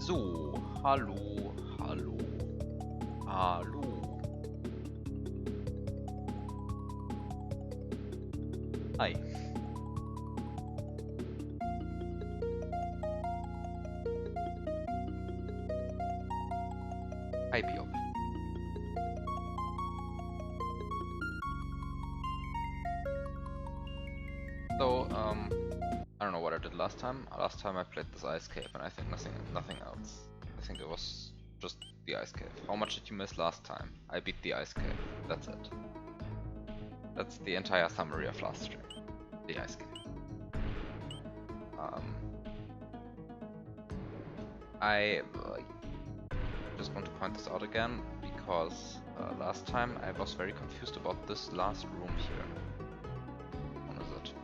So, hallo, hallo, hallo. Hi. Hi, Pio. So, I don't know what I did last time. Last time I played this ice cave, and I think nothing else. I think it was just the ice cave. How much did you miss last time? I beat the ice cave. That's it. That's the entire summary of last stream. The ice cave. I just want to point this out again because last time I was very confused about this last room here. What is it?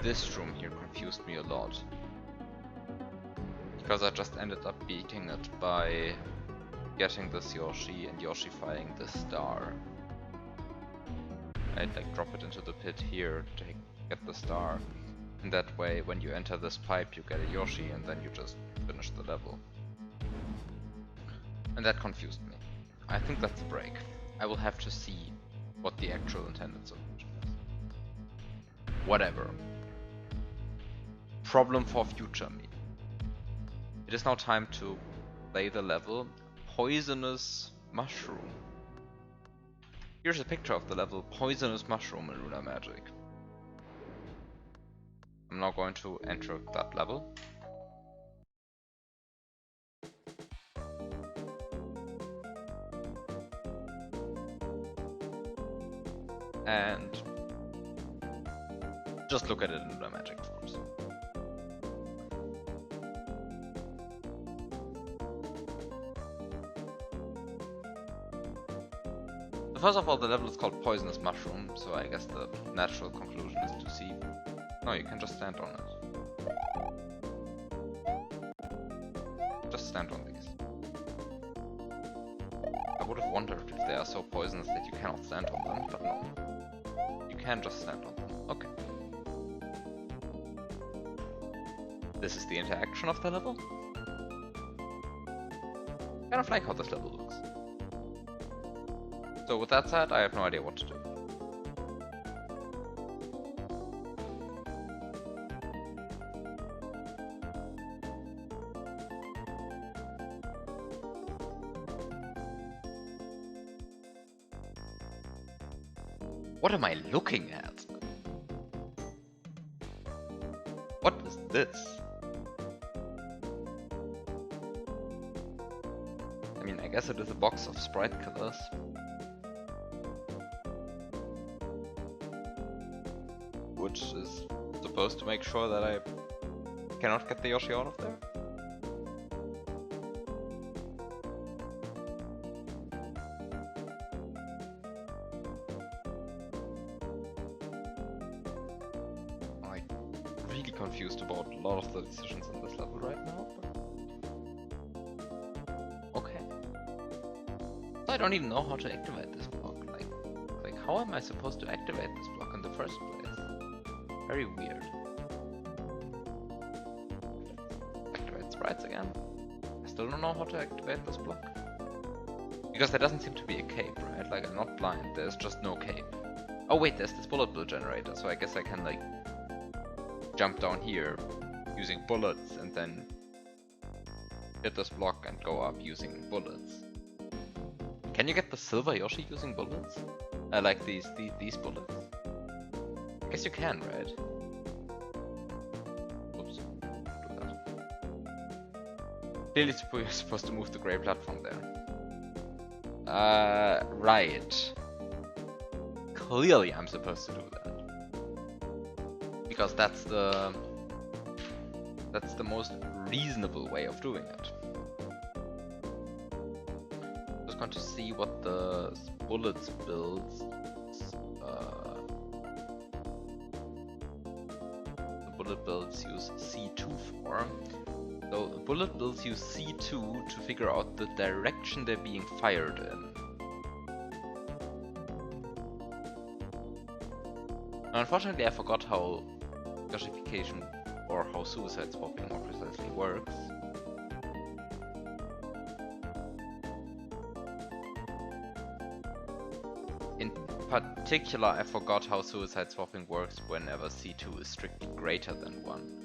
This room here confused me a lot because I just ended up beating it by getting this Yoshi and Yoshi-fying this star. I'd like drop it into the pit here to get the star. And that way, when you enter this pipe, you get a Yoshi, and then you just finish the level. And that confused me. I think that's a break. I will have to see what the actual intended solution is. Whatever. Problem for future me. It is now time to play the level Poisonous Mushroom. Here's a picture of the level Poisonous Mushroom in Lunar Magic. I'm now going to enter that level. And just look at it in Lunar Magic, of course. So first of all, the level is called Poisonous Mushroom, so I guess the natural conclusion is to see. No, you can just stand on it. Just stand on these. I would have wondered if they are so poisonous that you cannot stand on them, but no. You can just stand on them. Okay. This is the interaction of the level. Kind of like how this level looks. So with that said, I have no idea what to do. What am I looking at? What is this? I mean, I guess it is a box of sprite killers. Which is supposed to make sure that I cannot get the Yoshi out of there? Confused about a lot of the decisions in this level right now. Okay. So I don't even know how to activate this block. Like how am I supposed to activate this block in the first place? Very weird. Activate sprites again. I still don't know how to activate this block. Because there doesn't seem to be a cape, right? Like I'm not blind, there's just no cape. Oh wait, there's this bullet bill generator, so I guess I can like jump down here using bullets and then hit this block and go up using bullets. Can you get the silver Yoshi using bullets? Like these bullets? I guess you can, right? Oops. Do that. Clearly you're supposed to move the gray platform there. Right. Clearly I'm supposed to do that. Because that's the most reasonable way of doing it. Just going to see what the bullets builds. The bullet builds use C2 for. So the bullet builds use C2 to figure out the direction they're being fired in. Now, unfortunately, I forgot how Yoshification or how suicide swapping more precisely works. In particular, I forgot how suicide swapping works whenever C2 is strictly greater than 1.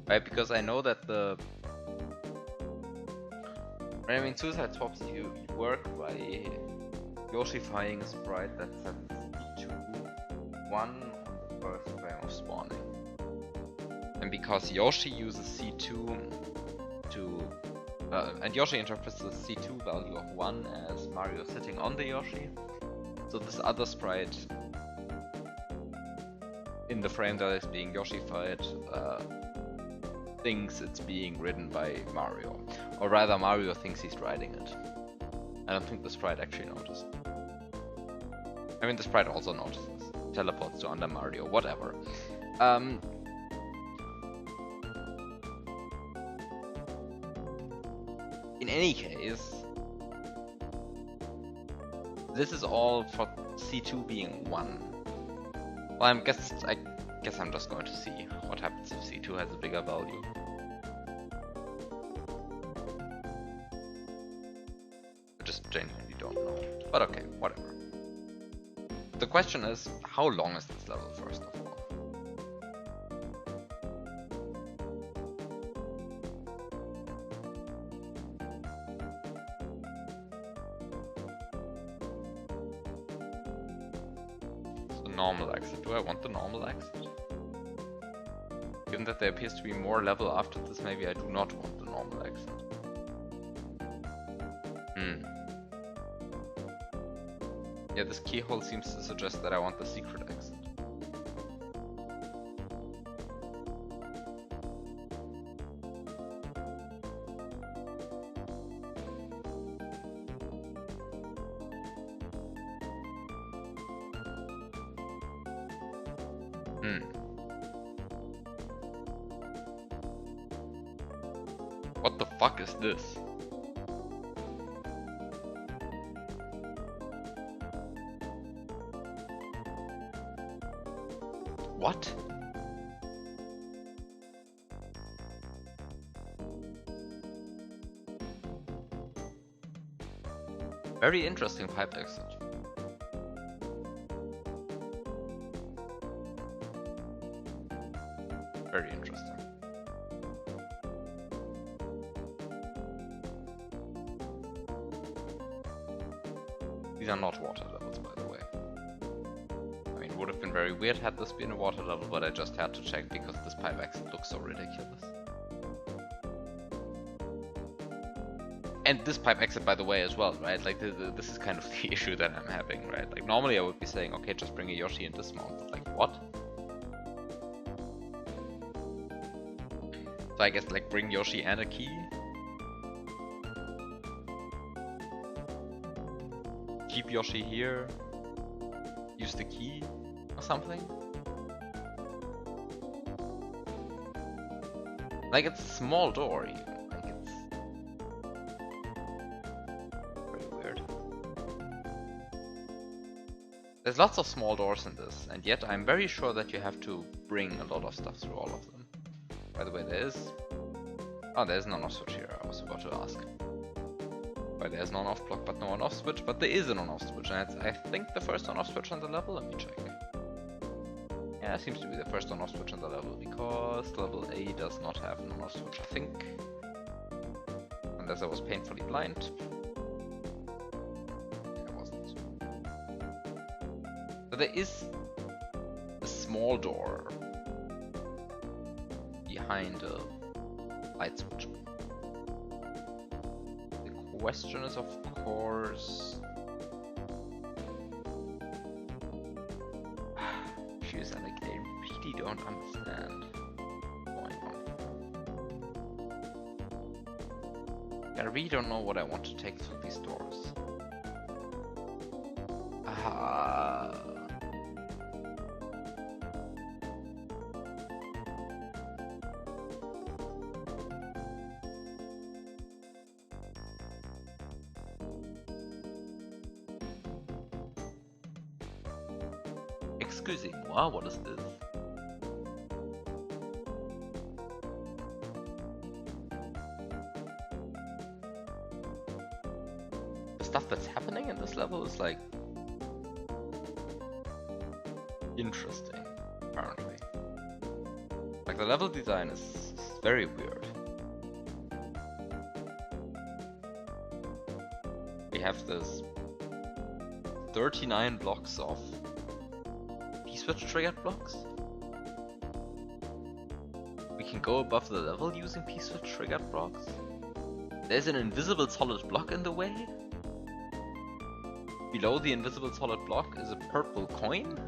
Right, because I know that I mean, suicide swaps you work by Yoshifying a sprite that sets C2 1 on the first frame of spawning. And because Yoshi uses C2 to and Yoshi interprets the C2 value of 1 as Mario sitting on the Yoshi. So this other sprite in the frame that is being Yoshified thinks it's being ridden by Mario. Or rather, Mario thinks he's riding it. I don't think the sprite actually noticed. I mean, the sprite also notices. Teleports to under Mario, whatever. In any case, this is all for C2 being 1. Well, I guess I'm just going to see what happens if C2 has a bigger value. I just genuinely don't know. But okay, whatever. The question is, how long is this level, first of all? Normal exit. Do I want the normal exit? Given that there appears to be more level after this, maybe I do not want the normal exit. Yeah, this keyhole seems to suggest that I want the secret exit. What the fuck is this? What? Very interesting pipe exit. Very interesting. These are not water levels, by the way. I mean, it would have been very weird had this been a water level, but I just had to check because this pipe exit looks so ridiculous. And this pipe exit, by the way, as well, right? Like, this is kind of the issue that I'm having, right? Like, normally I would be saying, okay, just bring a Yoshi and dismount, but like, what? So I guess, like, bring Yoshi and a key? Keep Yoshi here, use the key or something. Like, it's a small door even. Like, it's very weird. There's lots of small doors in this, and yet I'm very sure that you have to bring a lot of stuff through all of them. By the way, there's no on-off switch here, I was about to ask. Why there's no on-off block but no on-off switch, but there is an on-off switch, and it's, I think, the first on-off switch on the level. Let me check. Yeah, it seems to be the first on-off switch on the level, because level A does not have an on-off switch, I think. Unless I was painfully blind. I wasn't. So there is a small door behind a light switch. Question is, of course, Fuse, like, I really don't understand what's going on. I really don't know what I want to take through these doors. Excusez-moi, what is this? stuff that's happening in this level is like interesting, apparently. Like the level design is very weird. We have this 39 blocks of P-switch triggered blocks. We can go above the level using P-switch triggered blocks. There's an invisible solid block in the way. Below the invisible solid block is a purple coin.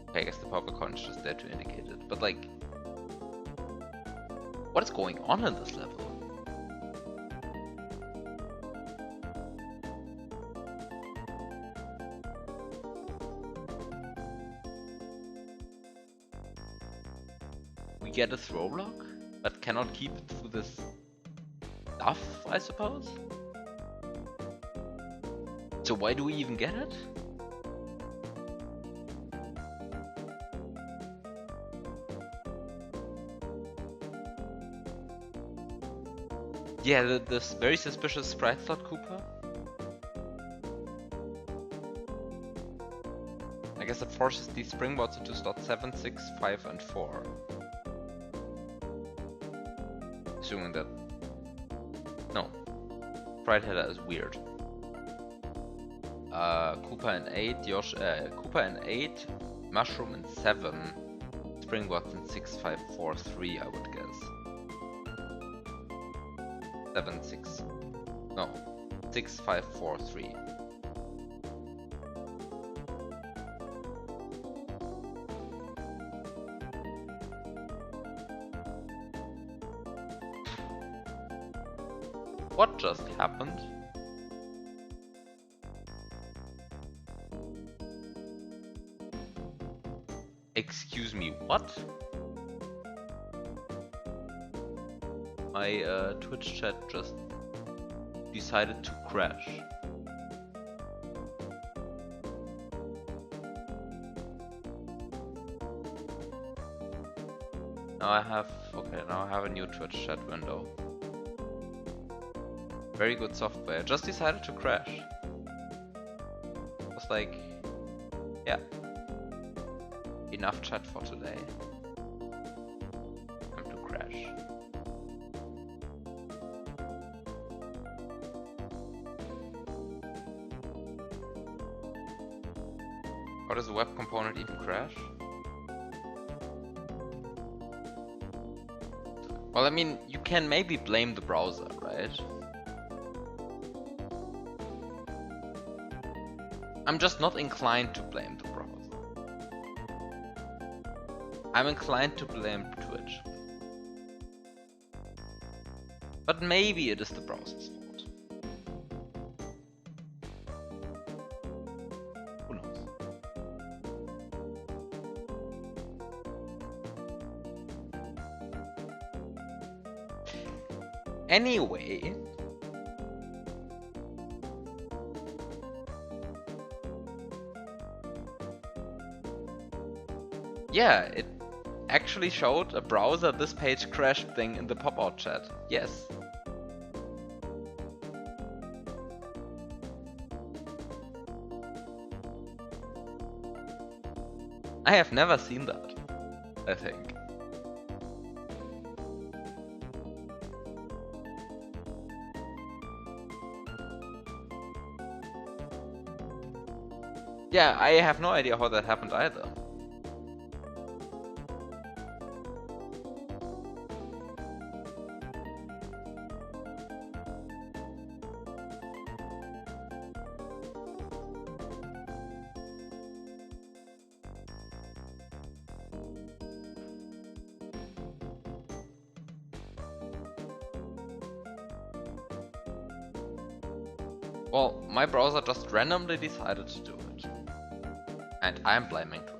Okay, I guess the purple coin is just there to indicate it. But like, what is going on in this level? We get a throw block, but cannot keep it through this stuff, I suppose? So why do we even get it? Yeah, this very suspicious sprite slot Cooper. I guess it forces these springboards into slot 7, 6, 5, and 4. Assuming that... No. Sprite header is weird. Cooper in 8, Cooper in 8, Mushroom in 7, Springboards in 6, 5, 4, 3, I would guess. 7, 6. No. 6, 5, 4, 3. What just happened? Excuse me, what? My Twitch chat just decided to crash. Now I have a new Twitch chat window. Very good software. Just decided to crash. Just like, yeah. Enough chat for today. Time to crash. How does a web component even crash? Well, I mean, you can maybe blame the browser, right? I'm just not inclined to blame the browser. I'm inclined to blame Twitch. But maybe it is the browser's fault. Who knows? Anyway... Yeah, it actually showed a browser this page crashed thing in the pop-out chat. Yes. I have never seen that, I think. Yeah, I have no idea how that happened either. Well, my browser just randomly decided to do it. And I'm blaming Twitch.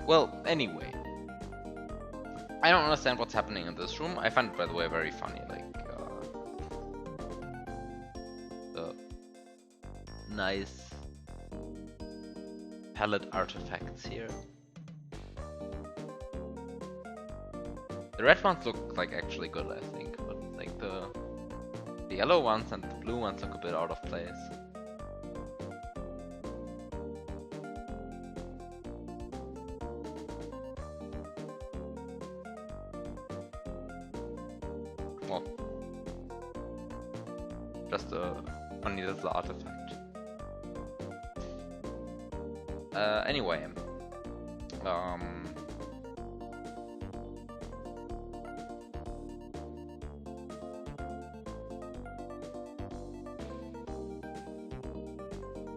Well, anyway. I don't understand what's happening in this room. I find it, by the way, very funny. Like, the nice palette artifacts here. The red ones look like actually good, I think, but like the yellow ones and the blue ones look a bit out of place. Well, just a funny little artifact. Anyway,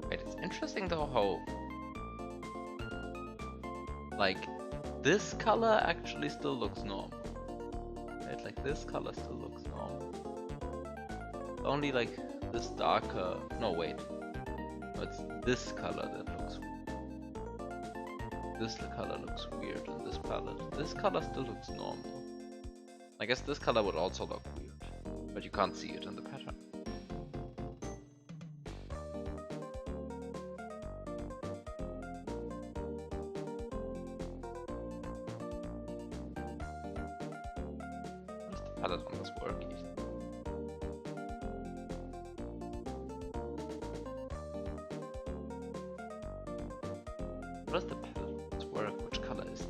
wait, it's interesting though how, like, this color actually still looks normal. Right? Like, this color still looks normal. Only like this darker, no wait, no, it's this color that looks weird. This color looks weird in this palette. This color still looks normal. I guess this color would also look weird, but you can't see it in the pattern. How does the palette on this work? What does the palette work? Which color is it?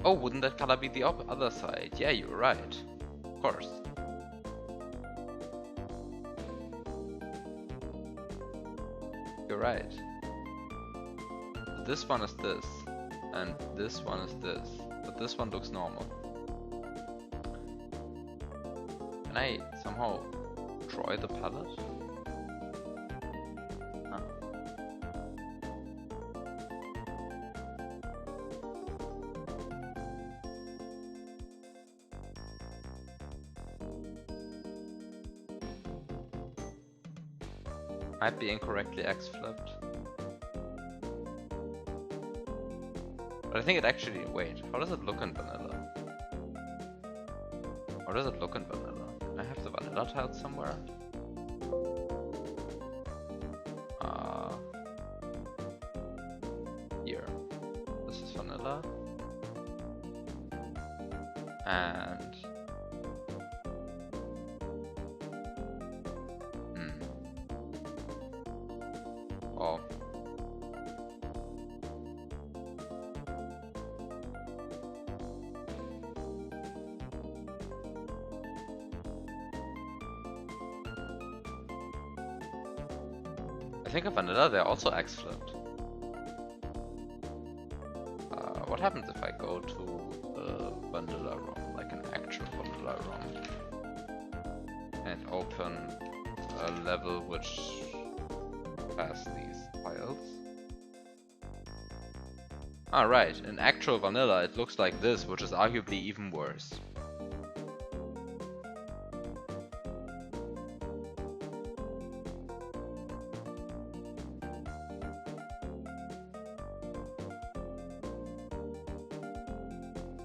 Oh, wouldn't that color be the other side? Yeah, you're right. Of course. You're right. This one is this, and this one is this, but this one looks normal. Can I somehow destroy the palette? Ah. Might be incorrectly X-flipped. But I think it actually, wait, how does it look in vanilla? How does it look in vanilla? I have the vanilla tile somewhere. Here. This is vanilla. And oh. I think of vanilla, they're also X-flipped. What happens if I go to a vanilla ROM, like an actual vanilla ROM, and open a level which has these tiles? Alright, in actual vanilla it looks like this, which is arguably even worse.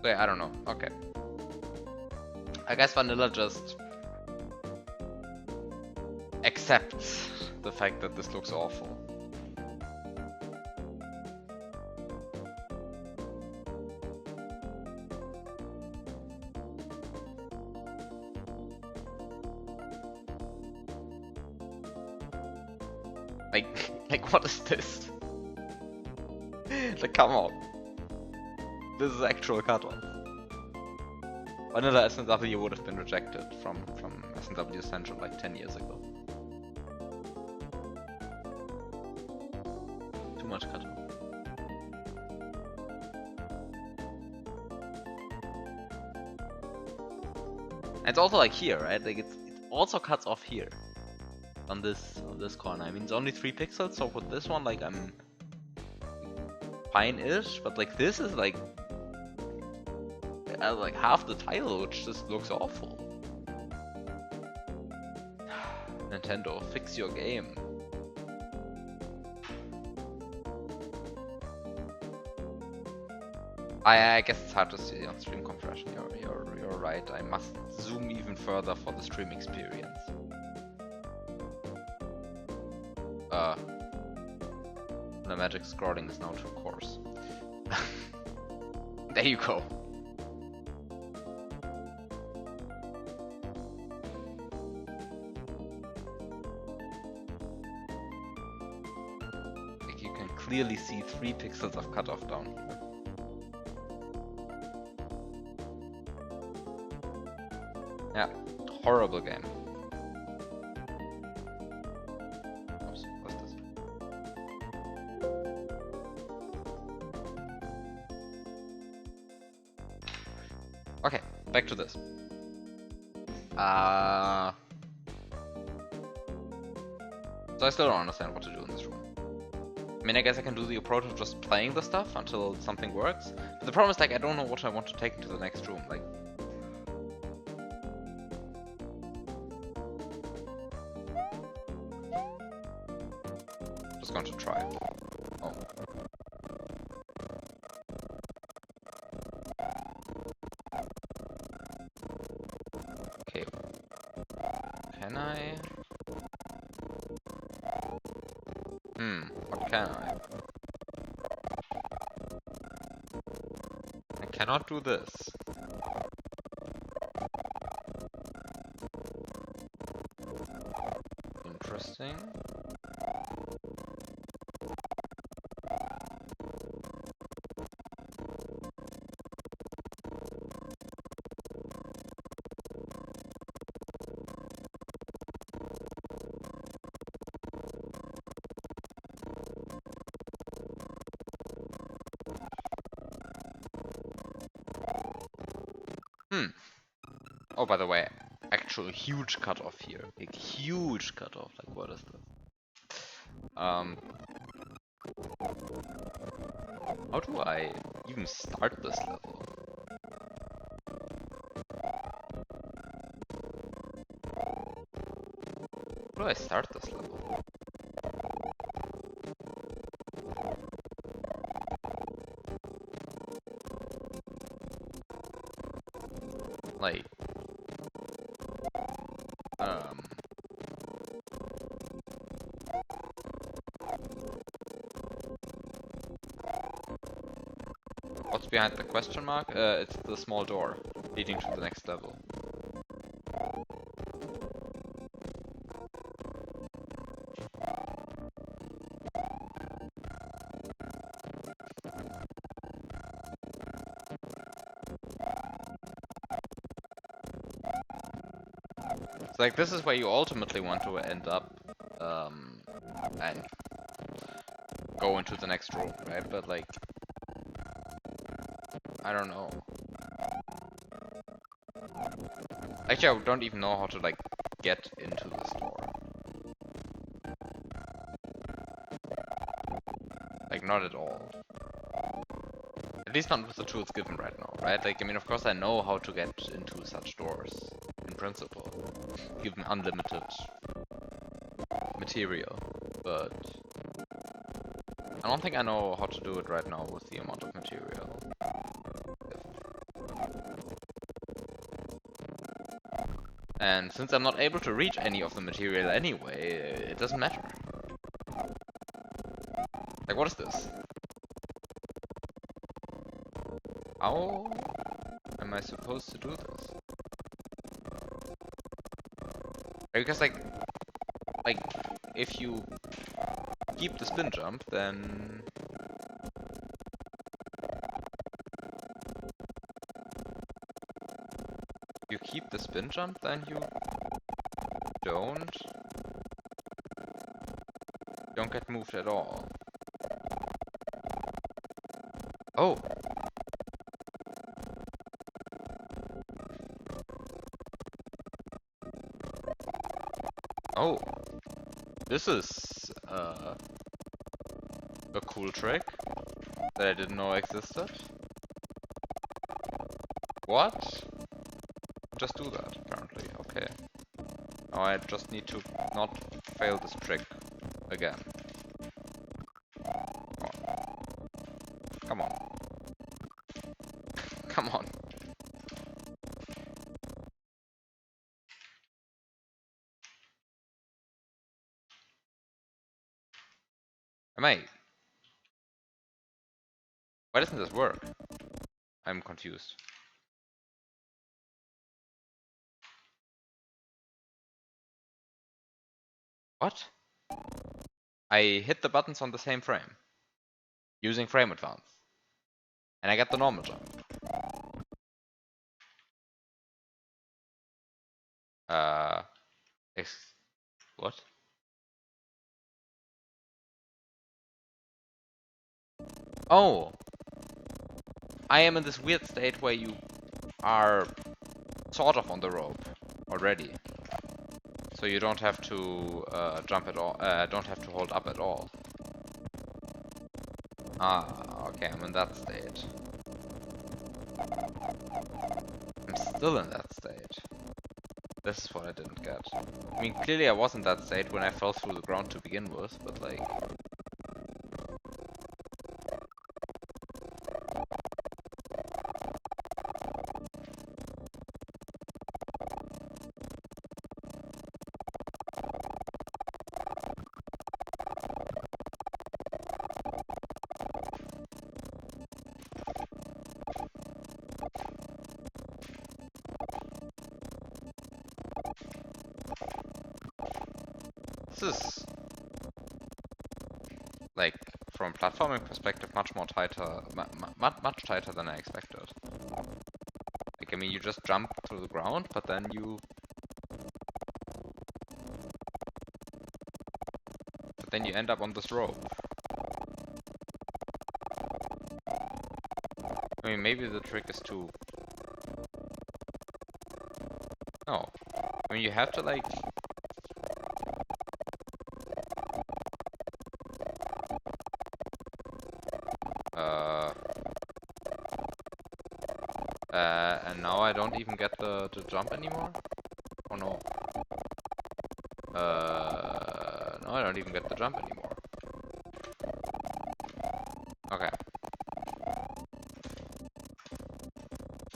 Wait, I don't know. Okay. I guess vanilla just accepts the fact that this looks awful. Like what is this? Like, come on. This is actual cutoff. Vanilla SNW would have been rejected from SNW Central like 10 years ago. Too much cutoff. And it's also like here, right? Like it also cuts off here. On this corner. I mean, it's only 3 pixels, so with this one, like, I'm fine-ish, but like this is like half the tile, which just looks awful. Nintendo, fix your game. I guess it's hard to see on stream compression. You're right. I must zoom even further for the stream experience. The magic scrolling is now too coarse. There you go. Like you can clearly see 3 pixels of cutoff down here. Yeah, horrible game. Oops, what's this? Okay, back to this. So I still don't understand what to do in this room. I mean, I guess I can do the approach of just playing the stuff until something works. But the problem is, like, I don't know what I want to take to the next room. Like, just going to try. Oh. Okay. Can I? What can I? I cannot do this. Interesting. Oh, by the way, actual huge cutoff here. Like, huge cutoff. Like, what is this? How do I even start this level? How do I start this level? Like, what's behind the question mark? It's the small door leading to the next level. So, like, this is where you ultimately want to end up, and go into the next room, right? But, like, I don't know. Actually, I don't even know how to, like, get into this door. Like, not at all. At least not with the tools given right now, right? Like, I mean, of course I know how to get into such doors, in principle, given unlimited material, but I don't think I know how to do it right now with the amount of material. And since I'm not able to reach any of the material anyway, it doesn't matter. Like, what is this? How am I supposed to do this? Because, like, if you keep the spin jump, then you keep the spin jump, then you don't get moved at all. Oh. Oh. This is a cool trick that I didn't know existed. What? Just do that, apparently. Okay. Now I just need to not fail this trick again. Come on. Come on. Am I? Why doesn't this work? I'm confused. What? I hit the buttons on the same frame. Using frame advance. And I get the normal jump. Uh... What? Oh! I am in this weird state where you are sort of on the rope already. So you don't have to jump at all, don't have to hold up at all. Ah, okay, I'm in that state. I'm still in that state. This is what I didn't get. I mean, clearly I was in that state when I fell through the ground to begin with, but like... This is, like, from a platforming perspective, much more tighter, much tighter than I expected. Like, I mean, you just jump through the ground, but then you end up on this rope. I mean, maybe the trick is to... No. I mean, you have to, like... and now I don't even get the jump anymore? Oh no. No, I don't even get the jump anymore. Okay.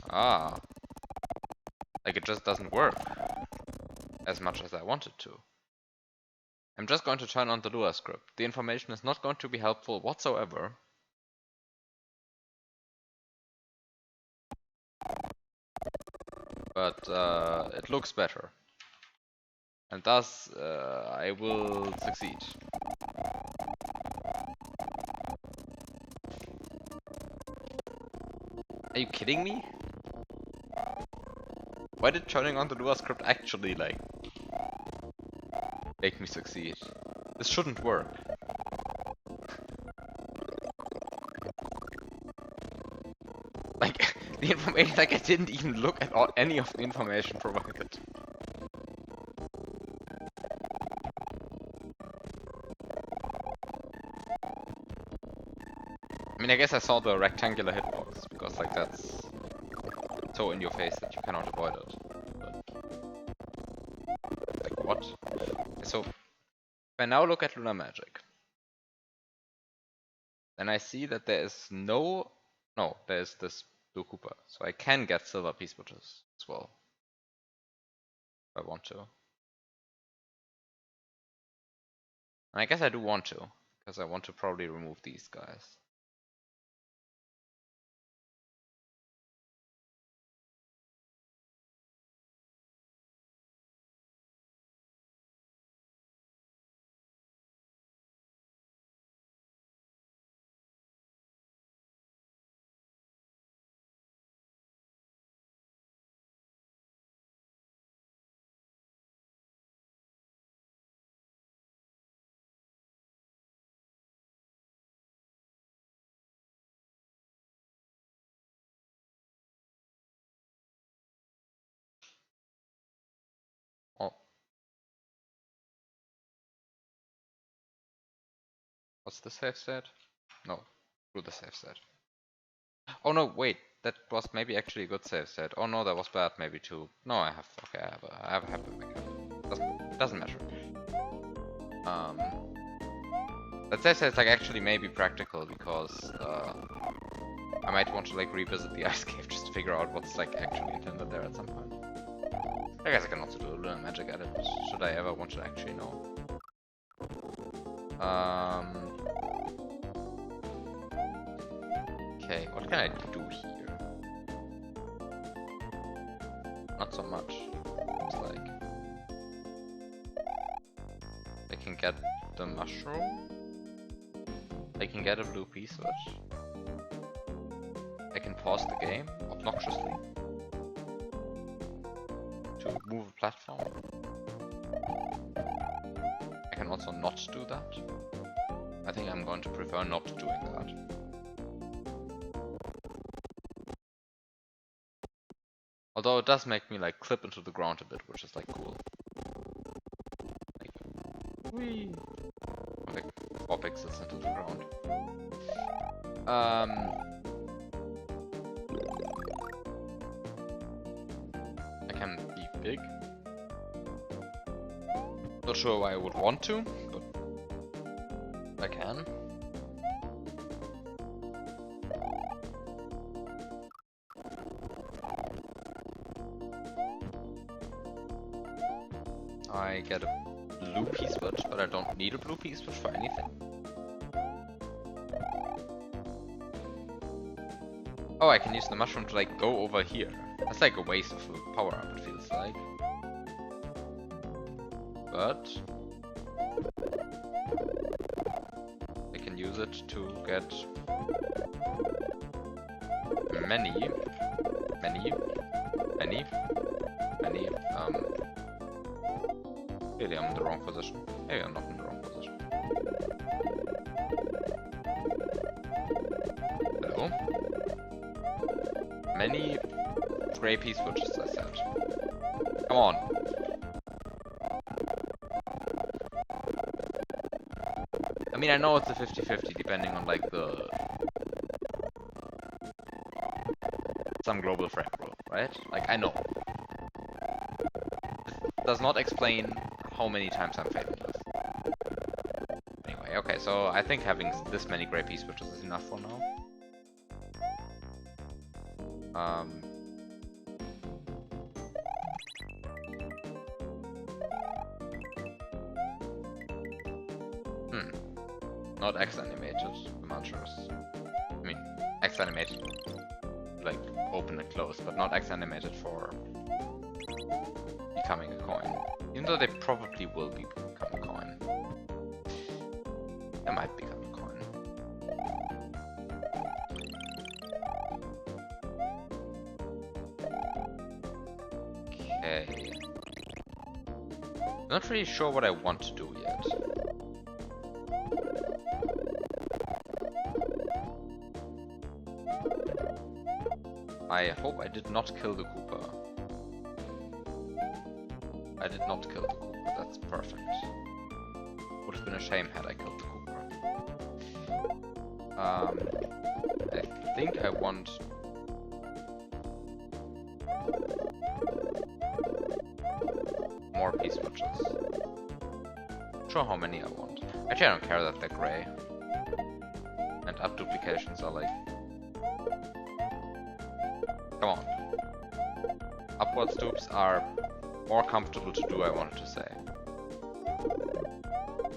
Ah. Like, it just doesn't work as much as I wanted to. I'm just going to turn on the Lua script. The information is not going to be helpful whatsoever. But it looks better. And thus, I will succeed. Are you kidding me? Why did turning on the Lua script actually, like, make me succeed? This shouldn't work. Like, the information, like, I didn't even look at any of the information provided. I mean, I guess I saw the rectangular hitbox, because, like, that's so in your face that you cannot avoid it. But, like, what? So, if I now look at Lunar Magic, then I see that there is no, there's this Blue Cooper, so I can get Silver Peace Switches as well, if I want to. And I guess I do want to, because I want to probably remove these guys. Oh. What's the save state? No, do the save state. Oh no, wait, that was maybe actually a good save state. Oh no, that was bad maybe too. No, I have a happy backup. Doesn't matter. Um, let's say it's like actually maybe practical because I might want to like revisit the ice cave just to figure out what's like actually intended there at some point. I guess I can also do a lunar magic at it, should I ever want to actually know. Okay, what can I do here? Not so much. It's like I can get the mushroom. I can get a blue pea switch. I can pause the game obnoxiously to move a platform. I can also not do that. I think I'm going to prefer not doing that. Although it does make me like clip into the ground a bit, which is like cool. Like, whee! Like 4 pixels into the ground. I can be big. Not sure why I would want to, but I can. I get a blue pea switch, but I don't need a blue pea switch for anything. Oh, I can use the mushroom to like go over here. That's like a waste of a power up, it feels like. But I can use it to get many. Really, I'm in the wrong position. Maybe I'm not in the wrong position. Hello? Many gray pea switches, I said. Come on. I mean, I know it's a 50-50 depending on like the some global frame rule, right? Like, I know. This does not explain how many times I'm failing this. Anyway, okay, so I think having this many gray pea switches is enough for now. Not X-animated, the mantra's. I mean, X-animated, like, open and close, but not X-animated for becoming a coin. Even though they probably will become a coin. They might become a coin. Okay. I'm not really sure what I want to do yet. I hope I did not kill the Koopa. I did not kill the Koopa, that's perfect. Would have been a shame had I killed the Koopa. I think I want... more pea switches. Not sure how many I want. Actually, I don't care that they're grey. And up duplications are like... Come on. Upward stoops are more comfortable to do, I wanted to say.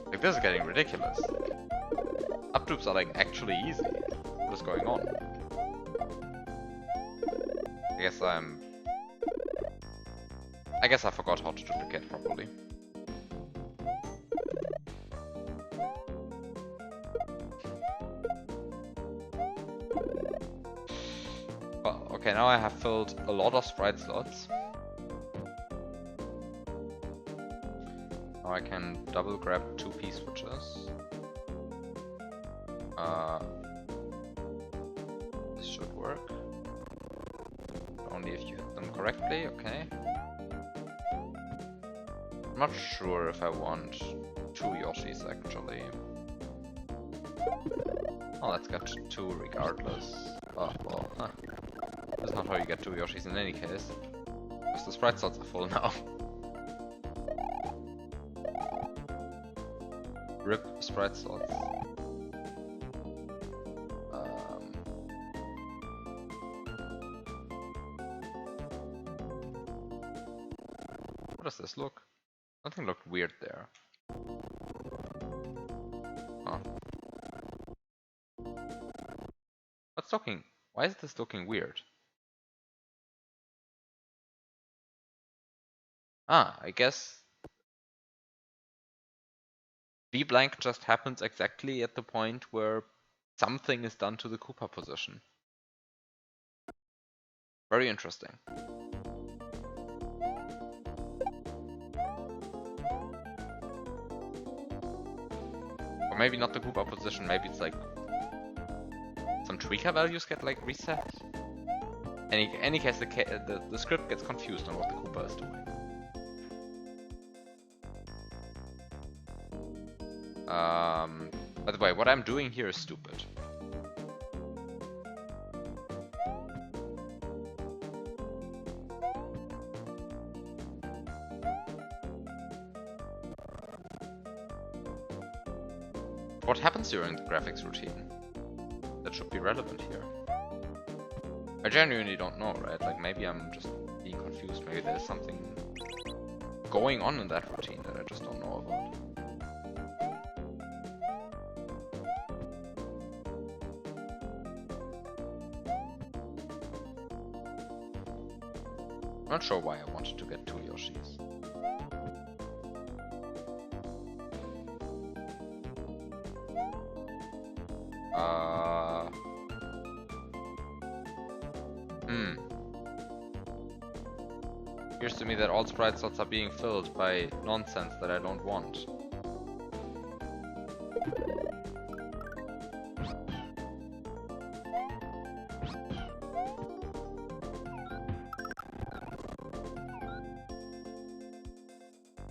Like, this is getting ridiculous. Up stoops are like actually easy. What is going on? I guess I forgot how to duplicate properly. Well, okay, now I have filled a lot of sprite slots. Now I can double grab 2 pea switches. This should work. Only if you hit them correctly, okay. I'm not sure if I want 2 Yoshis actually. Oh, let's get 2 regardless. Oh, well, huh. That's not how you get 2 Yoshis in any case. Because the sprite slots are full now. Rip sprite slots. How does this look? Nothing looked weird there. Huh. What's looking? Why is this looking weird? Ah, I guess B blank just happens exactly at the point where something is done to the Koopa position. Very interesting. Or maybe not the Koopa position, maybe it's like some tweaker values get like reset. Any case, the script gets confused on what the Koopa is doing. By the way, what I'm doing here is stupid. What happens during the graphics routine? That should be relevant here. I genuinely don't know, right? Like maybe I'm just being confused. Maybe there's something going on in that routine that I just don't know about. I'm not sure why I wanted to get 2 Yoshis. Appears to me that all sprite slots are being filled by nonsense that I don't want.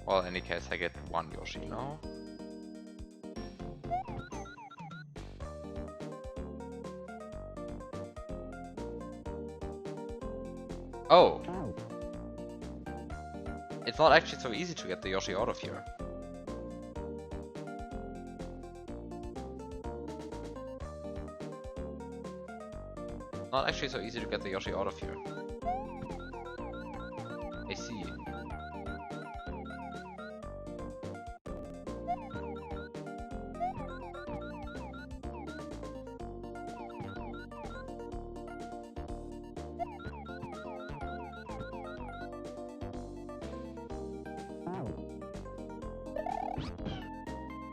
Well, in any case, I get 1 Yoshi now. Oh! It's not actually so easy to get the Yoshi out of here. Not actually so easy to get the Yoshi out of here. I see.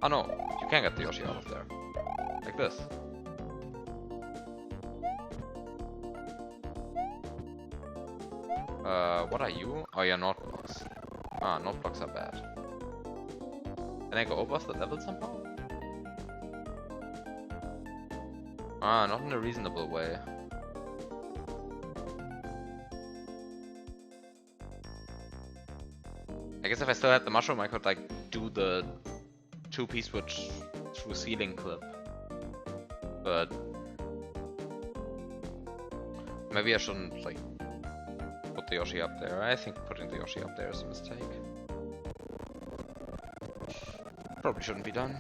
Oh no, you can get the Yoshi out of there. Like this. What are you? Oh yeah, not blocks. Ah, not blocks are bad. Can I go over the level somehow? Ah, not in a reasonable way. I guess if I still had the mushroom, I could like do the 2P switch through ceiling clip. But maybe I shouldn't like put the Yoshi up there. I think putting the Yoshi up there is a mistake. Probably shouldn't be done.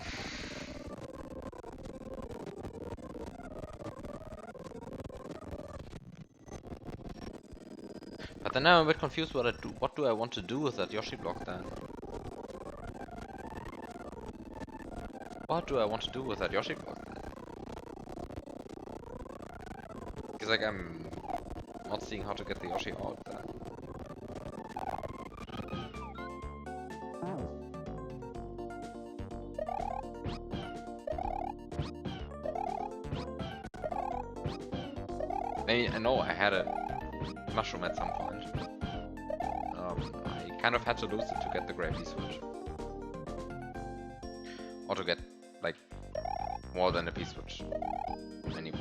But then I'm a bit confused what I do. What do I want to do with that Yoshi block then? What do I want to do with that Yoshi block then? Because like I'm not seeing how to get the Yoshi out there. I know I had a mushroom at some point. I kind of had to lose it to get the gravity switch. Or to get, like, more than a P-switch. Anyway.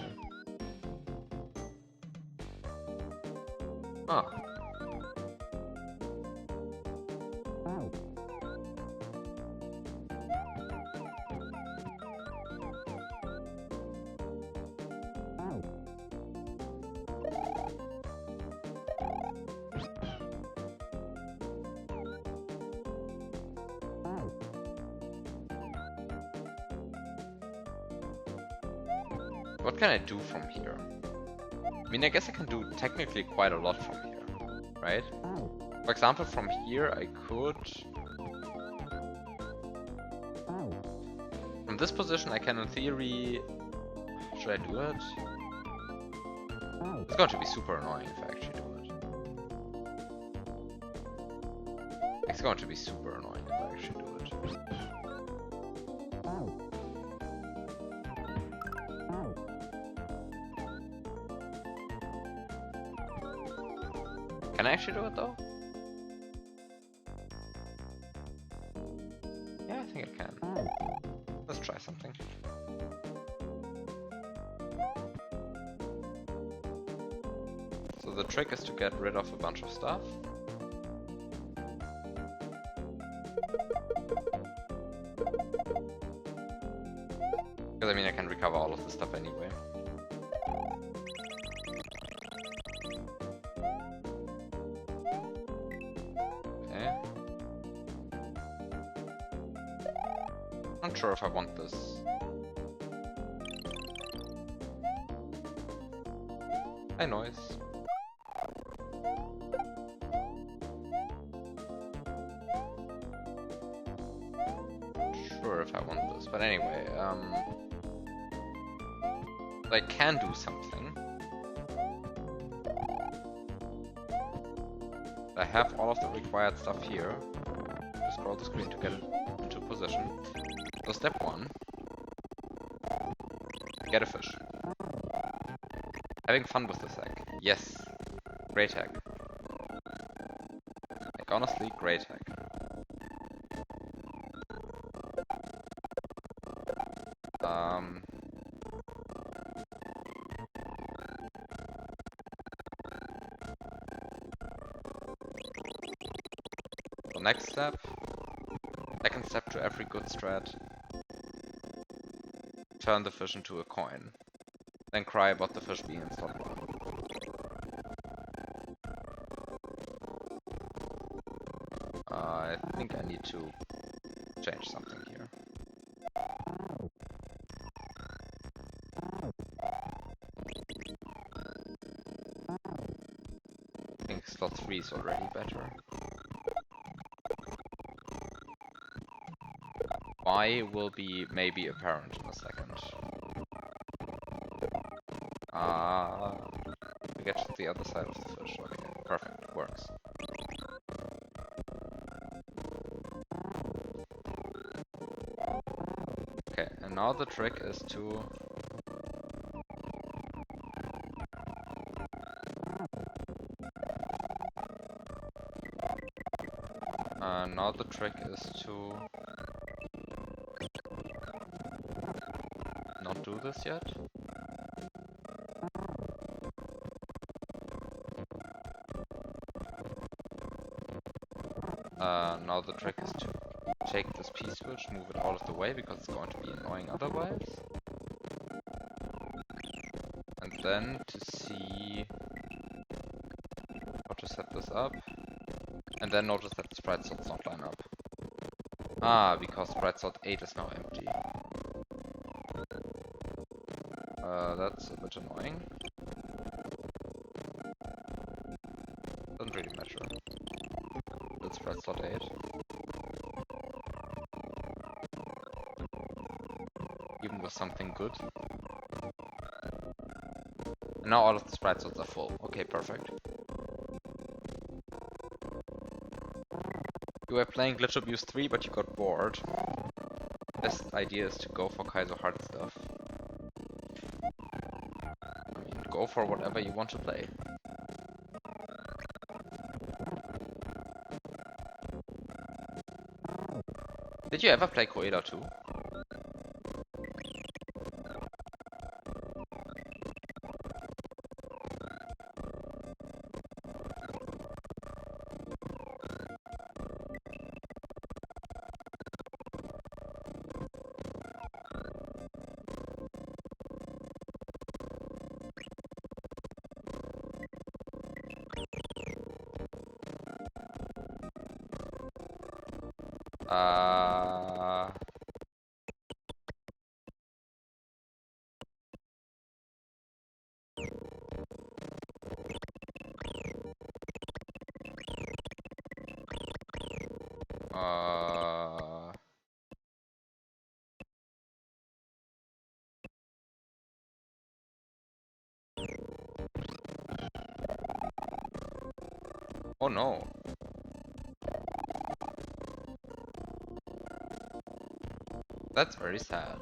Ah. What can I do from here? I mean, I guess I can do technically quite a lot from here, right? For example, from here I could... From this position I can in theory... Should I do it? It's going to be super annoying if I actually do it. It's going to be super annoying if I actually do it. Can I actually do it though? Yeah, I think I can. Let's try something. So the trick is to get rid of a bunch of stuff. Because I mean I can recover all of this stuff anyway. Okay. Not sure if I want this. Hi noise. Sure if I want this, but anyway, I can do something. I have all of the required stuff here. Just scroll the screen to get it into position. So step 1. Get a fish. Having fun with this egg. Yes. Great egg. Like honestly, great egg. So next step. Second step to every good strat. Turn the fish into a coin. Then cry about the fish being in slot 1. I think I need to change something here. I think slot 3 is already better. Why will be maybe apparent in a second. We get to the other side of the fish. Okay, perfect, works. Okay, and now the trick is to not do this yet. Now the trick is to take this P-switch, move it out of the way because it's going to be annoying otherwise. And then to see how to set this up. And then notice that the sprite slots not line up. Ah, because sprite slot 8 is now empty. That's a bit annoying. Doesn't really matter. Let's sprite slot 8. Even with something good. And now all of the sprite slots are full. Okay, perfect. You were playing Glitch Abuse 3, but you got bored. Best idea is to go for Kaizo hard stuff. I mean, go for whatever you want to play. Did you ever play Koeda 2? Oh no. That's very sad.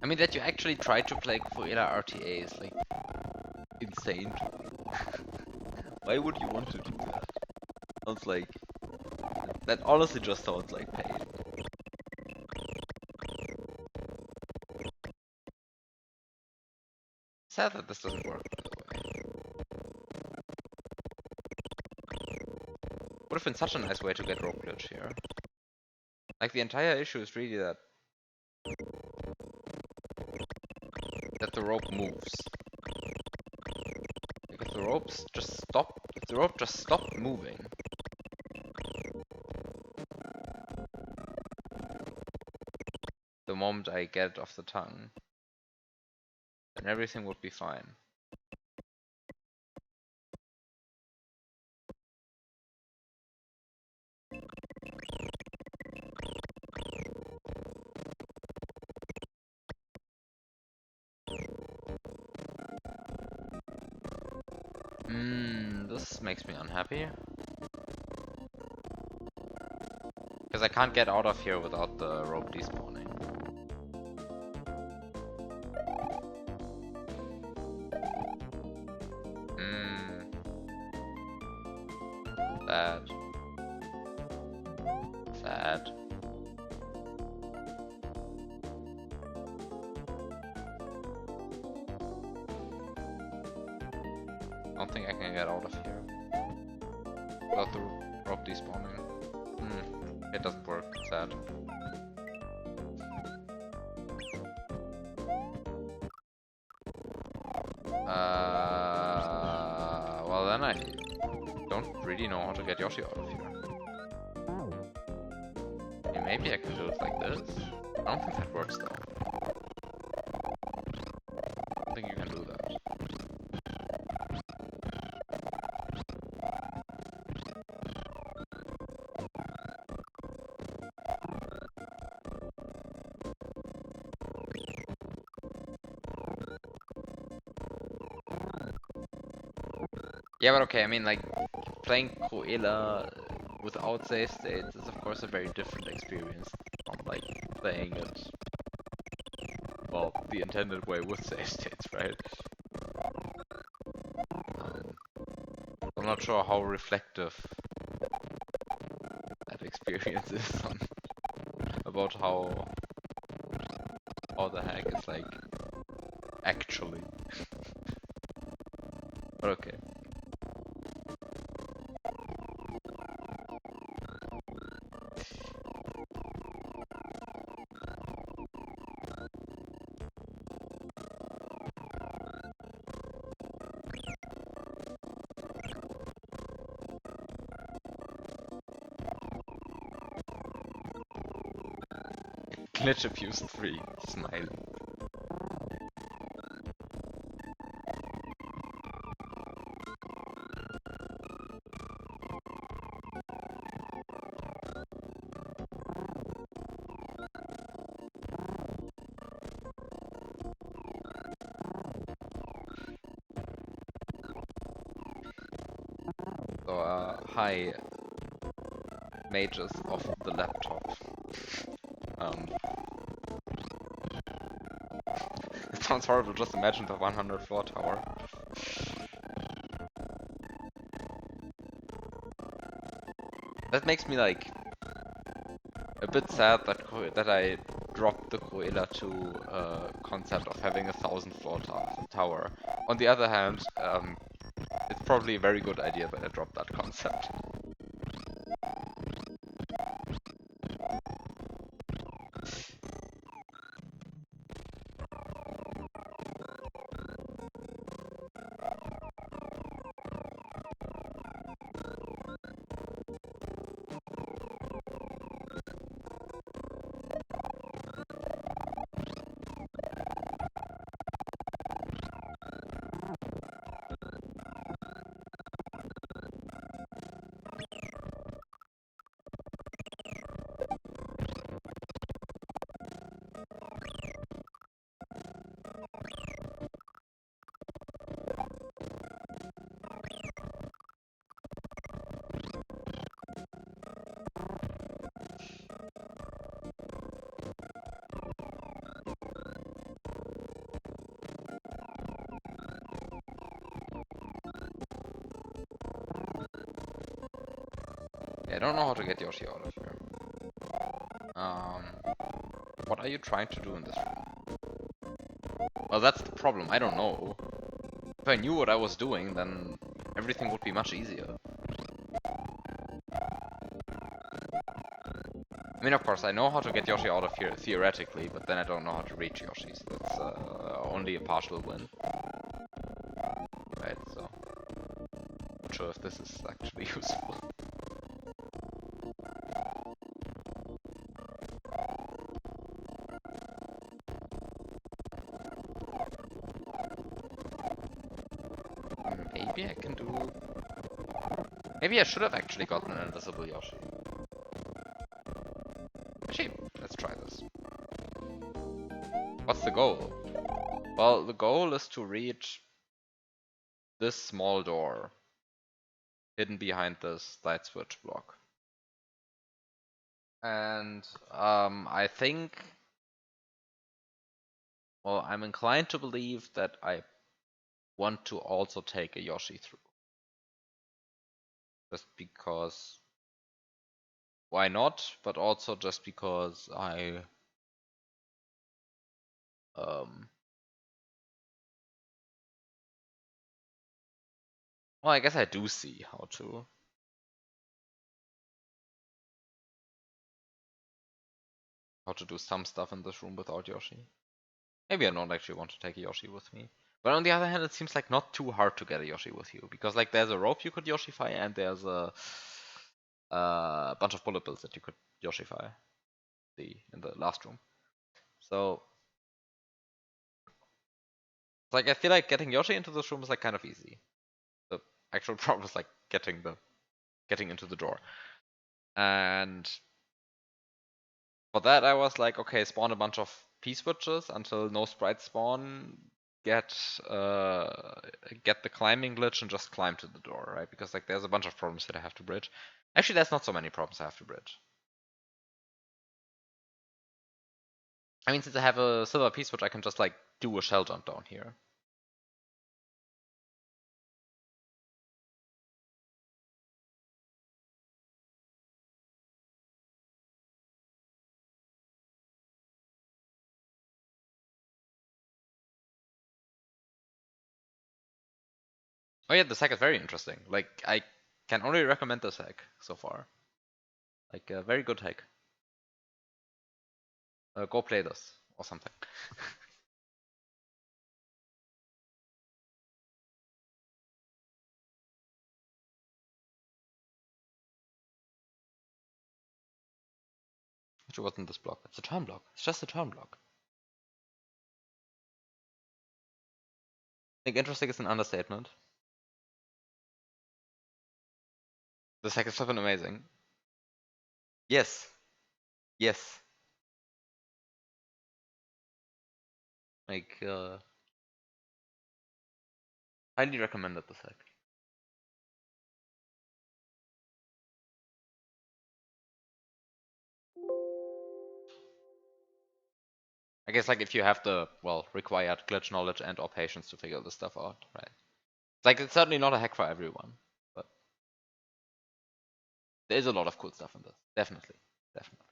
I mean, that you actually try to play Cruella RTA is like insane to me. Why would you want to do that? Sounds like that honestly just sounds like pain. Sad that this doesn't work, by the way. Would have been such a nice way to get rope glitch here. Like the entire issue is really that the rope moves. Like if the rope just stopped moving. The moment I get it off the tongue, then everything would be fine. This makes me unhappy. Because I can't get out of here without the rope despawning. Sad. Sad. I don't think I can get out of here without the rope despawning. It doesn't work. Sad. Well then I don't really know how to get Yoshi out of here. Yeah, maybe I can do it like this. I don't think that works though. I don't think you can do that. Yeah, but okay, I mean, like, playing Cruella without save states is of course a very different experience from, like, playing it, well, the intended way with save states, right? I'm not sure how reflective that experience is on, about how the heck is, like, actually. But okay. Glitch abuse 3. Smile. So, hi, mages of the laptop. It sounds horrible, just imagine the 100 floor tower. That makes me like a bit sad that I dropped the Cruella 2 concept of having a 1,000 floor tower. On the other hand, it's probably a very good idea that I dropped that concept. I don't know how to get Yoshi out of here. What are you trying to do in this room? Well, that's the problem. I don't know. If I knew what I was doing, then everything would be much easier. I mean, of course, I know how to get Yoshi out of here theoretically, but then I don't know how to reach Yoshi, so that's only a partial win. Right, so... Not sure if this is actually useful. Maybe I can do... Maybe I should have actually gotten an invisible Yoshi. Actually, let's try this. What's the goal? Well, the goal is to reach this small door hidden behind this light switch block. And I think... Well, I'm inclined to believe that I want to also take a Yoshi through. Just because... Why not? But also just because I... Well, I guess I do see how to do some stuff in this room without Yoshi. Maybe I don't actually want to take a Yoshi with me. But on the other hand, it seems like not too hard to get a Yoshi with you. Because like there's a rope you could Yoshify and there's a bunch of bullet bills that you could Yoshify in the last room. So like I feel like getting Yoshi into this room is like kind of easy. The actual problem is like getting into the door. And for that I was like, okay, spawn a bunch of P-switches until no sprites spawn, get the climbing glitch and just climb to the door, right? Because like there's a bunch of problems that I have to bridge. Actually, there's not so many problems I have to bridge. I mean, since I have a silver P-switch, I can just like do a shell jump down here. Oh yeah, this hack is very interesting. Like, I can only recommend this hack so far. Like, a very good hack. Go play this, or something. Actually, wasn't this block? It's a turn block. It's just a turn block. I think interesting is an understatement. This hack is fucking amazing. Yes. Yes. Like, highly recommended this hack. I guess like if you have the, well, required glitch knowledge and or patience to figure this stuff out, right? It's like it's certainly not a hack for everyone, but there is a lot of cool stuff in this. Definitely. Definitely.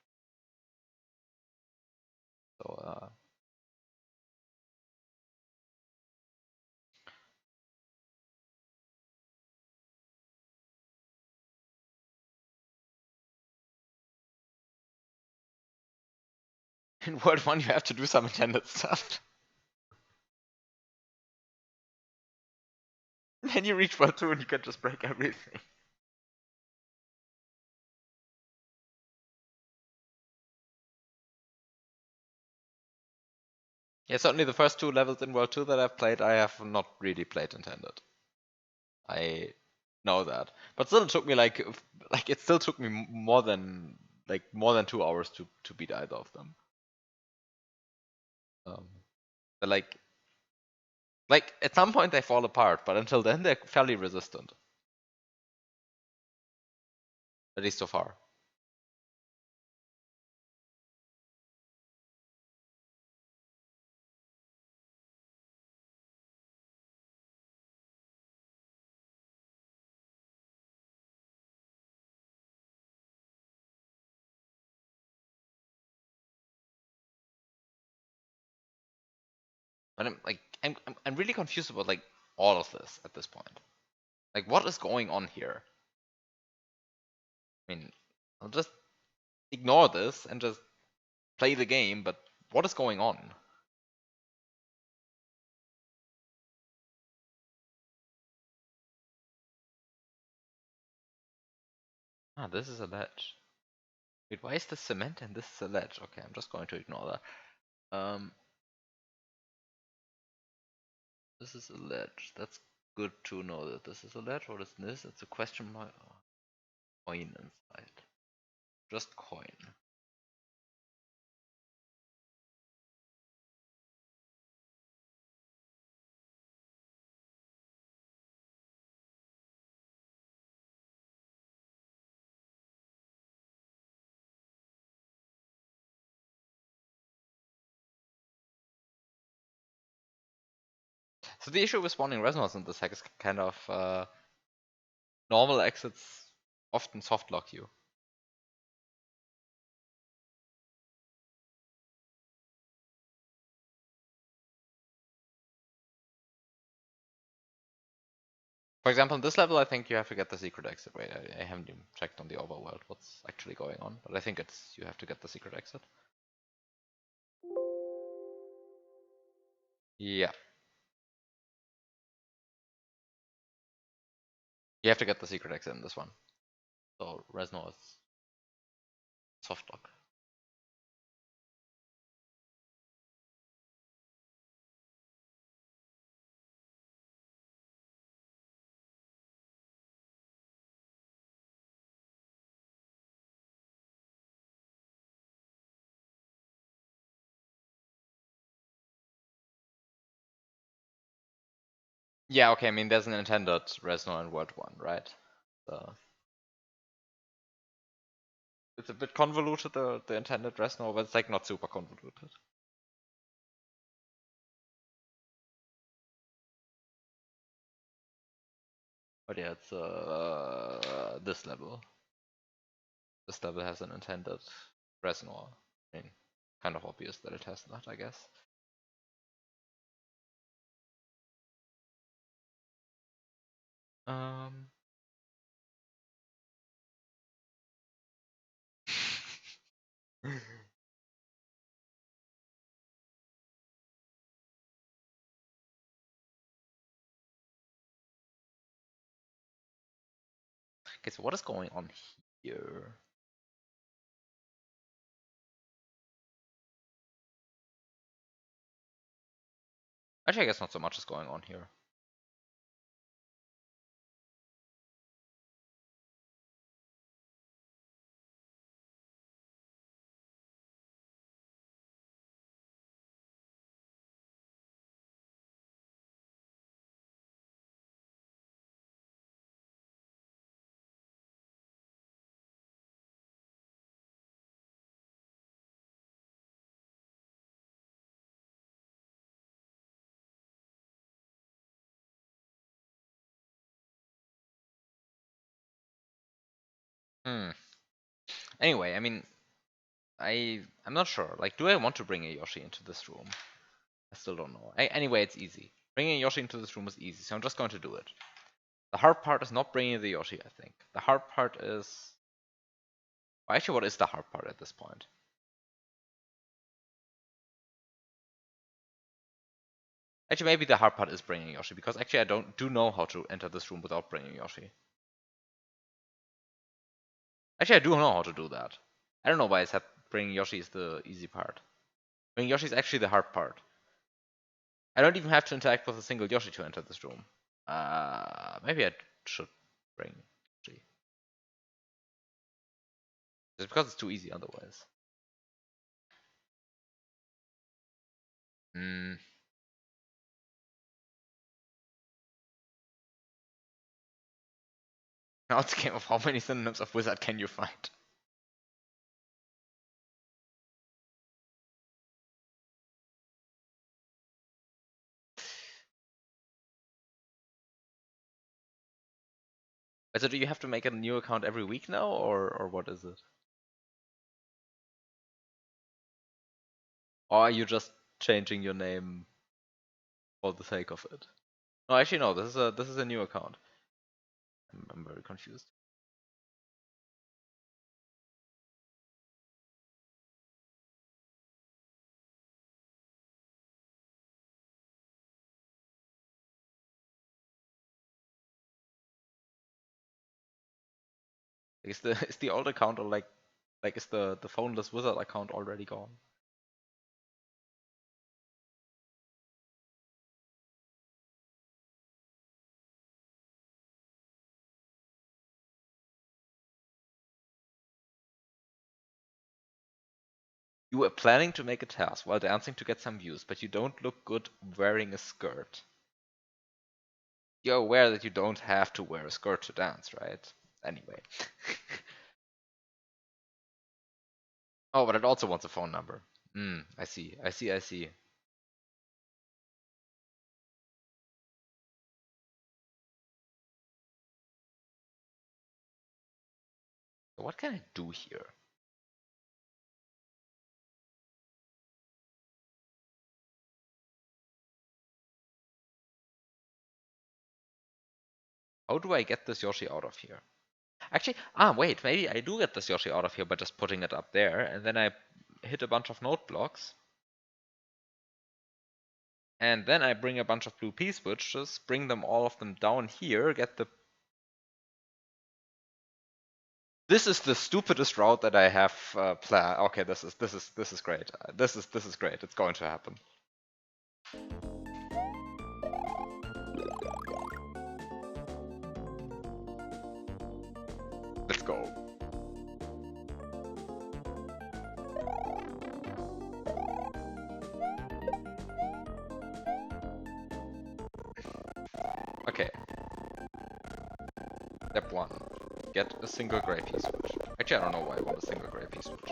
So in World 1 you have to do some intended stuff. And then you reach World 2 and you can just break everything. Yeah, certainly the first two levels in World 2 that I've played, I have not really played intended. I know that. But still it took me like it still took me more than 2 hours to beat either of them. But like at some point they fall apart, but until then they're fairly resistant. At least so far. But I'm really confused about like all of this at this point. Like, what is going on here? I mean, I'll just ignore this and just play the game, but what is going on? Ah, this is a ledge. Wait, why is this cement and this is a ledge? Okay, I'm just going to ignore that. This is a ledge. That's good to know that this is a ledge. What is this? It's a question mark. Oh, coin inside. Just coin. So the issue with spawning resonance in this hack is kind of normal exits often soft lock you. For example, in this level, I think you have to get the secret exit. Wait, I haven't even checked on the overworld what's actually going on, but I think it's you have to get the secret exit. Yeah. You have to get the secret exit in this one. So Resno is soft lock. Yeah, okay, I mean there's an intended Resno in World 1, right? So it's a bit convoluted, the intended Resno, but it's like not super convoluted. But yeah, it's this level. This level has an intended Resno. I mean, kind of obvious that it has that, I guess. Um. Okay, so what is going on here? Actually, I guess not so much is going on here. Hmm. Anyway, I mean, I'm not sure. Like, do I want to bring a Yoshi into this room? I still don't know. Anyway, it's easy. Bringing Yoshi into this room is easy, so I'm just going to do it. The hard part is not bringing the Yoshi, I think. The hard part is... Well, actually, what is the hard part at this point? Actually, maybe the hard part is bringing Yoshi, because actually I do know how to enter this room without bringing Yoshi. Actually, I do know how to do that. I don't know why I said bringing Yoshi is the easy part. Bringing Yoshi is actually the hard part. I don't even have to interact with a single Yoshi to enter this room. Maybe I should bring Yoshi. Just because it's too easy otherwise. Hmm. Now it's a game of how many synonyms of wizard can you find? So do you have to make a new account every week now, or what is it? Or are you just changing your name for the sake of it. No, actually no. This is a new account. I'm very confused. Is the old account, or like is the phoneless wizard account already gone? You were planning to make a task while dancing to get some views, but you don't look good wearing a skirt. You're aware that you don't have to wear a skirt to dance, right? Anyway. Oh, but it also wants a phone number. I see. I see. I see. What can I do here? How do I get this Yoshi out of here? Actually, wait, maybe I do get this Yoshi out of here by just putting it up there, and then I hit a bunch of note blocks. And then I bring a bunch of blue P-switches, bring them all of them down here, get the... This is the stupidest route that I have planned. Okay, this is great. This is great. It's going to happen. Let's go. Okay. Step 1. Get a single gray P-switch. Actually, I don't know why I want a single gray P-switch.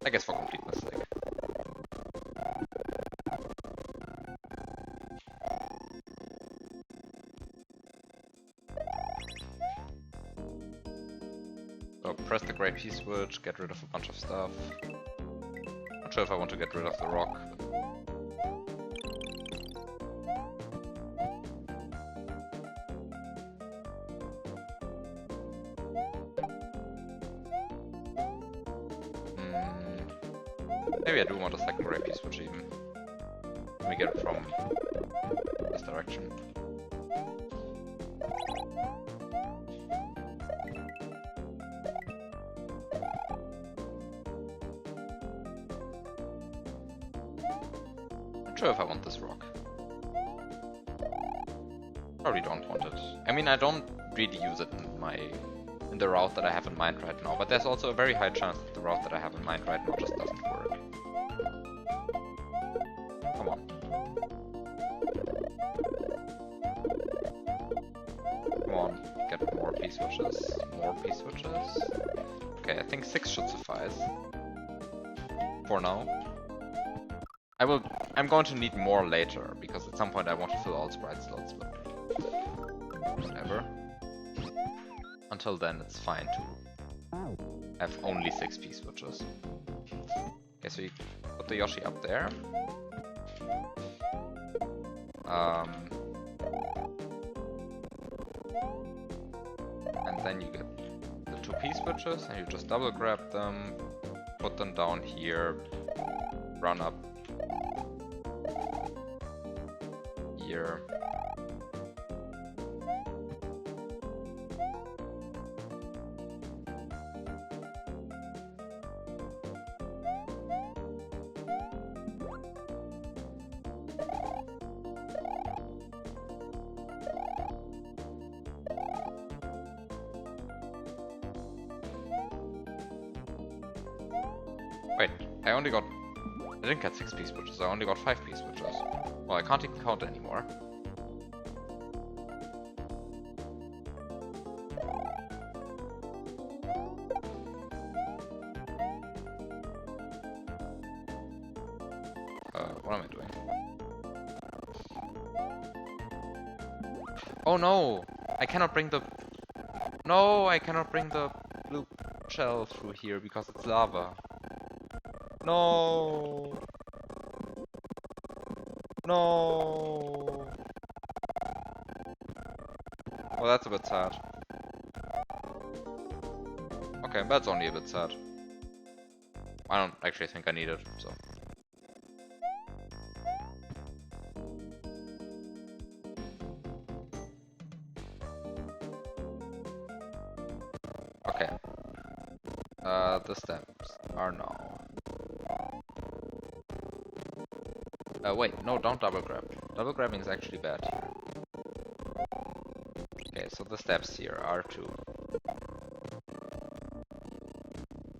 I guess for completeness sake. So press the gray P-switch, get rid of a bunch of stuff. Not sure if I want to get rid of the rock. Maybe I do want a second gray P-switch even. Let me get it from this direction. Not sure if I want this rock. Probably don't want it. I mean, I don't really use it in the route that I have in mind right now, but there's also a very high chance that the route that I have in mind right now just doesn't work. Come on. Come on, get more P-switches. More P-switches. Okay, I think 6 should suffice. For now. I'm going to need more later, because at some point I want to fill all sprite slots, but whatever. Until then, it's fine to have only 6 P-switches. Okay, so you put the Yoshi up there. And then you get the 2 P-switches, and you just double grab them, put them down here, run up here. Wait, I didn't get 6 P-switches, I only got 5 P-switches. Well, I can't even count anymore. What am I doing? Oh no! I cannot bring the... No, I cannot bring the blue shell through here because it's lava. No! No. Well, that's a bit sad. Okay, that's only a bit sad. I don't actually think I need it, so. Okay. The steps are now. Wait, no, don't double grab. Double grabbing is actually bad here. Okay, so the steps here are to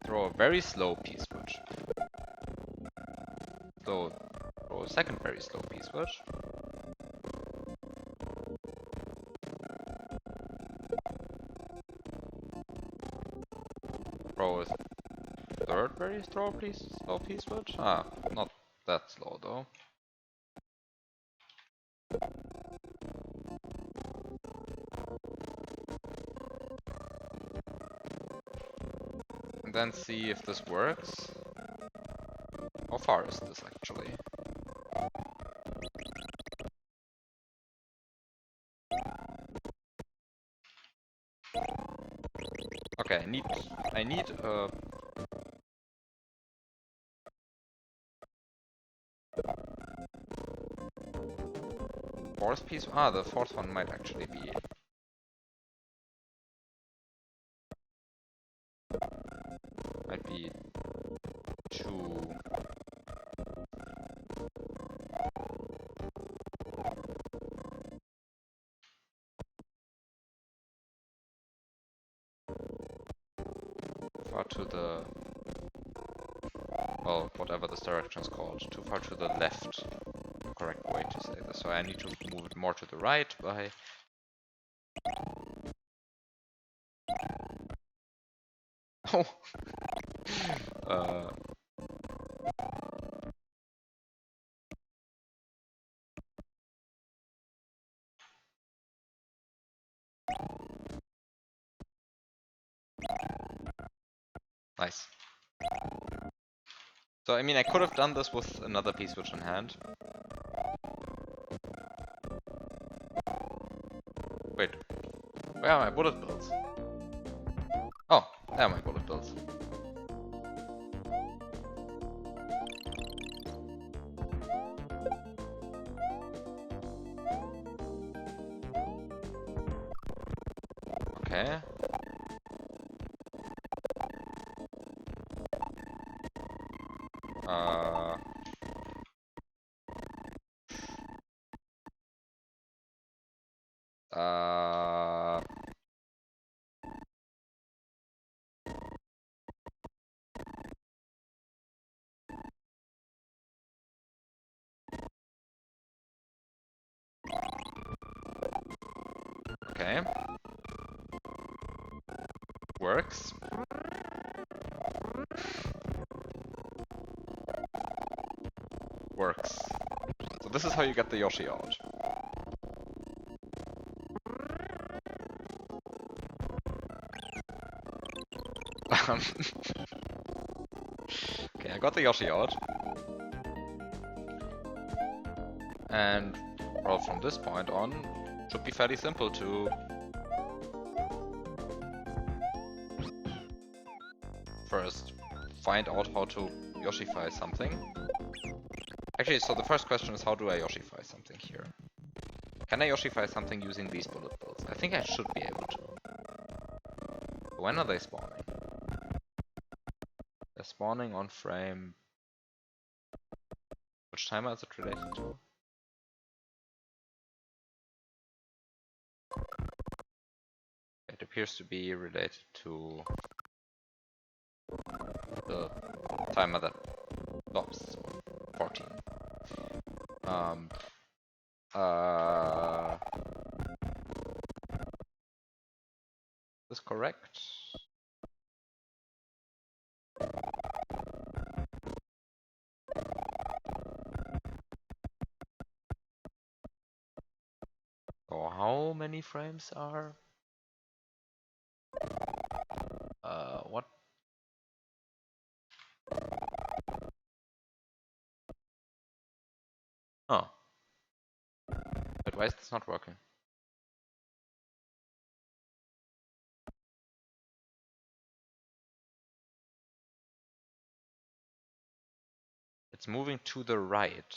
throw a very slow P-switch. So, throw a second very slow P-switch. Throw a third very slow P-switch. Ah, not that slow though. And then see if this works. How far is this actually? Okay, I need fourth piece. Ah, the fourth one might actually be too. Far to the, well, whatever this direction is called, too far to the left, the correct way to say this. So I need to move it more to the right by... Oh! uh... Nice. So I mean, I could have done this with another P-switch in hand. Wait, where are my bullet bills? Oh, there are my bullet bills. Okay. Okay. Works. Works. So this is how you get the Yoshi out. Okay, I got the Yoshi out. And, well, from this point on, should be fairly simple to... first, find out how to Yoshify something. Actually, so the first question is, how do I Yoshify something here? Can I Yoshify something using these bullet bills? I think I should be able to. When are they spawning? They're spawning on frame... Which timer is it related to? It appears to be related to the timer that stops, 14. Is this correct? So how many frames are... what? Oh, Why is this not working? It's moving to the right.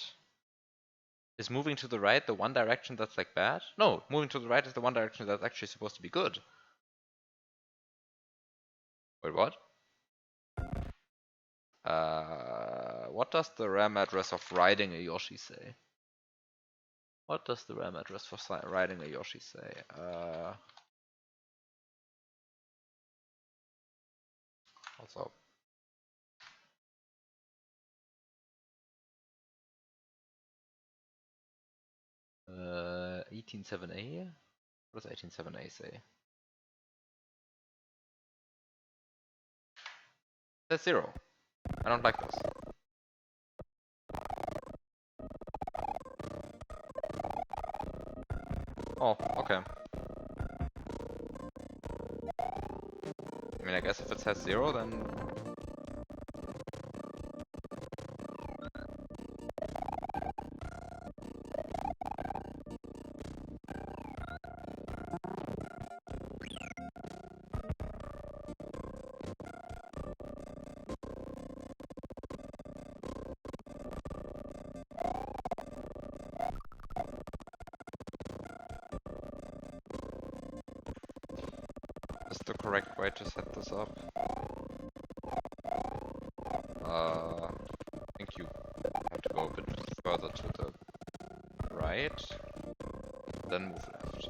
Is moving to the right the one direction that's like bad? No, moving to the right is the one direction that's actually supposed to be good. Wait, what? What does the RAM address of riding a Yoshi say? What does the RAM address for riding a Yoshi say? Also. 187A? What does 187A say? That's 0. I don't like this. Oh, okay. I mean, I guess if it says 0, then... is the correct way to set this up? I think you have to go a bit further to the right, then move left.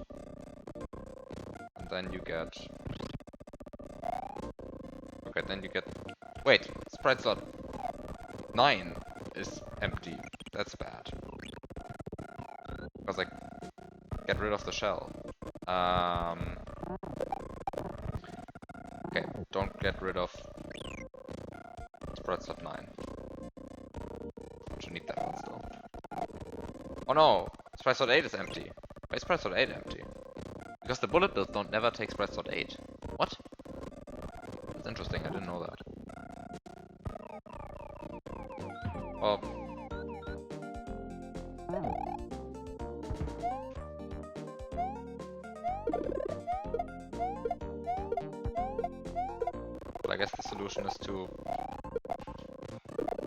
And then you get... Okay, then you get... Wait, sprite slot 9 is empty. That's bad. Because I get rid of the shell. Okay, don't get rid of sprite slot 9. Don't you need that one still? Oh no! Sprite slot 8 is empty. Why is sprite slot 8 empty? Because the bullet bills don't never take sprite slot 8. What? That's interesting, I didn't know that. Oh. Well, I guess the solution is to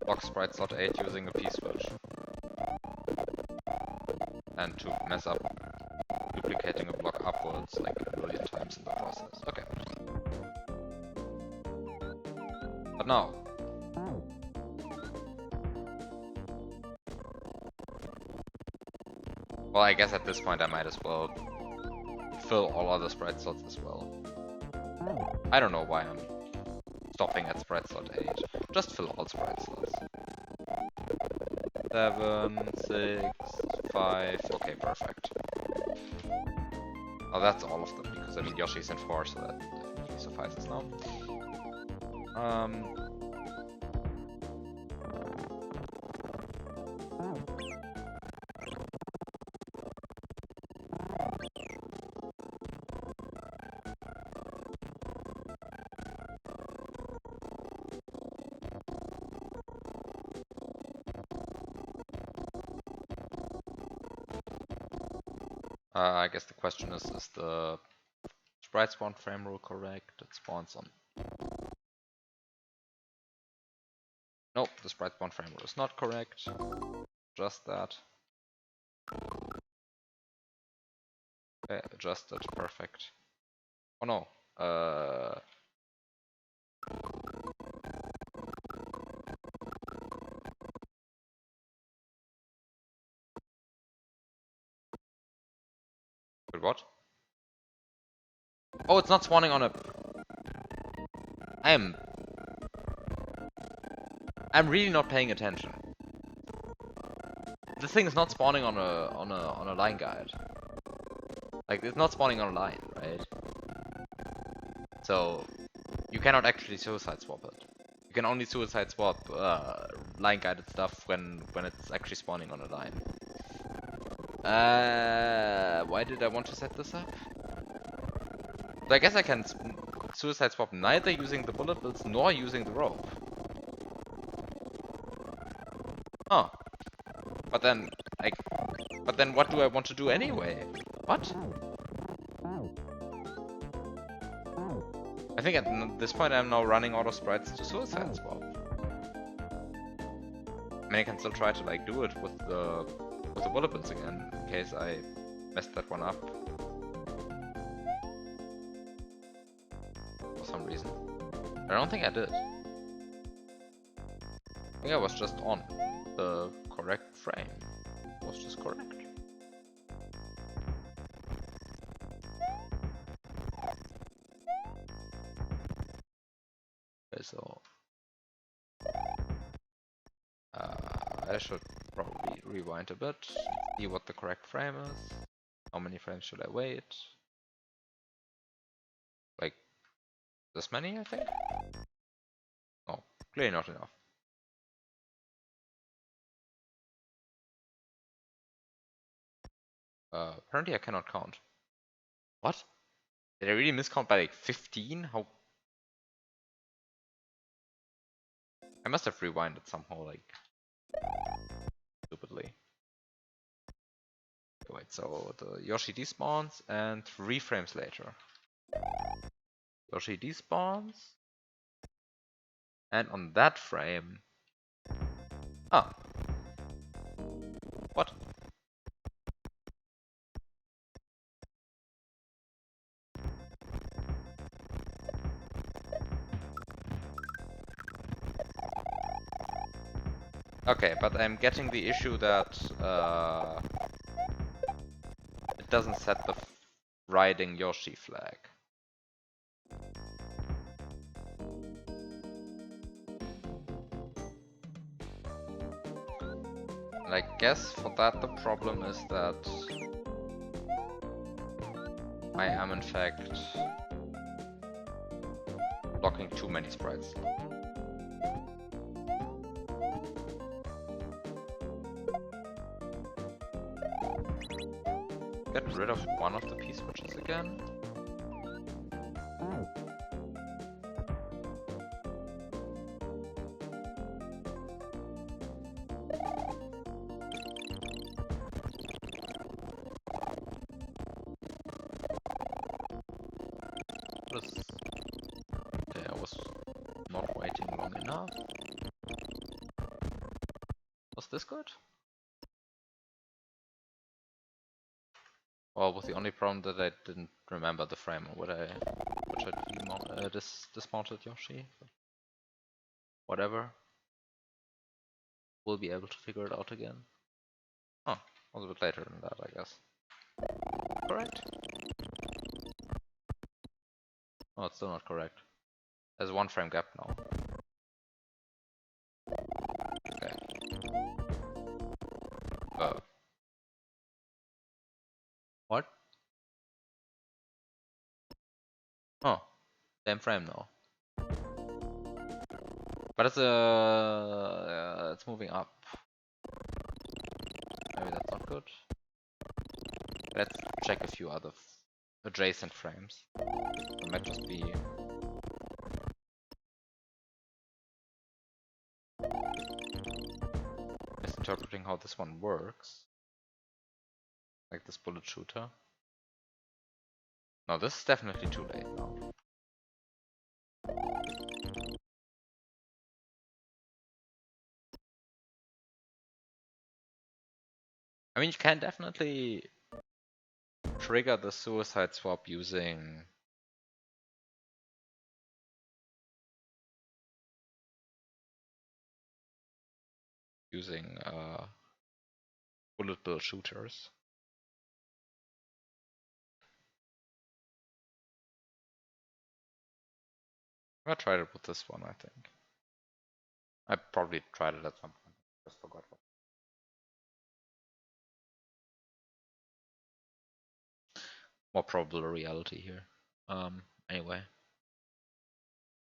block sprite slot 8 using a P-switch. And to mess up duplicating a block upwards like a million times in the process. Okay. But now. Well, I guess at this point I might as well fill all other sprite slots as well. I don't know why I'm stopping at sprite slot 8. Just fill all sprite slots. 7, 6, 5. Okay, perfect. Oh, that's all of them, because I mean Yoshi's in 4, so that definitely suffices now. I guess the question is the sprite spawn frame rule correct? It spawns on... Nope, the sprite spawn frame rule is not correct. Just that. Okay, adjusted, perfect. Oh no, Wait, what? Oh, it's not spawning on a... I'm really not paying attention. This thing is not spawning on a line guide. Like, it's not spawning on a line, right? So you cannot actually suicide swap it. You can only suicide swap line guided stuff when it's actually spawning on a line. Why did I want to set this up? So I guess I can suicide swap neither using the bullet bills nor using the rope. Huh. But then But then what do I want to do anyway? What? I think at this point I'm now running out of sprites to Suicide Swap. I mean, I can still try to like do it with the bullet bills again, in case I messed that one up for some reason. I don't think I did. I think I was just on the correct frame. It was just correct. Okay, so I should probably rewind a bit, see what the correct frame is. How many frames should I wait? Like this many, I think? No, clearly not enough. Apparently I cannot count. What? Did I really miscount by like 15? How? I must have rewinded somehow, like stupidly. Okay, wait, so the Yoshi despawns and 3 frames later. Yoshi despawns. And on that frame. Ah. What? Okay, but I'm getting the issue that it doesn't set the riding Yoshi flag. And I guess for that the problem is that I am in fact blocking too many sprites. Get rid of one of the P-switches again. Okay, I was not waiting long enough. Was this good? Well, was the only problem that I didn't remember the frame which I dismounted Yoshi. But whatever. We'll be able to figure it out again. Oh, was a bit later than that, I guess. Correct? Oh, it's still not correct. There's 1 frame gap now. Okay. What? Oh, same frame now. But it's moving up. Maybe that's not good. Let's check a few other adjacent frames. It might just be misinterpreting how this one works. Like this bullet shooter. No, this is definitely too late now. I mean, you can definitely trigger the suicide swap using bullet bill shooters. I tried it with this one, I think. I probably tried it at some point. Just forgot what. More probable reality here. Anyway.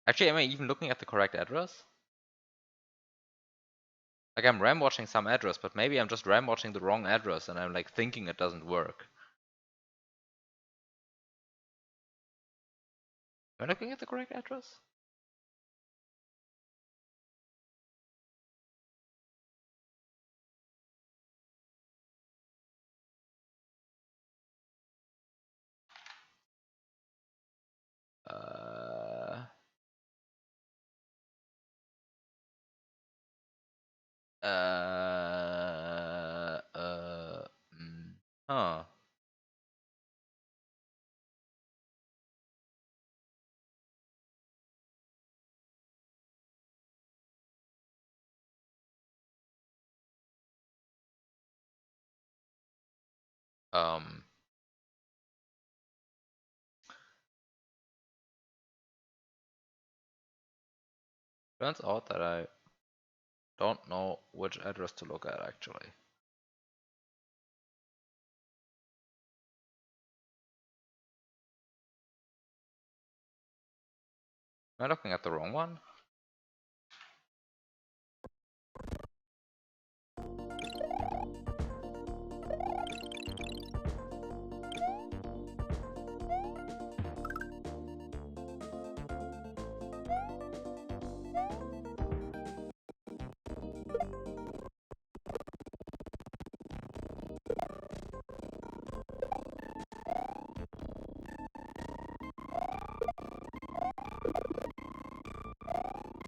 Actually, am I even looking at the correct address? Like I'm RAM watching some address, but maybe I'm just RAM watching the wrong address and I'm like thinking it doesn't work. Am I looking at the correct address? Huh. Um. Turns out that I don't know which address to look at actually. Am I looking at the wrong one?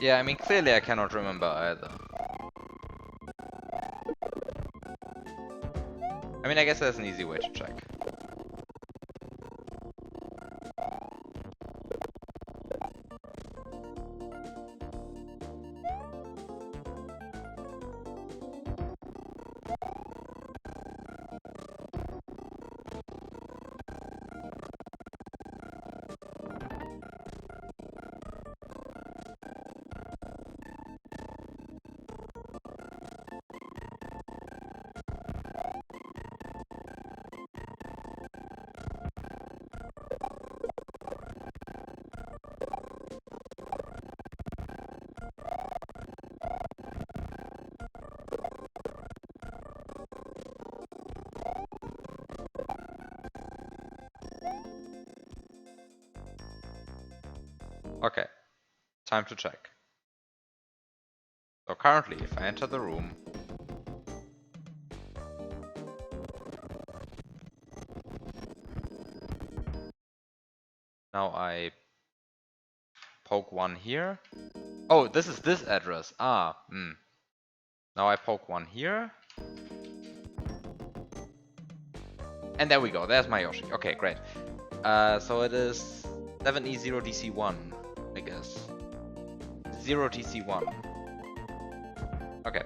Yeah, I mean, clearly I cannot remember either. I mean, I guess there's an easy way to check. Okay, time to check. So currently, if I enter the room, now I poke one here. Oh, this is this address. Ah, Now I poke one here. And there we go, there's my Yoshi. Okay, great. So it is 7E0DC1, I guess. 0DC1. Okay.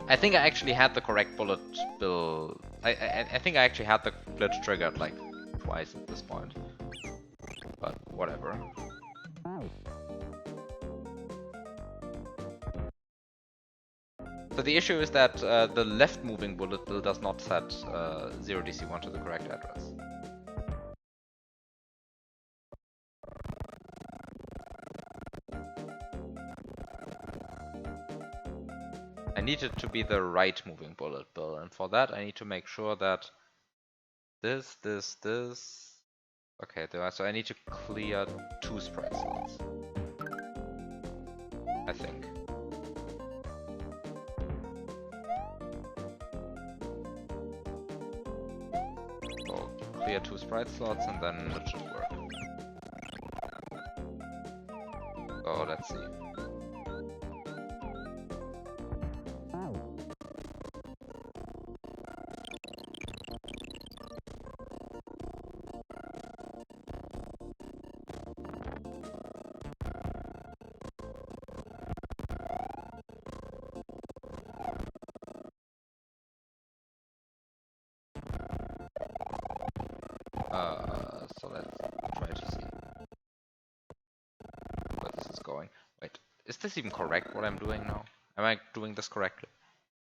I think I actually had the correct bullet bill. I think I actually had the glitch triggered like twice at this point. But whatever. So the issue is that the left moving bullet bill does not set 0DC1 to the correct address. I need it to be the right moving bullet bill, and for that I need to make sure that this. Okay, so I need to clear 2 sprite slots. I think. So clear 2 sprite slots and then it should work. So let's see. So let's try to see where this is going. Wait, is this even correct what I'm doing now? Am I doing this correctly?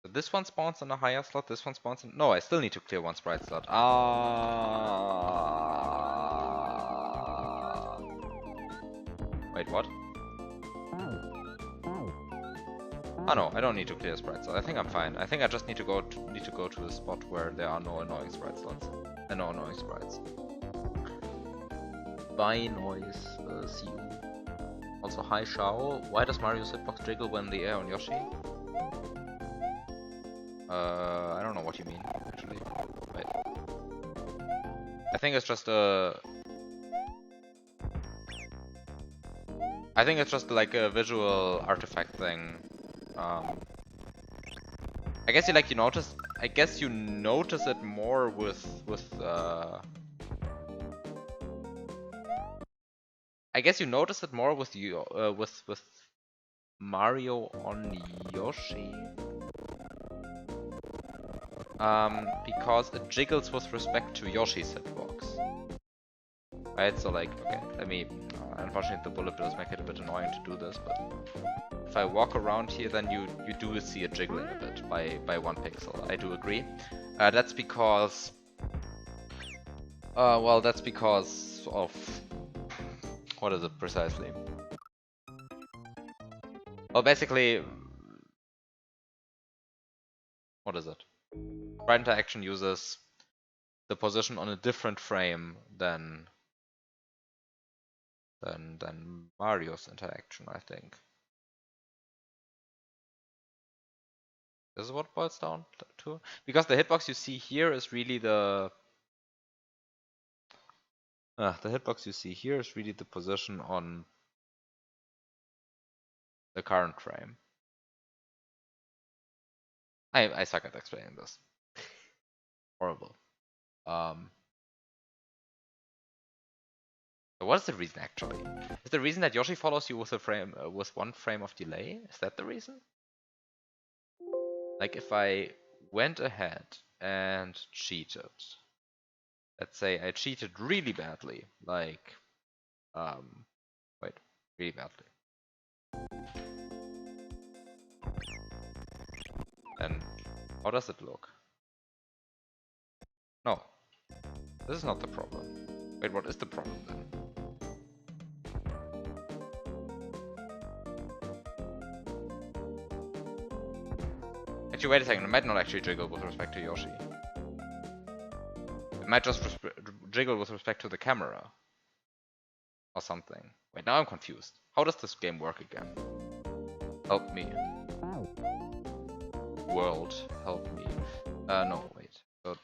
So this one spawns in a higher slot, this one spawns in... No, I still need to clear 1 sprite slot. Wait, what? Oh no, I don't need to clear sprite slot. I think I'm fine. I think I just need to go to the spot where there are no annoying sprite slots. And no annoying sprites. Bye noise, see you. Also, hi Shao. Why does Mario's hitbox jiggle when in the air on Yoshi? I don't know what you mean, actually. Wait. I think it's just a... I think it's just like a visual artifact thing. I guess you notice. I guess you notice it more with I guess you notice it more with you with Mario on Yoshi. Because it jiggles with respect to Yoshi's hitbox. Right, so like, okay, let me, unfortunately the bullet bills make it a bit annoying to do this, but if I walk around here, then you do see it jiggling a bit by 1 pixel, I do agree. That's because, well, that's because of, what is it precisely? Well, basically, what is it? Right interaction uses the position on a different frame than Mario's interaction, I think. This is what it boils down to. Because the hitbox you see here is really the hitbox you see here is really the position on the current frame. I suck at explaining this. Horrible. What is the reason actually? Is the reason that Yoshi follows you with a frame with 1 frame of delay? Is that the reason? Like if I went ahead and cheated. Let's say I cheated really badly, like wait, really badly. Then how does it look? No, this is not the problem. Wait, what is the problem then? Actually, wait a second, it might not actually jiggle with respect to Yoshi. It might just jiggle with respect to the camera. Or something. Wait, now I'm confused. How does this game work again? Help me. World, help me. No, wait. So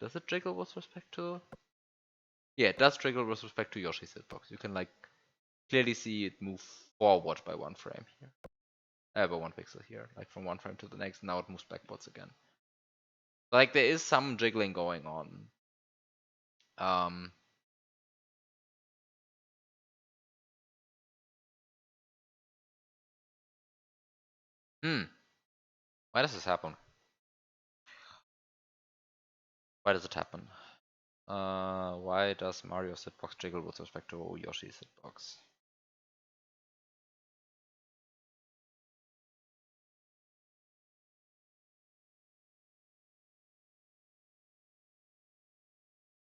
does it jiggle with respect to? Yeah, it does jiggle with respect to Yoshi's hitbox. You can like clearly see it move forward by 1 frame here. By 1 pixel here, like from 1 frame to the next. Now it moves backwards again. Like there is some jiggling going on. Why does this happen? Why does it happen? Why does Mario's hitbox jiggle with respect to Yoshi's hitbox?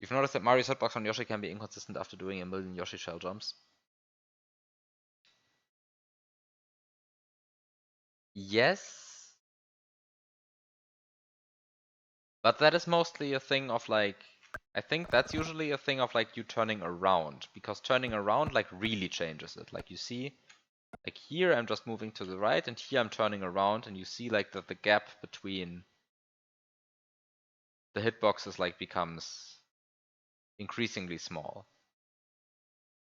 You've noticed that Mario's hitbox on Yoshi can be inconsistent after doing a million Yoshi shell jumps? Yes. But that is mostly a thing of like, I think that's usually a thing of like you turning around, because turning around like really changes it. Like you see, like here I'm just moving to the right and here I'm turning around and you see like that the gap between the hitboxes like becomes increasingly small.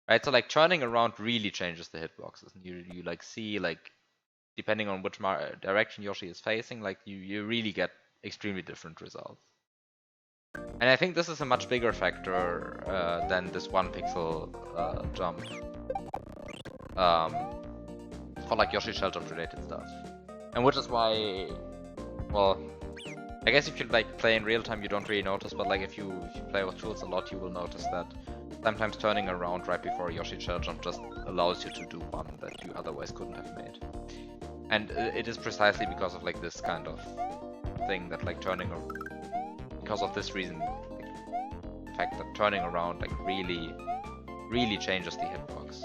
Right, so like turning around really changes the hitboxes. And you like see like depending on which direction Yoshi is facing, like you really get extremely different results. And I think this is a much bigger factor than this 1 pixel jump for like Yoshi shell jump related stuff. And which is why, well, I guess if you like play in real time, you don't really notice, but like if you play with tools a lot, you will notice that sometimes turning around right before a Yoshi shell jump just allows you to do one that you otherwise couldn't have made. And it is precisely because of like this kind of thing that like because of this reason, like, the fact that turning around like really changes the hitbox.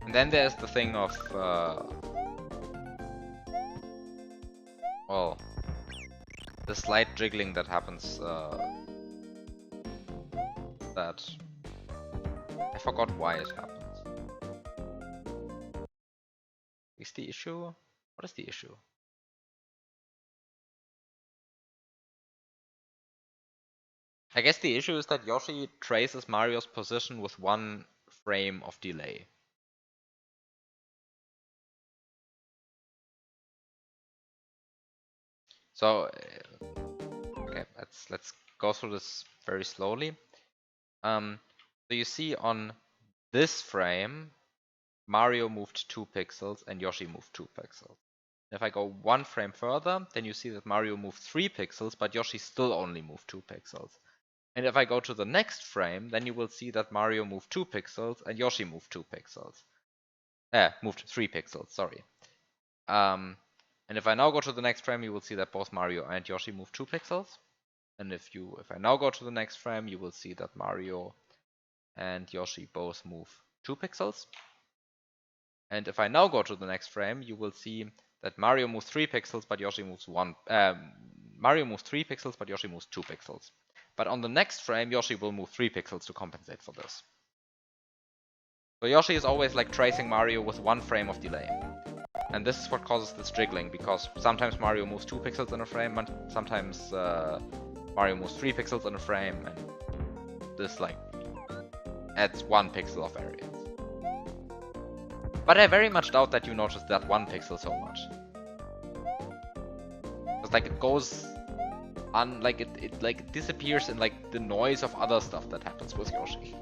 And then there's the thing of well, the slight jiggling that happens that I forgot why it happens. Is the issue? What is the issue? I guess the issue is that Yoshi traces Mario's position with 1 frame of delay. So, okay, let's go through this very slowly. So you see on this frame, Mario moved 2 pixels and Yoshi moved 2 pixels. If I go 1 frame further, then you see that Mario moved 3 pixels, but Yoshi still only moved 2 pixels. And if I go to the next frame, then you will see that Mario moved 2 pixels and Yoshi moved 2 pixels. Moved 3 pixels, sorry. And if I now go to the next frame, you will see that both Mario and Yoshi move 2 pixels. And if I now go to the next frame, you will see that Mario and Yoshi both move 2 pixels. And if I now go to the next frame, you will see that Mario moves 3 pixels, but Yoshi moves 1. Mario moves 3 pixels, but Yoshi moves 2 pixels. But on the next frame, Yoshi will move 3 pixels to compensate for this. So Yoshi is always like tracing Mario with 1 frame of delay. And this is what causes this jiggling, because sometimes Mario moves 2 pixels in a frame, and sometimes Mario moves 3 pixels in a frame, and this like adds 1 pixel of variance. But I very much doubt that you noticed that 1 pixel so much. Because like it goes on, like it like disappears in like the noise of other stuff that happens with Yoshi.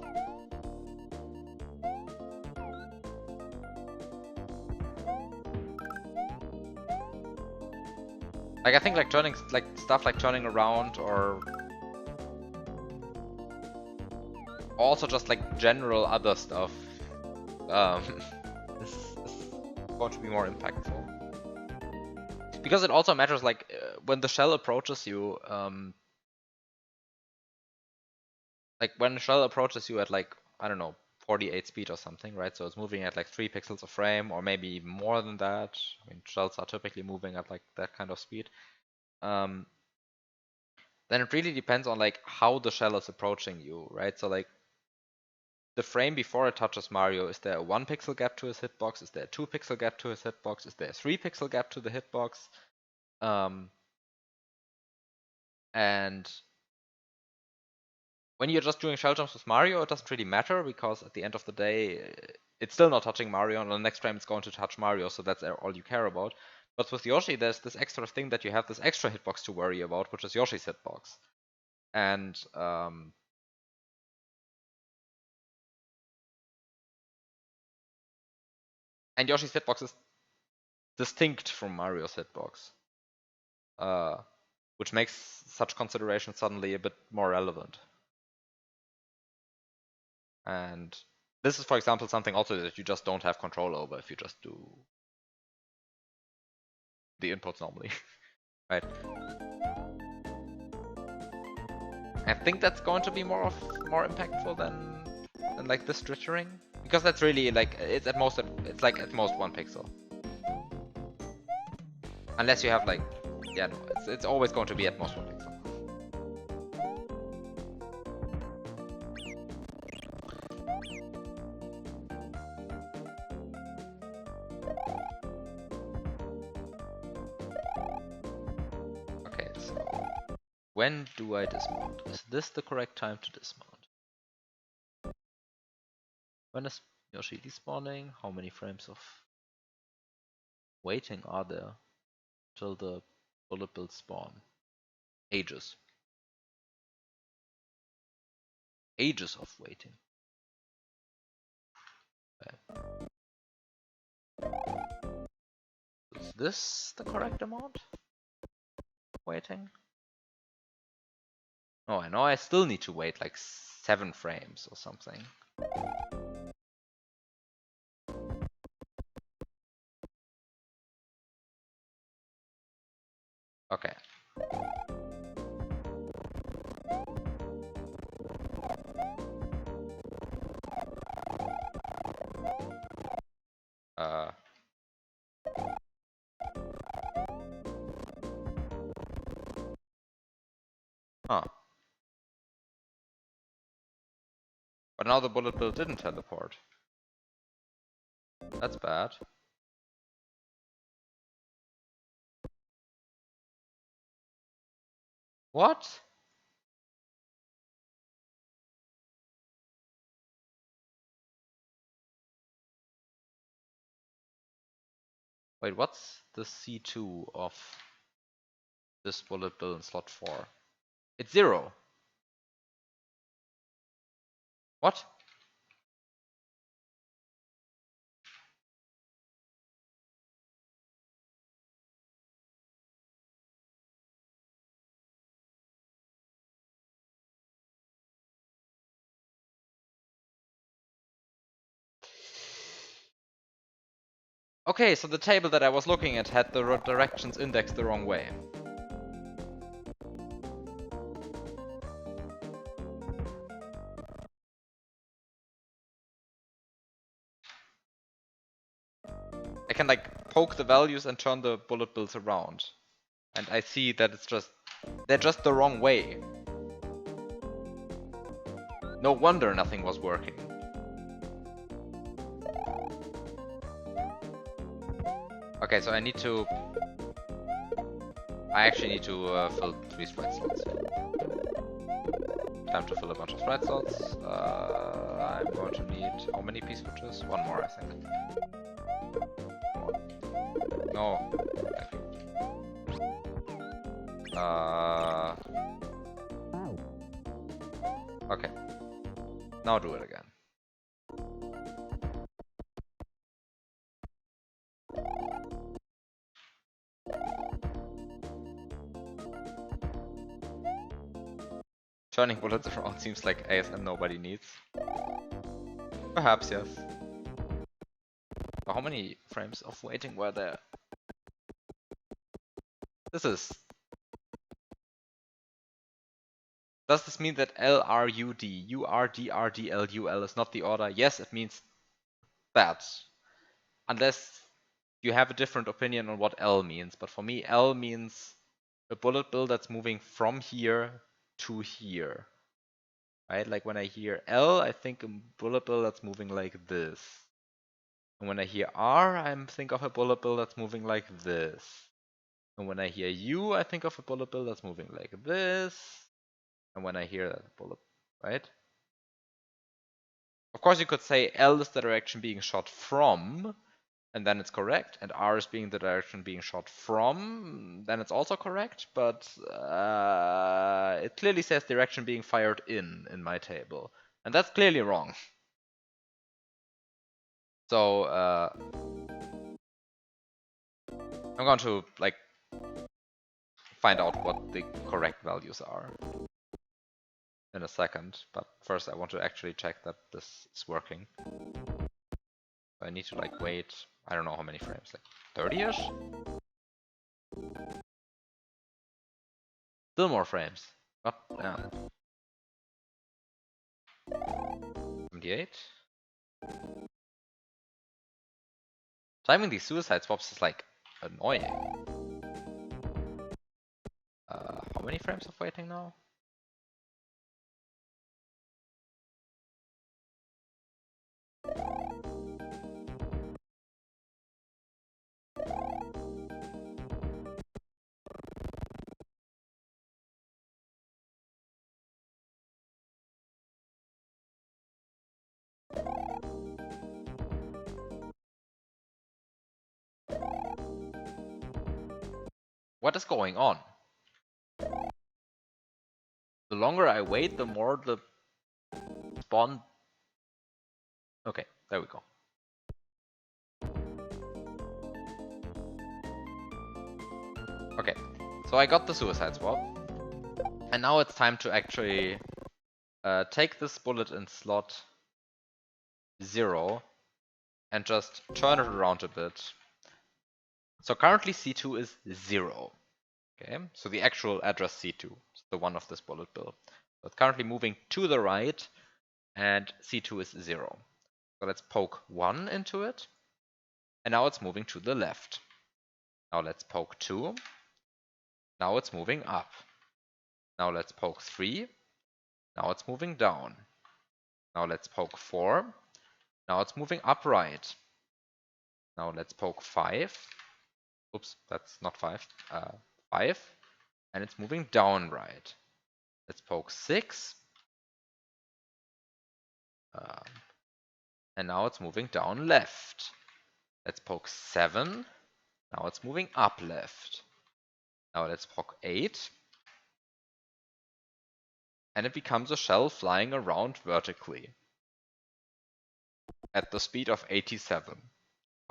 Like I think like turning stuff like turning around, or also just like general other stuff is going to be more impactful. Because it also matters like when the shell approaches you, like when the shell approaches you at like, I don't know, 48 speed or something, right? So it's moving at like 3 pixels a frame, or maybe even more than that. I mean, shells are typically moving at like that kind of speed. Then it really depends on like how the shell is approaching you, right? So like the frame before it touches Mario, is there a 1 pixel gap to his hitbox? Is there a 2 pixel gap to his hitbox? Is there a 3 pixel gap to the hitbox? And when you're just doing shell jumps with Mario, it doesn't really matter, because at the end of the day, it's still not touching Mario, and on the next frame it's going to touch Mario, so that's all you care about. But with Yoshi, there's this extra thing that you have this extra hitbox to worry about, which is Yoshi's hitbox. And Yoshi's hitbox is distinct from Mario's hitbox, which makes such considerations suddenly a bit more relevant. And this is, for example, something also that you just don't have control over if you just do the inputs normally, right? I think that's going to be more impactful than like this jittering, because that's really like it's like at most 1 pixel, unless you have like, yeah, no, it's always going to be at most 1 pixel. Okay, so when do I dismount? Is this the correct time to dismount? When is Yoshi despawning? How many frames of waiting are there till the bullet bills spawn? Ages. Ages of waiting. Okay. Is this the correct amount? Waiting? Oh, I know I still need to wait like 7 frames or something. Okay. Huh. But now the bullet bill didn't teleport. That's bad. What? Wait, what's the C2 of this bullet bill in slot 4? It's 0. What? Okay, so the table that I was looking at had the directions indexed the wrong way. I can like poke the values and turn the bullet bills around. And I see that they're just the wrong way. No wonder nothing was working. Okay, so I actually need to fill 3 sprite slots. Time to fill a bunch of sprite slots. I'm going to need how many piece switches? 1 more, I think. No. Thank you. Okay. Now do it again. Turning bullets around seems like ASM nobody needs. Perhaps, yes. But how many frames of waiting were there? Does this mean that LRUD, URDRDLUL is not the order? Yes, it means that. Unless you have a different opinion on what L means. But for me, L means a bullet bill that's moving from here to here. Right? Like when I hear L, I think a bullet bill that's moving like this. And when I hear R, I think of a bullet bill that's moving like this. And when I hear U, I think of a bullet bill that's moving like this. And when I hear that bullet, right? Of course, you could say L is the direction being shot from, and then it's correct. And R is being the direction being shot from, then it's also correct. But it clearly says direction being fired in my table. And that's clearly wrong. So I'm going to like find out what the correct values are in a second, but first I want to actually check that this is working. I need to like wait, I don't know how many frames, like 30-ish? Still more frames. What? 78? Timing these suicide swaps is like annoying. How many frames of waiting now? What is going on? The longer I wait, the more the spawn... Okay, there we go. Okay, so I got the suicide swap. And now it's time to actually take this bullet in slot 0 and just turn it around a bit. So currently C2 is 0. Okay, so the actual address C2 is the one of this bullet bill. So it's currently moving to the right, and C2 is 0. So let's poke 1 into it, and now it's moving to the left. Now let's poke 2. Now it's moving up. Now let's poke 3. Now it's moving down. Now let's poke 4. Now it's moving upright. Now let's poke 5. Oops, that's not 5. 5. And it's moving down right. Let's poke 6. And now it's moving down left. Let's poke 7. Now it's moving up left. Now let's proc 8. And it becomes a shell flying around vertically. At the speed of 87.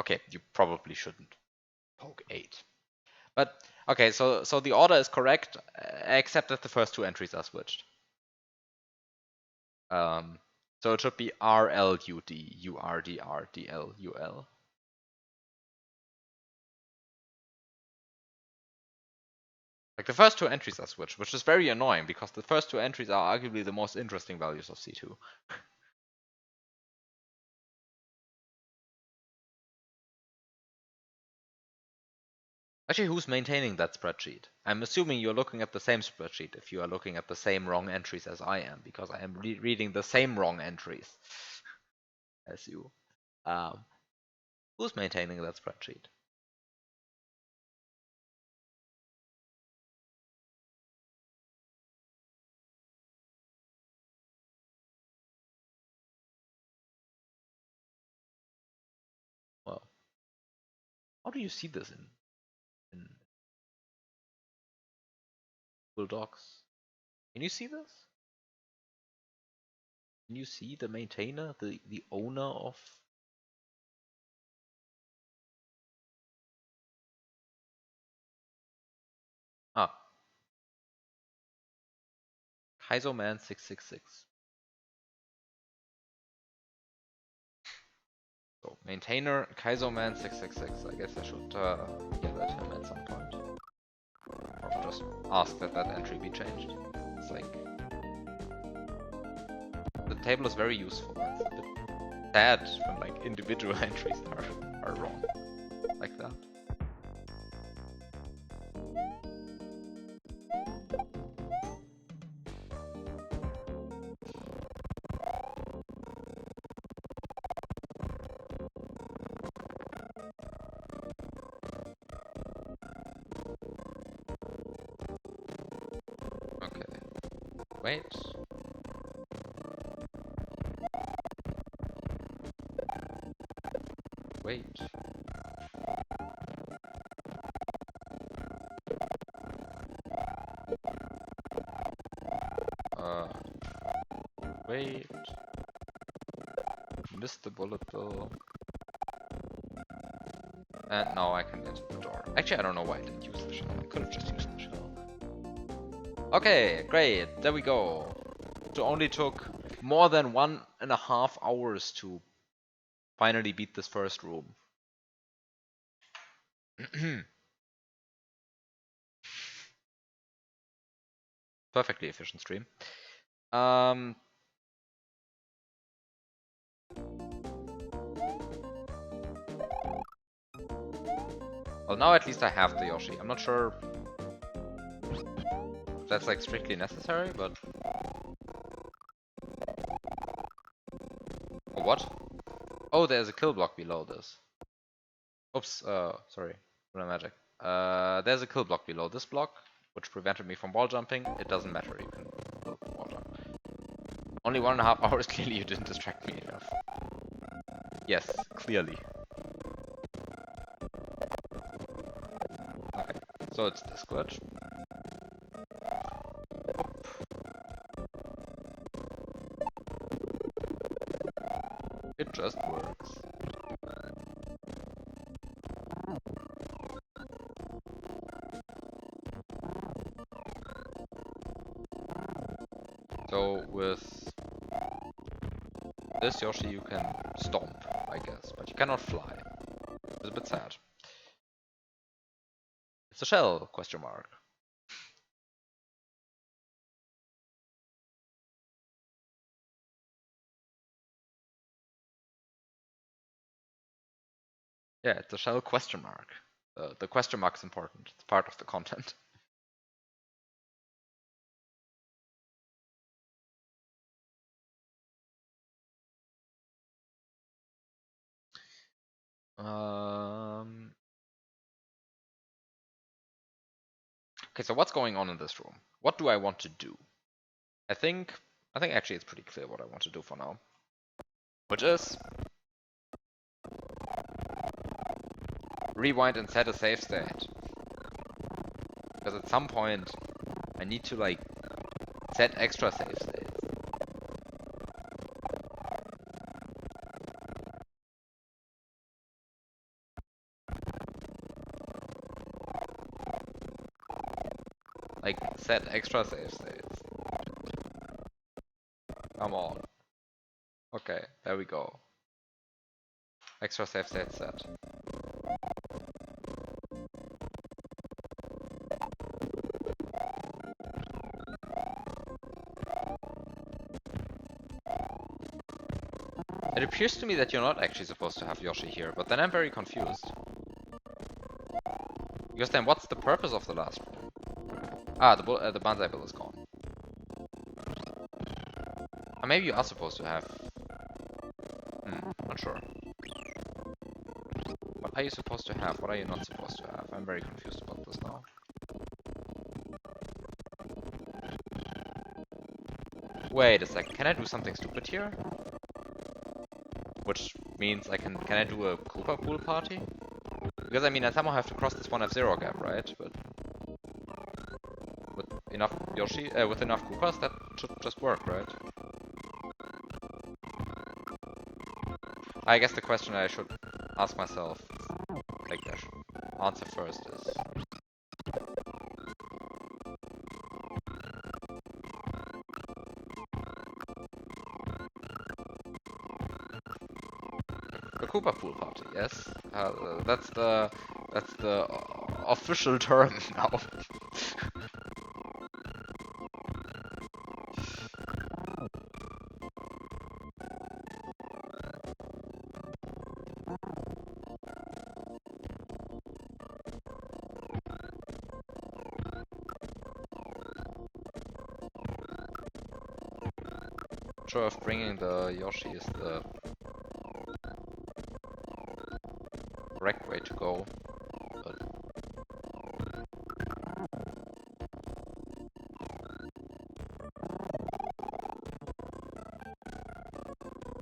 Okay, you probably shouldn't poke 8. But, okay, so the order is correct, except that the first two entries are switched. So it should be RLUD, URDR, DLUL. Like the first two entries are switched, which is very annoying because the first two entries are arguably the most interesting values of C2. Actually, who's maintaining that spreadsheet? I'm assuming you're looking at the same spreadsheet if you are looking at the same wrong entries as I am, because I am reading the same wrong entries as you. Who's maintaining that spreadsheet? Well, how do you see this in Google Docs? Can you see this? Can you see the maintainer, the owner of? Ah, Kaizoman 666. So maintainer Kaizoman 666. I guess I should yell at him at some point, or just ask that that entry be changed. It's like the table is very useful. It's a bit sad when like individual entries are wrong like that. Okay. Wait. Wait. Wait. Missed the bullet bill. And now I can get the door. Actually, I don't know why I didn't use the shell. I could have just used the shell. Okay, great. There we go. It only took more than 1.5 hours to finally beat this first room. Perfectly efficient stream. Well, now at least I have the Yoshi. I'm not sure if that's like strictly necessary, but... Oh, what? Oh, there's a kill block below this. Oops, sorry. Magic. There's a kill block below this block, which prevented me from wall jumping. It doesn't matter, you can wall jump. Only 1.5 hours, clearly you didn't distract me enough. Yes, clearly. Okay, so it's this glitch. It just works. So with this Yoshi you can stomp, I guess, but you cannot fly. It's a bit sad. It's a shell, question mark. Yeah, it's a shell question mark. The question mark is important. It's part of the content. Okay, so what's going on in this room? What do I want to do? I think actually it's pretty clear what I want to do for now. Which is rewind and set a save state. Because at some point, I need to like set extra save states. Like, set extra save states. Come on. Okay, there we go. Extra save state set. It appears to me that you're not actually supposed to have Yoshi here, but then I'm very confused. Because then what's the purpose of the last room? Ah, the Banzai Bill is gone. Or maybe you are supposed to have... not sure. What are you supposed to have? What are you not supposed to have? I'm very confused about this now. Wait a second, can I do something stupid here? Which means can I do a Koopa pool party? Because I mean I somehow have to cross this 1F0 gap, right? But with enough Yoshi, with enough Koopas, that should just work, right? I guess the question I should ask myself, like I should answer first is... The Koopa pool party, yes. That's the official term now. Sure, if bringing the Yoshi is the correct way to go, but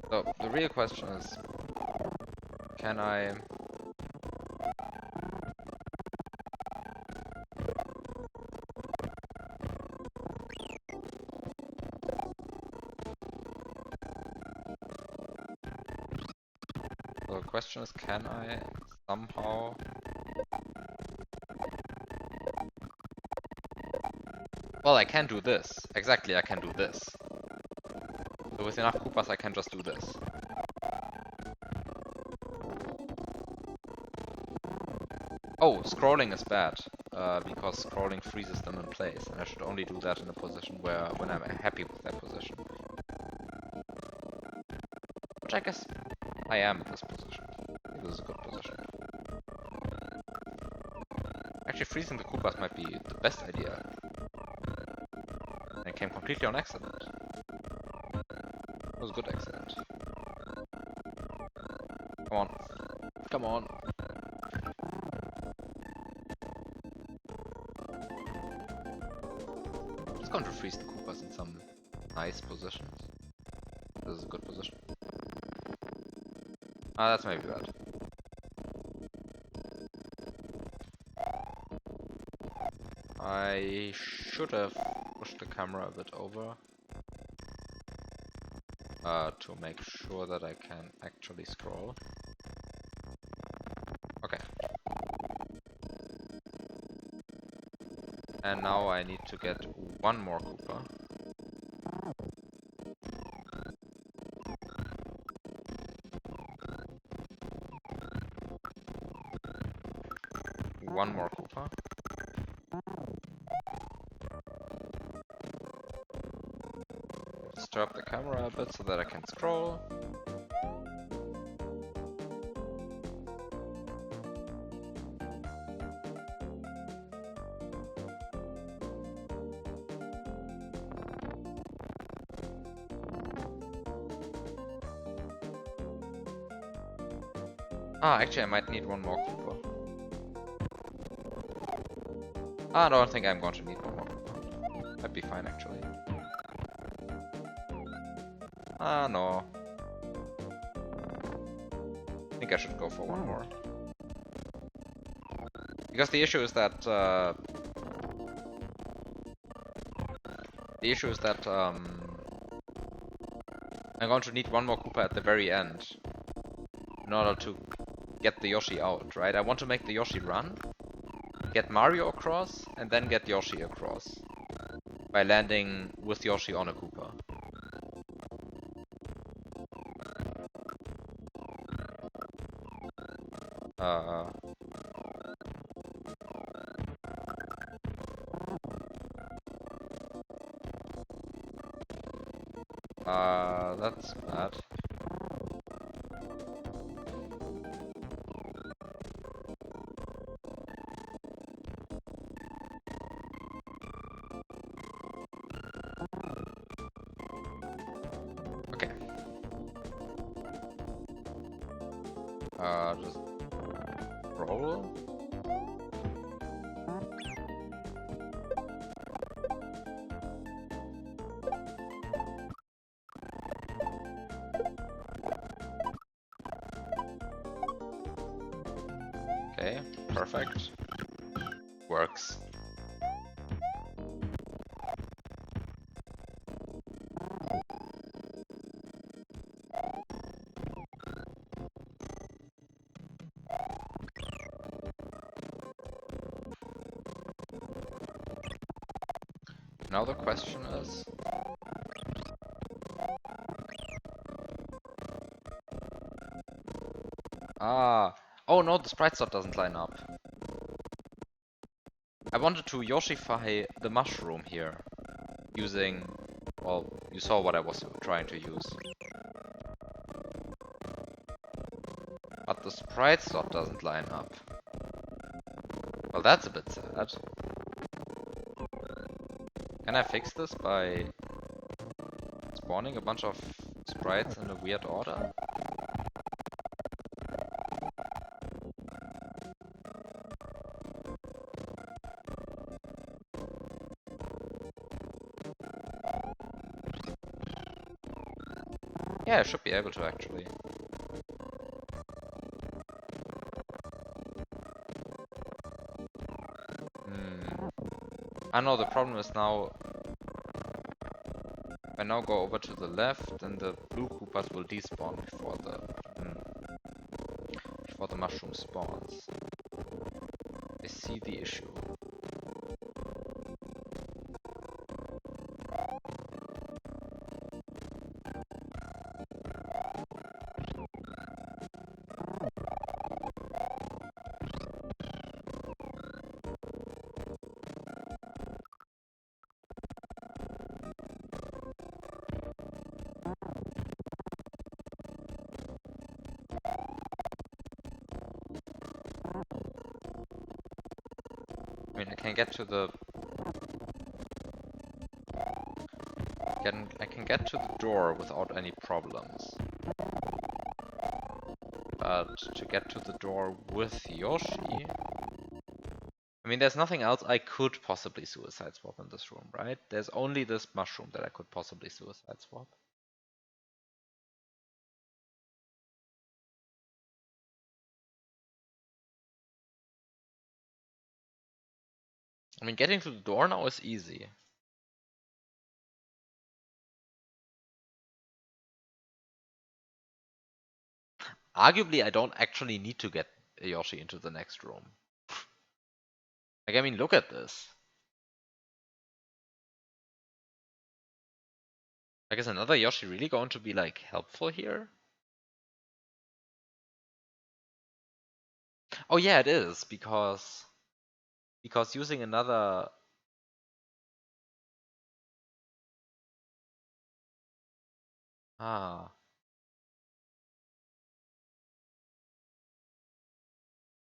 so the real question is, can I question is, can I somehow... Well, I can do this. Exactly, I can do this. So with enough Koopas, I can just do this. Oh, scrolling is bad, because scrolling freezes them in place, and I should only do that in a position when I'm happy with that position. Which I guess I am in this position. This is a good position. Actually, freezing the Koopas might be the best idea. And it came completely on accident. It was a good accident. Come on. Come on. I'm just going to freeze the Koopas in some nice positions. This is a good position. Ah, that's maybe bad. I should have pushed the camera a bit over to make sure that I can actually scroll. Okay. And now I need to get one more Koopa. One more Koopa. Disturb the camera a bit so that I can scroll. Ah, actually I might need one more Koopa. I don't think I'm going to need one more Koopa. That'd be fine actually. Ah, no. I think I should go for one more. Because the issue is that I'm going to need one more Koopa at the very end in order to get the Yoshi out, right? I want to make the Yoshi run, get Mario across, and then get Yoshi across by landing with Yoshi on a Koopa. That's bad. Okay. Just roll. Okay, perfect. Works. Now the question is... Oh no, the sprite slot doesn't line up. I wanted to Yoshify the mushroom here, using... Well, you saw what I was trying to use. But the sprite slot doesn't line up. Well, that's a bit sad. Can I fix this by spawning a bunch of sprites in a weird order? Yeah, I should be able to actually. I know the problem is now... If I now go over to the left, then the blue Koopas will despawn before the mushroom spawns. I see the issue. I mean, I can get to the... I can get to the door without any problems. But to get to the door with Yoshi... I mean, there's nothing else I could possibly suicide swap in this room, right? There's only this mushroom that I could possibly suicide swap. I mean, getting to the door now is easy. Arguably, I don't actually need to get Yoshi into the next room. Like, I mean, look at this. Like, is another Yoshi really going to be, like, helpful here? Oh yeah, it is, because using another...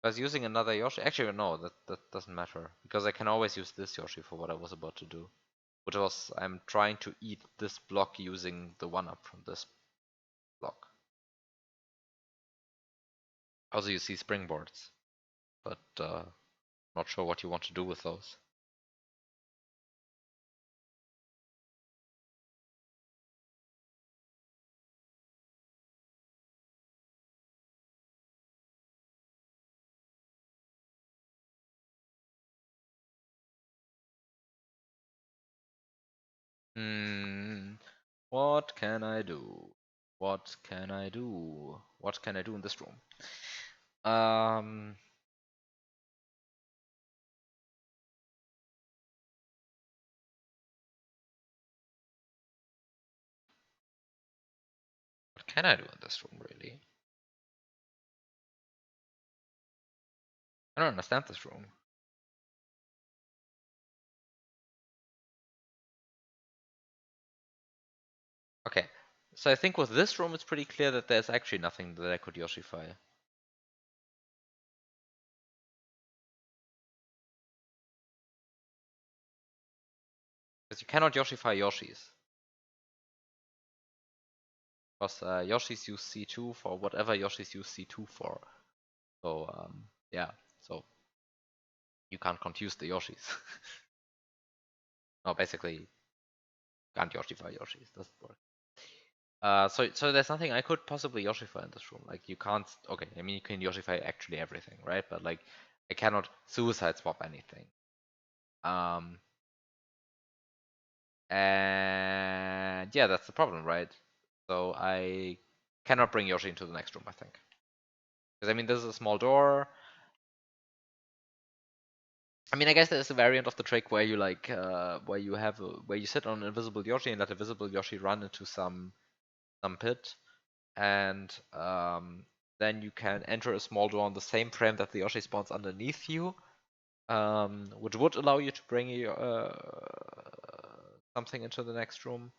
Because using another Yoshi... Actually, no, that doesn't matter. Because I can always use this Yoshi for what I was about to do. Which was, I'm trying to eat this block using the 1-up from this block. Also, you see springboards. But, not sure what you want to do with those. Hmm. What can I do? What can I do? What can I do in this room? Um. What can I do in this room, really? I don't understand this room. Okay, so I think with this room it's pretty clear that there's actually nothing that I could Yoshify. Because you cannot Yoshify Yoshis. Because Yoshis use C2 for whatever Yoshis use C2 for. So, yeah, so you can't confuse the Yoshis. No, basically, can't Yoshify Yoshis, doesn't work. So there's nothing I could possibly Yoshify in this room. Like, you can't, okay, I mean, you can Yoshify actually everything, right? But, like, I cannot suicide swap anything. And yeah, that's the problem, right? So I cannot bring Yoshi into the next room, I think. Because I mean, this is a small door. I mean, I guess there's a variant of the trick where you like, where you sit on an invisible Yoshi and let a visible Yoshi run into some pit, and then you can enter a small door on the same frame that the Yoshi spawns underneath you, which would allow you to bring something into the next room.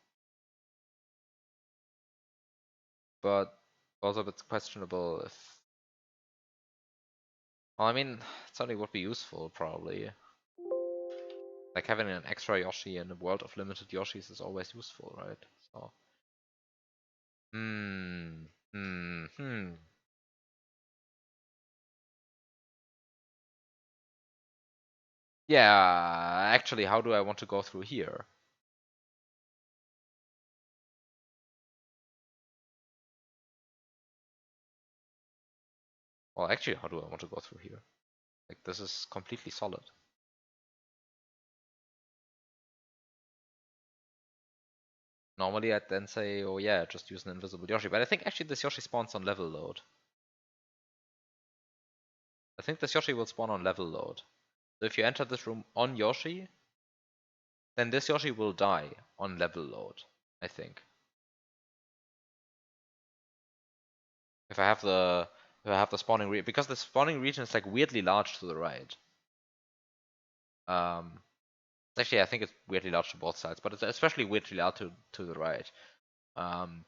But also it's questionable if. Well, I mean, it certainly would be useful, probably. Like having an extra Yoshi in a world of limited Yoshis is always useful, right? So. Hmm. Hmm. Hmm. Yeah, actually, how do I want to go through here? Well, actually, how do I want to go through here? Like, this is completely solid. Normally, I'd then say, oh yeah, just use an invisible Yoshi. But I think actually this Yoshi spawns on level load. I think this Yoshi will spawn on level load. So if you enter this room on Yoshi, then this Yoshi will die on level load, I think. If I have the spawning region, because the spawning region is like weirdly large to the right. Um, actually, I think it's weirdly large to both sides, but it's especially weirdly large to the right. Um,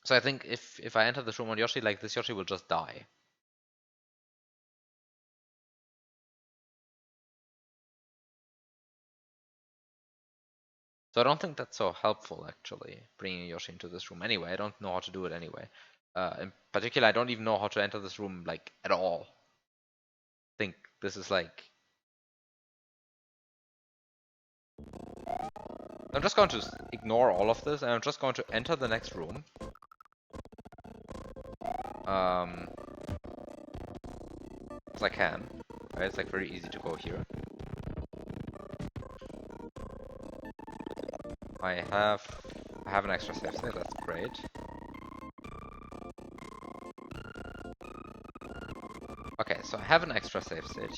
so I think if I enter this room on Yoshi, like this Yoshi will just die. So I don't think that's so helpful, actually, bringing Yoshi into this room. Anyway, I don't know how to do it anyway. In particular, I don't even know how to enter this room, like, at all. I think this is like... I'm just going to ignore all of this, and I'm just going to enter the next room. As I can. Right? It's like very easy to go here. I have an extra save state, that's great. Okay, so I have an extra save state.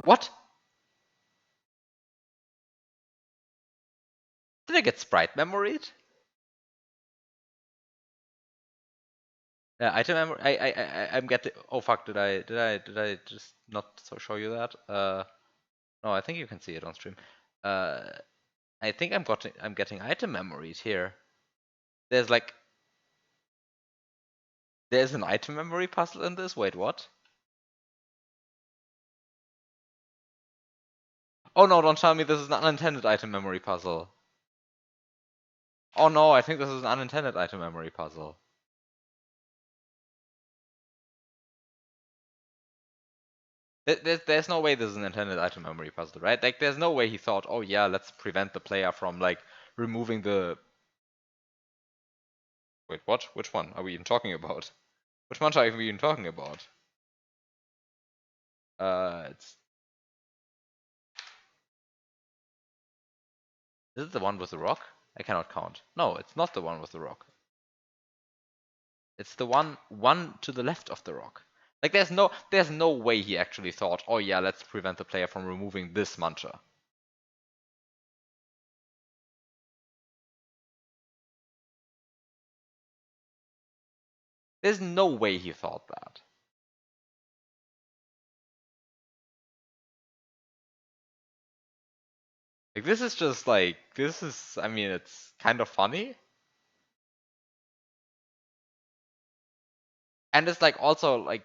What? Did I get sprite memoried? Yeah, item memory. I'm getting. Oh fuck! Did I just not show you that? No, I think you can see it on stream. Uh, I think I'm getting item memories here. There's like there's an item memory puzzle in this. Wait, what? Oh no! Don't tell me this is an unintended item memory puzzle. Oh no! I think this is an unintended item memory puzzle. There's no way this is an intended item memory puzzle, right? Like, there's no way he thought, oh yeah, let's prevent the player from like removing the. Wait, what? Which one are we even talking about? Which mancha are we even talking about? It's... Is it the one with the rock? I cannot count. No, it's not the one with the rock. It's the one to the left of the rock. Like there's no way he actually thought, oh yeah, let's prevent the player from removing this mancha. There's no way he thought that. Like this is just like, I mean, it's kind of funny. And it's like also like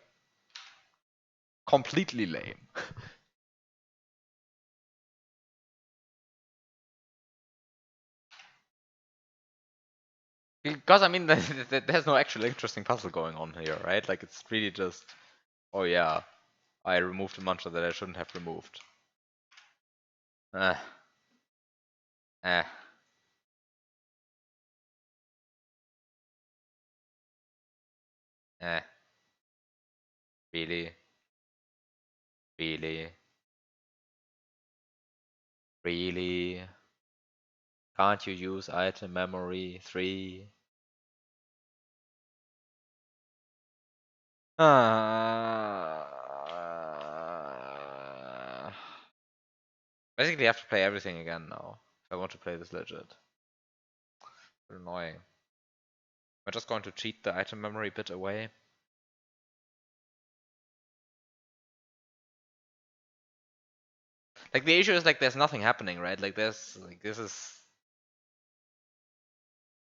completely lame. Because I mean, there's no actual interesting puzzle going on here, right? Like it's really just, oh yeah, I removed a mancha that I shouldn't have removed. Eh. Eh. Eh. Really? Really? Really? Can't you use item memory 3? Basically, I have to play everything again now if I want to play this legit. Annoying. I'm just going to cheat the item memory bit away. Like the issue is like there's nothing happening, right? Like there's like this is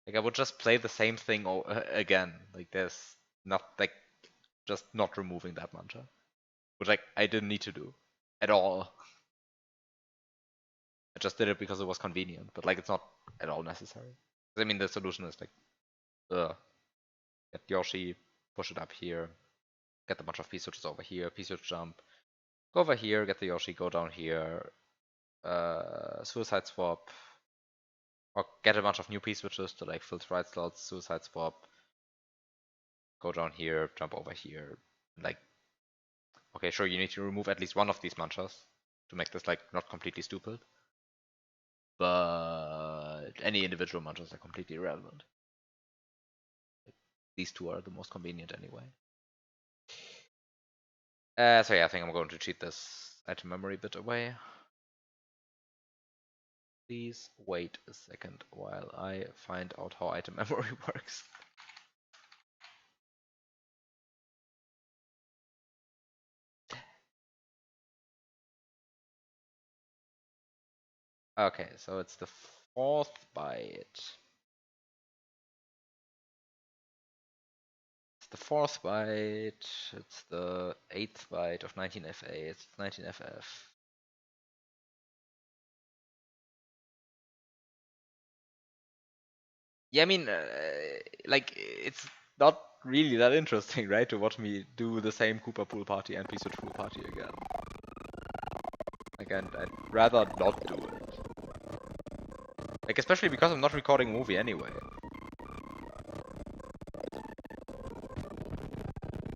like I would just play the same thing again. Like there's not like just not removing that mancha, which like I didn't need to do at all. I just did it because it was convenient, but like it's not at all necessary. I mean the solution is like get Yoshi, push it up here, get a bunch of P-switches over here, P-switch jump, go over here, get the Yoshi, go down here, suicide swap, or get a bunch of new P-switches to like fill right slots, suicide swap, go down here, jump over here, like, okay, sure, you need to remove at least one of these manchas to make this like not completely stupid, but any individual manchas are completely irrelevant. These two are the most convenient anyway. So yeah, I think I'm going to cheat this item memory bit away. Please wait a second while I find out how item memory works. Okay, so it's the 4th byte. It's the 4th byte. It's the 8th byte of 19FA. It's 19FF. Yeah, I mean, like, it's not really that interesting, right? To watch me do the same Koopa Pool Party and Peach Pool Party again. Again, I'd rather not do it. Like, especially because I'm not recording a movie anyway.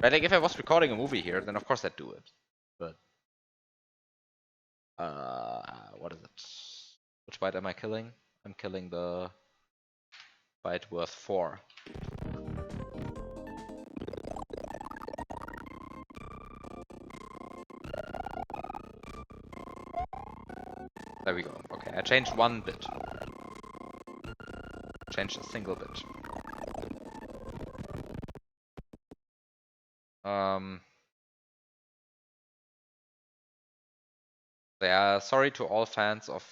Right, like if I was recording a movie here, then of course I'd do it. But what is it? Which byte am I killing? I'm killing the byte worth 4. There we go. Okay, I changed one bit. Changed a single bit. Yeah, sorry to all fans of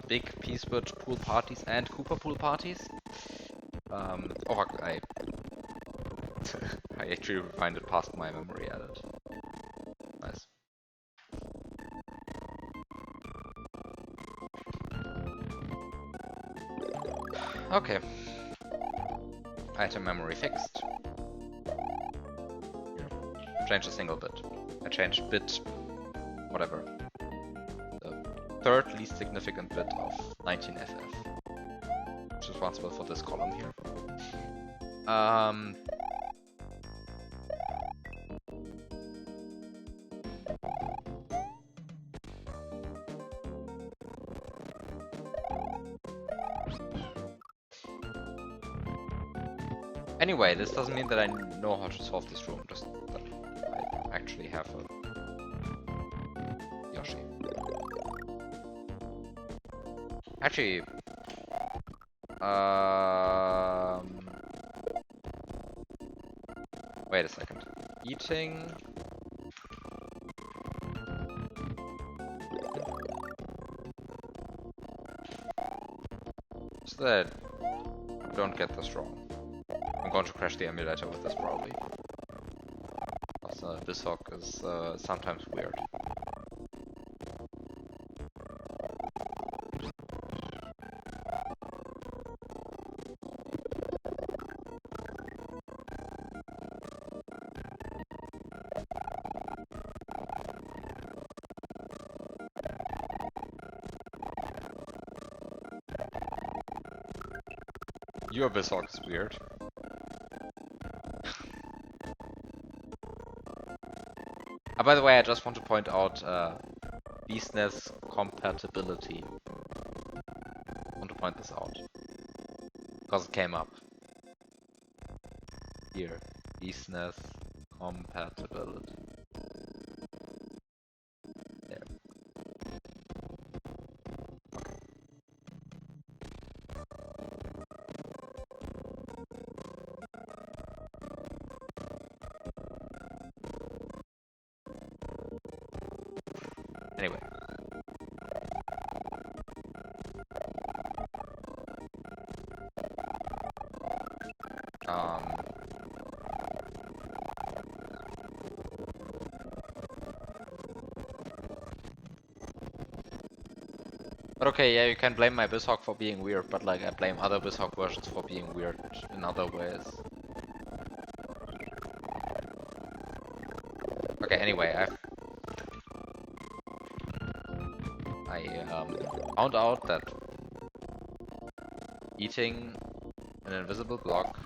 big Peacewood pool parties and Koopa pool parties. Oh fuck, I actually refined it past my memory edit. Nice. Okay. Item memory fixed. Change a single bit. I changed bit, whatever. The 3rd least significant bit of 19FF. Which is responsible for this column here. Anyway, this doesn't mean that I know how to solve this room, just that I actually have a Yoshi. Actually, wait a second. Eating. So that I don't get this wrong. I'm going to crash the emulator with this probably. Also, this hook is sometimes weird. Your Bissock is weird. By the way, I just want to point out business compatibility. I want to point this out. Because it came up. Here. Business compatibility. There. Anyway. But okay, yeah, you can blame my Bissock for being weird, but like I blame other Bissock versions for being weird in other ways. Okay, anyway, I found out that eating an invisible block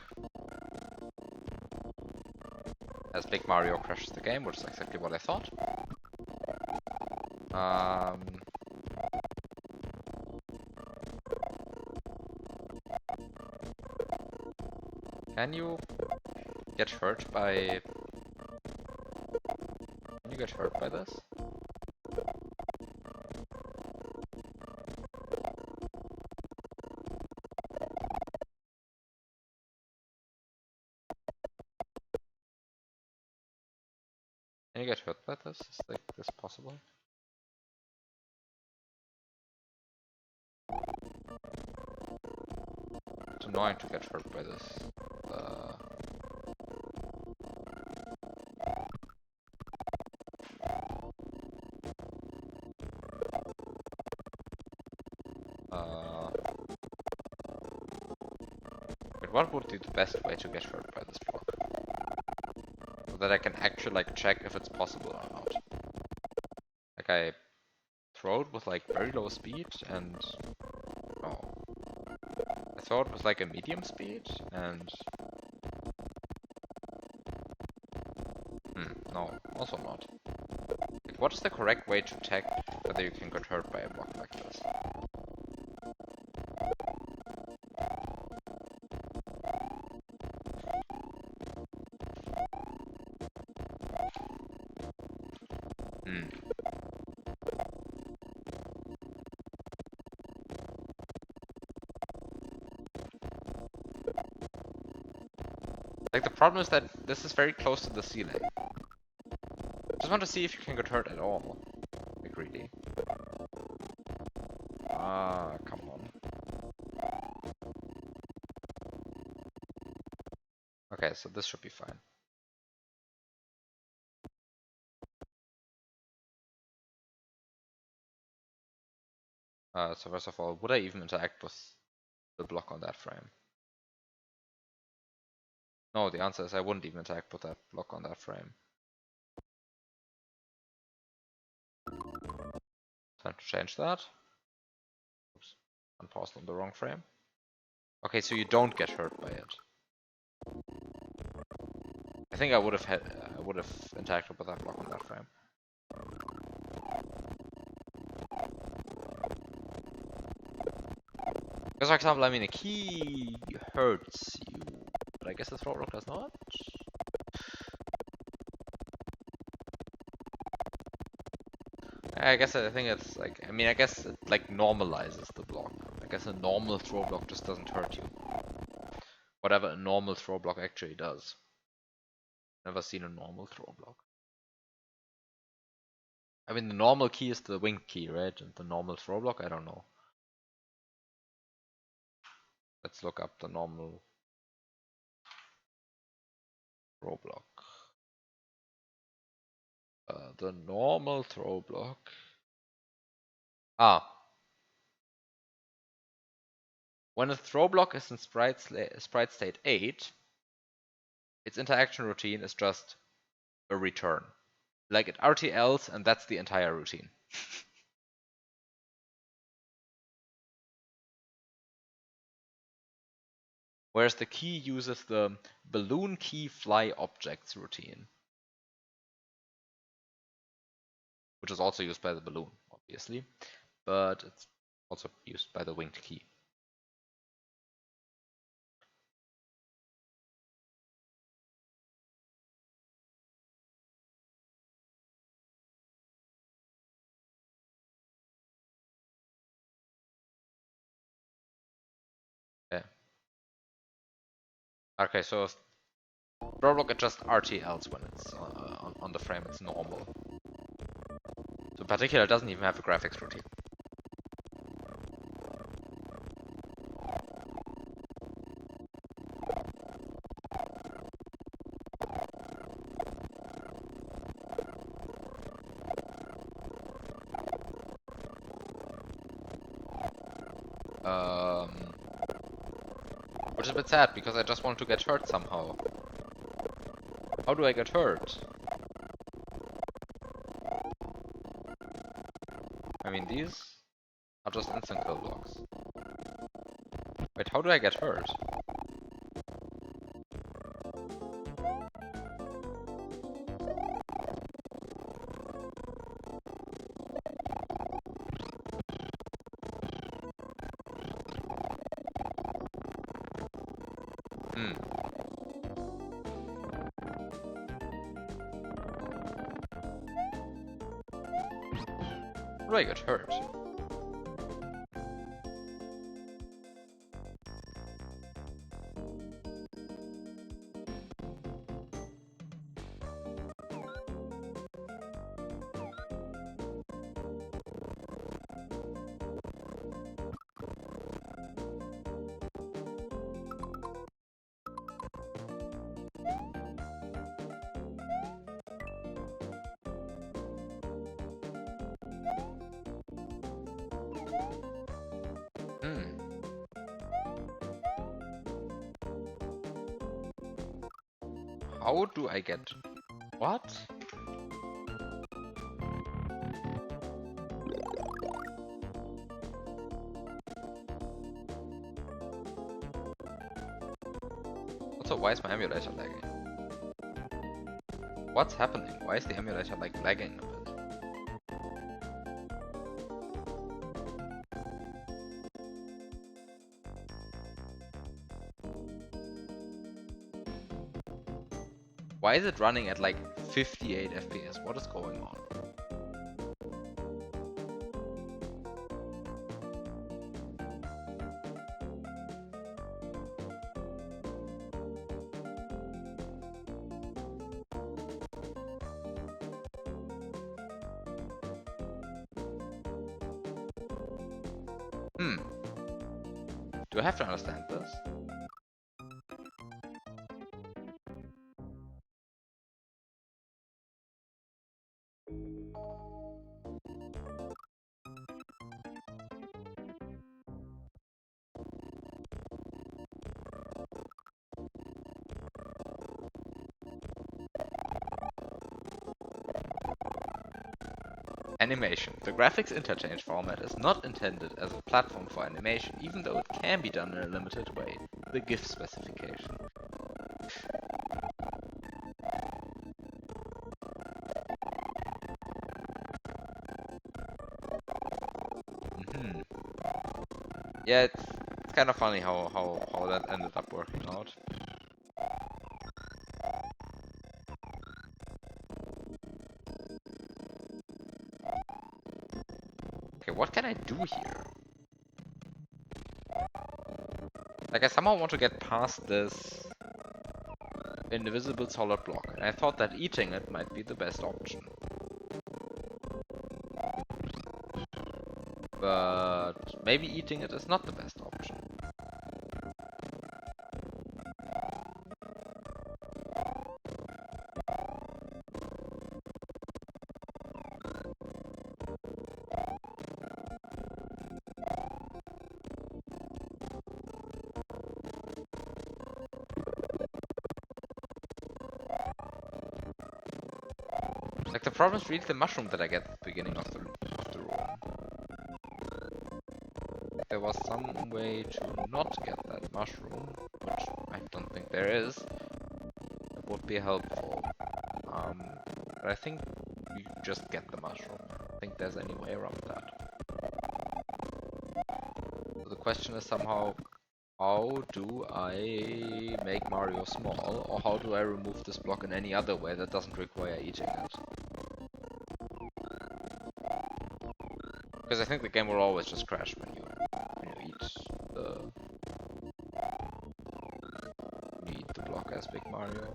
as Big Mario crashes the game, which is exactly what I thought. Can you get hurt by... Can you get hurt by this? Can you get hurt by this? Is like this possible? It's annoying to get hurt by this. But what would be the best way to get hurt by this block? So that I can actually like check if it's possible or not. Like I throw it with like very low speed and... Oh. I throw it with like a medium speed and... no, also not. Like, what is the correct way to check whether you can get hurt by a block like this? Like the problem is that this is very close to the ceiling. Just want to see if you can get hurt at all. Like really. Come on. Okay, so this should be fine. So first of all, would I even interact with the block on that frame? No, the answer is I wouldn't even interact with that block on that frame. Time to change that. Oops, unpaused on the wrong frame. Okay, so you don't get hurt by it. I think I would have interacted with that block on that frame. Because for example, I mean a key hurts you, But I guess the throw block does not. I think it's like, I mean, I guess it like normalizes the block. I guess a normal throw block just doesn't hurt you. Whatever a normal throw block actually does. Never seen a normal throw block. I mean, the normal key is the winged key, right? And the normal throw block, I don't know. Let's look up the normal throw block. The normal throw block. Ah. When a throw block is in sprite state 8, its interaction routine is just a return. Like it RTLs, and that's the entire routine. Whereas the key uses the balloon key fly objects routine, which is also used by the balloon, obviously, but it's also used by the winged key. Yeah. Okay, so throw block it just RTLs when it's on the frame, it's normal. So in particular, it doesn't even have a graphics routine. Which is a bit sad, because I just want to get hurt somehow. How do I get hurt? I mean, these are just instant kill blocks. Wait, how do I get hurt? How do I get hurt? How do I get... What? Also, why is my emulator lagging? What's happening? Why is the emulator like lagging a bit? Why is it running at like 58 FPS? What is going on? Do I have to understand this? Animation. The graphics interchange format is not intended as a platform for animation, even though it can be done in a limited way. The GIF specification. Yeah, it's kind of funny how that ended up working out. Okay, what can I do here? Like, I somehow want to get past this invisible solid block, and I thought that eating it might be the best option. But maybe eating it is not the best option. Like, the problem is really the mushroom that I get at the beginning of the room. There was some way to not get that mushroom, which I don't think there is. That would be helpful. But I think you just get the mushroom. I don't think there's any way around that. So the question is somehow, how do I make Mario small, or how do I remove this block in any other way that doesn't require eating it? Because I think the game will always just crash when you eat the block as Big Mario.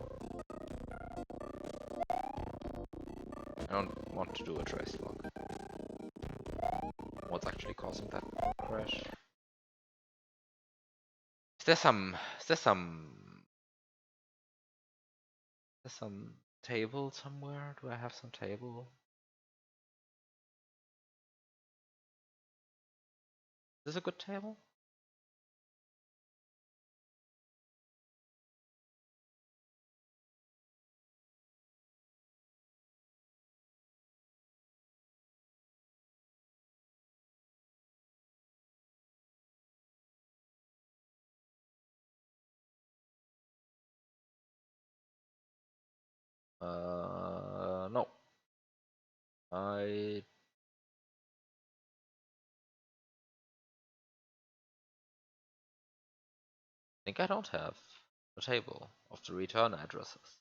I don't want to do a trace block. What's actually causing that crash? Is there some table somewhere? Do I have some table? Is this a good table? No. I think I don't have a table of the return addresses.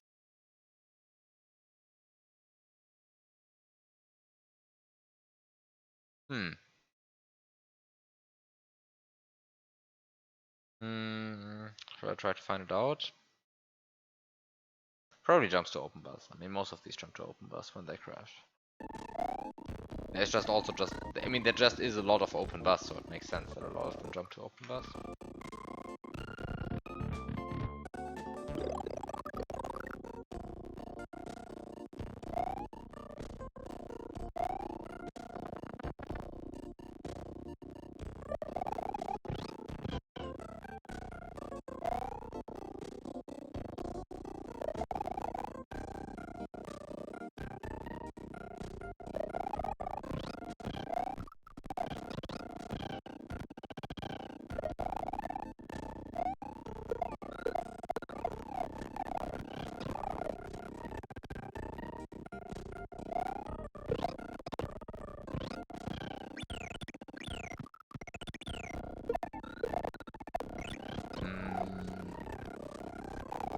Should I try to find it out? Probably jumps to open bus. I mean, most of these jump to open bus when they crash. There's just also I mean, there just is a lot of open bus, so it makes sense that a lot of them jump to open bus.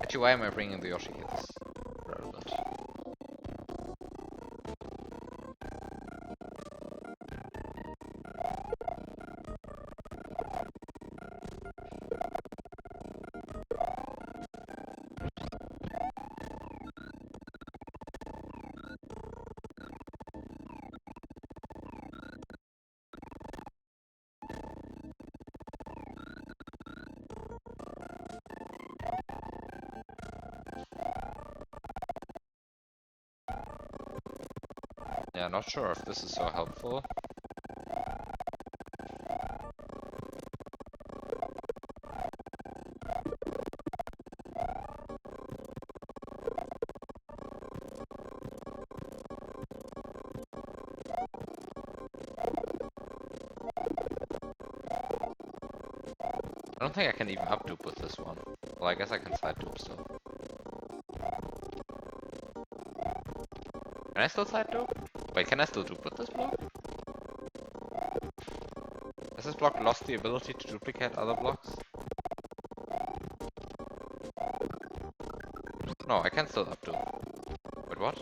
Actually, why am I bringing the Yoshi here? This is relevant. Yeah, not sure if this is so helpful. I don't think I can even up dupe with this one. Well, I guess I can side dupe still. Can I still side dupe? Wait, can I still dupe with this block? Has this block lost the ability to duplicate other blocks? No, I can still up dupe. Wait, what?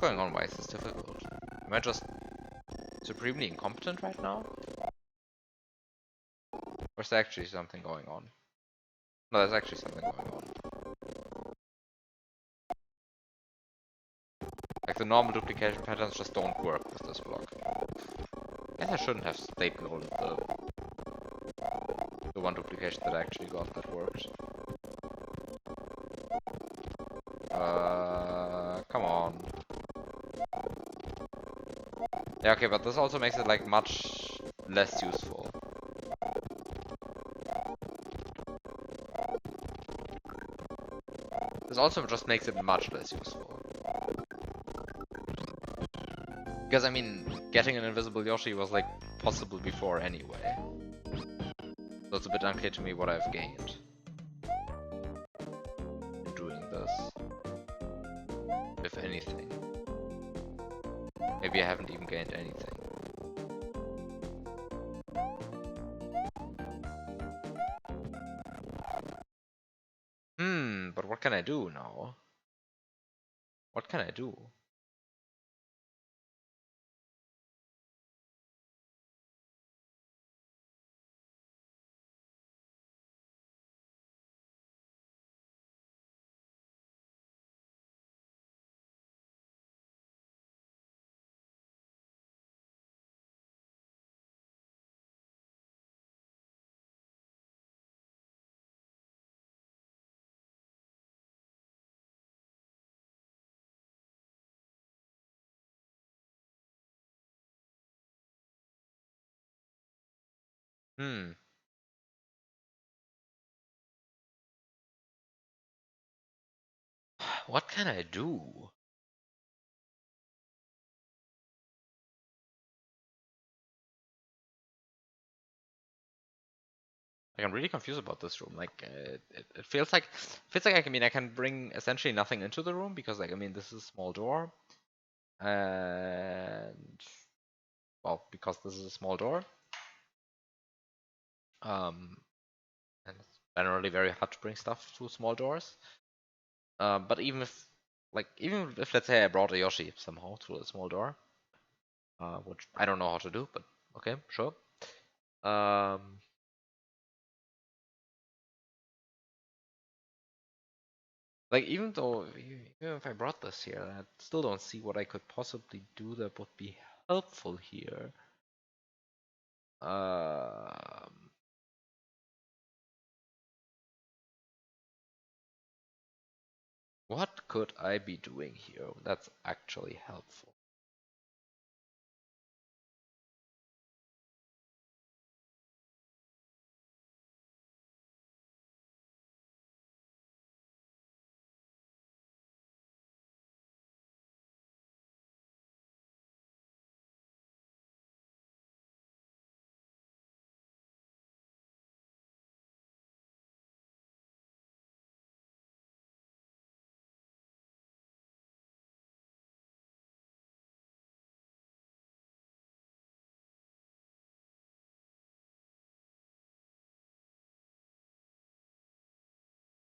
going on? Why is this difficult? Am I just supremely incompetent right now? Or is there actually something going on? No, there's actually something going on. Like the normal duplication patterns just don't work with this block. I guess I shouldn't have stapled the one duplication that I actually got that worked. Come on. Yeah, okay, but this also makes it like much less useful. This also just makes it much less useful. Because I mean, getting an invisible Yoshi was like possible before anyway. So it's a bit unclear to me what I've gained in doing this. If anything. Maybe I haven't even gained anything. But what can I do now? What can I do? What can I do? Like, I'm really confused about this room. Like, it feels like I mean I can bring essentially nothing into the room because like I mean this is a small door, and well because this is a small door, and it's generally very hard to bring stuff through small doors. But even if let's say I brought a Yoshi somehow through a small door, which I don't know how to do, but okay, sure. Like even if I brought this here, I still don't see what I could possibly do that would be helpful here. What could I be doing here that's actually helpful?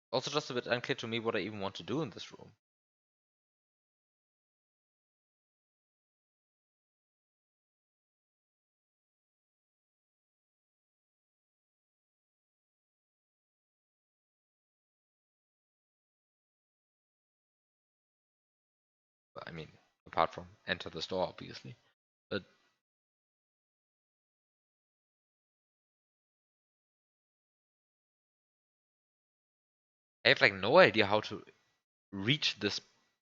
Also just a bit unclear to me what I even want to do in this room. I mean, apart from enter the store, obviously. But I have like no idea how to reach this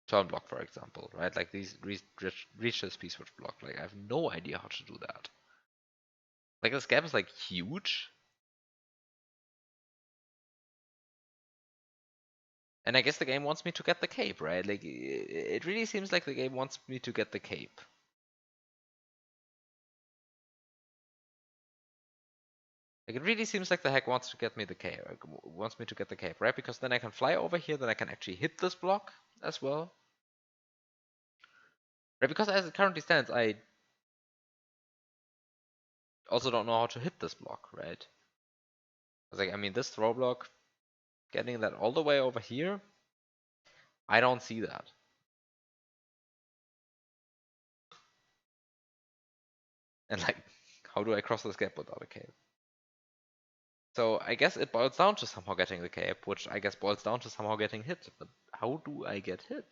turn block, for example, right? Like reach this piece which block. Like I have no idea how to do that. Like this gap is like huge. And I guess the game wants me to get the cape, right? Like it really seems like the game wants me to get the cape. Like it really seems like the heck wants to get me the cape, wants me to get the cape, right? Because then I can fly over here, then I can actually hit this block as well. Right? Because as it currently stands, I also don't know how to hit this block, right? Like I mean, this throw block, getting that all the way over here, I don't see that. And like, how do I cross this gap without a cape? So I guess it boils down to somehow getting the cape, which I guess boils down to somehow getting hit. But how do I get hit?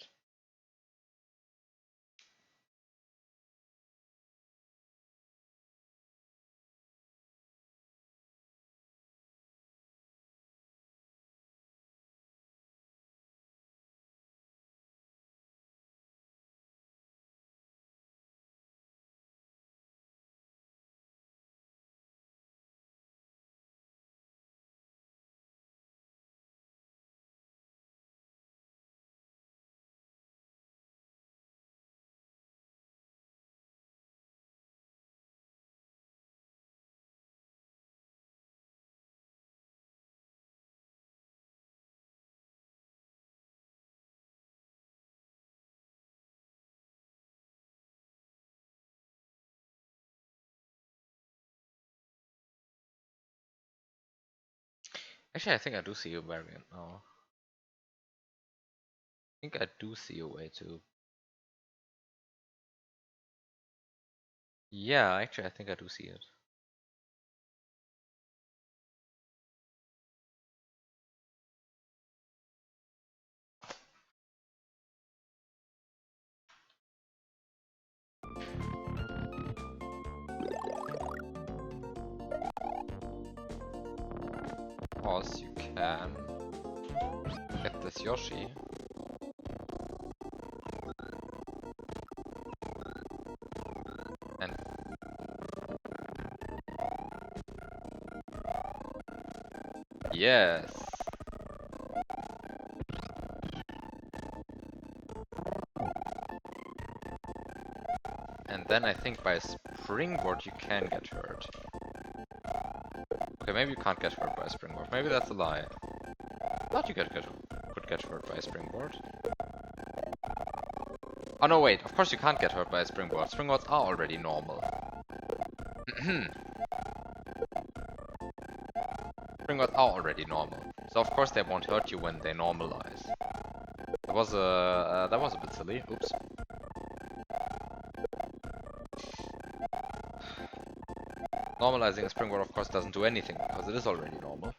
Actually, I think I do see a variant now. I think I do see a way to. Yeah, actually, I think I do see it. Of course, you can get this Yoshi. And yes. And then I think by springboard you can get hurt. Okay, maybe you can't get hurt by a springboard. Maybe that's a lie. I thought you could get hurt by a springboard. Oh no, wait. Of course you can't get hurt by a springboard. Springboards are already normal. Springboards are already normal. So of course they won't hurt you when they normalize. That was a bit silly. Oops. Normalizing a springboard of course doesn't do anything because it is already normal.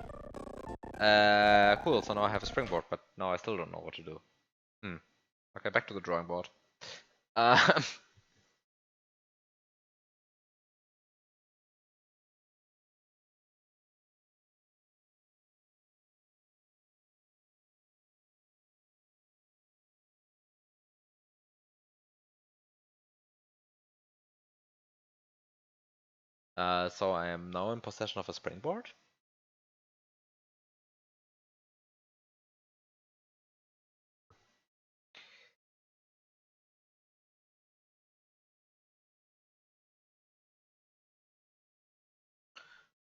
Cool, so now I have a springboard, but now I still don't know what to do. Okay, back to the drawing board. So I am now in possession of a springboard.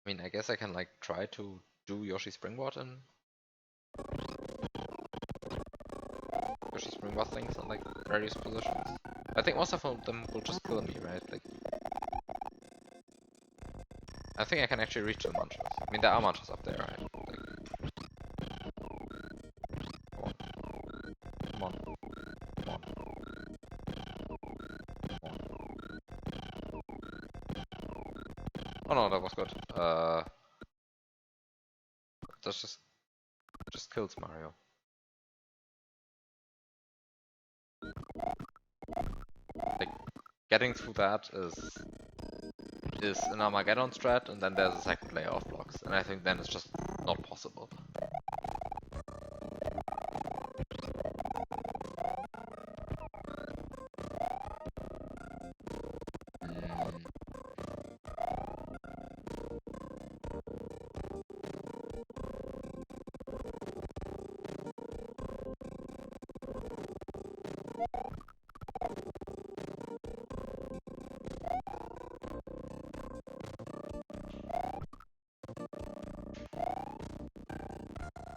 I mean, I guess I can like try to do Yoshi springboard and Yoshi springboard things in like various positions. I think most of them will just kill me, right? Like, I think I can actually reach the munchers. I mean, there are munchers up there, right? Like, come on, come on, come on, come on. Oh no, that was good. That's just kills Mario. Like, getting through that is an Armageddon strat, and then there's a second layer of blocks, and I think then it's just not possible.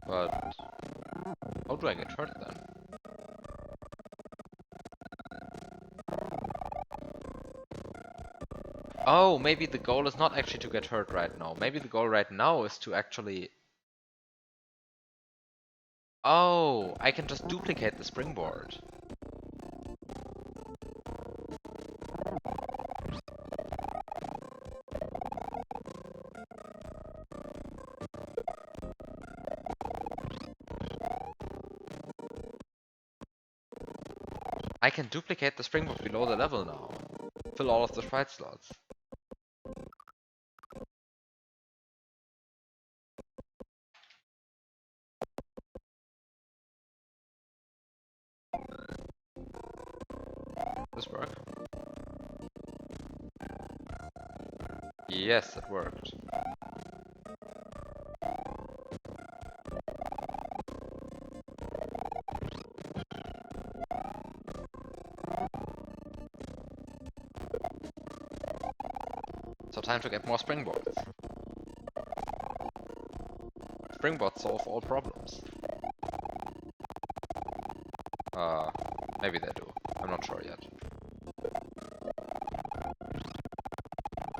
But how do I get hurt then? Oh, maybe the goal is not actually to get hurt right now. Maybe the goal right now is to actually... Oh, I can just duplicate the springboard. I can duplicate the springboard below the level now. Fill all of the sprite slots. This work? Yes, it worked. So time to get more springboards. Springboards solve all problems. Maybe they do. I'm not sure yet.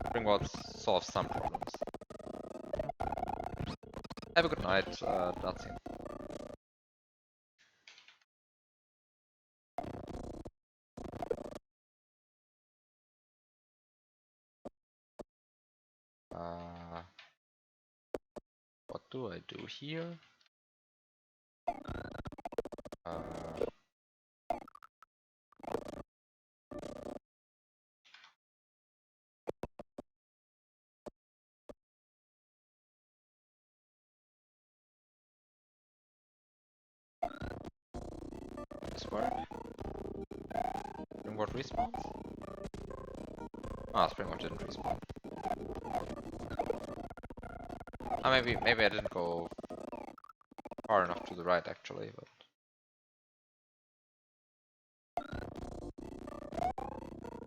Springboards solve some problems. Have a good night, Nazi. What do I do here? This work? Springboard respawns? Ah, Springboard didn't respawn. Ah, maybe I didn't go far enough to the right actually, but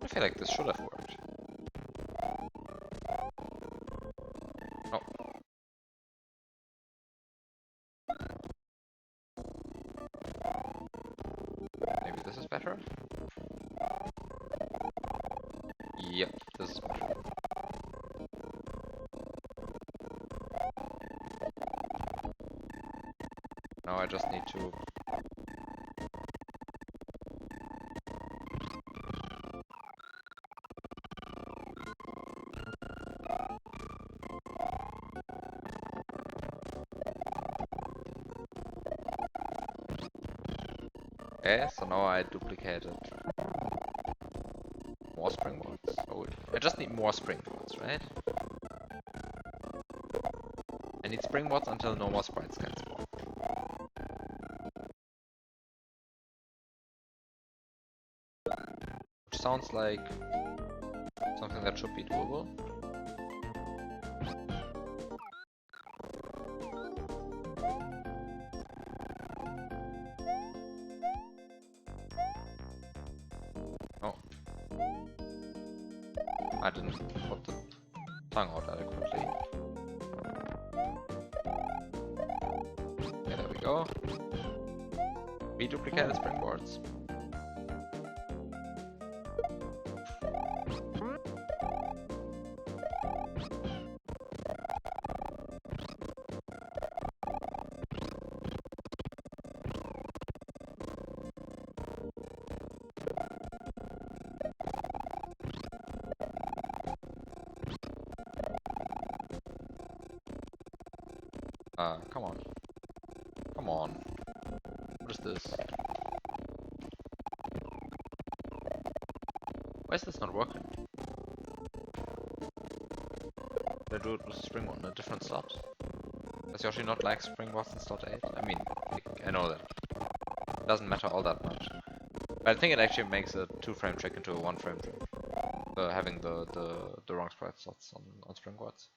I feel like this should have worked. Oh. Maybe this is better? Yep, this is better. Now I just need to... Okay, so now I duplicated more springboards. Oh, I just need more springboards, right? I need springboards until no more sprites can spawn. Which sounds like something that should be doable. Oh. I didn't put the tongue out adequately. Okay, there we go. Reduplicated springboards. Come on. Come on. What is this? Why is this not working? Did I do it with springboard in a different slot? Does Yoshi not like springboards in slot 8? I mean, I know that. It doesn't matter all that much. But I think it actually makes a 2-frame trick into a 1-frame trick. Having the wrong sprite slots on springboards.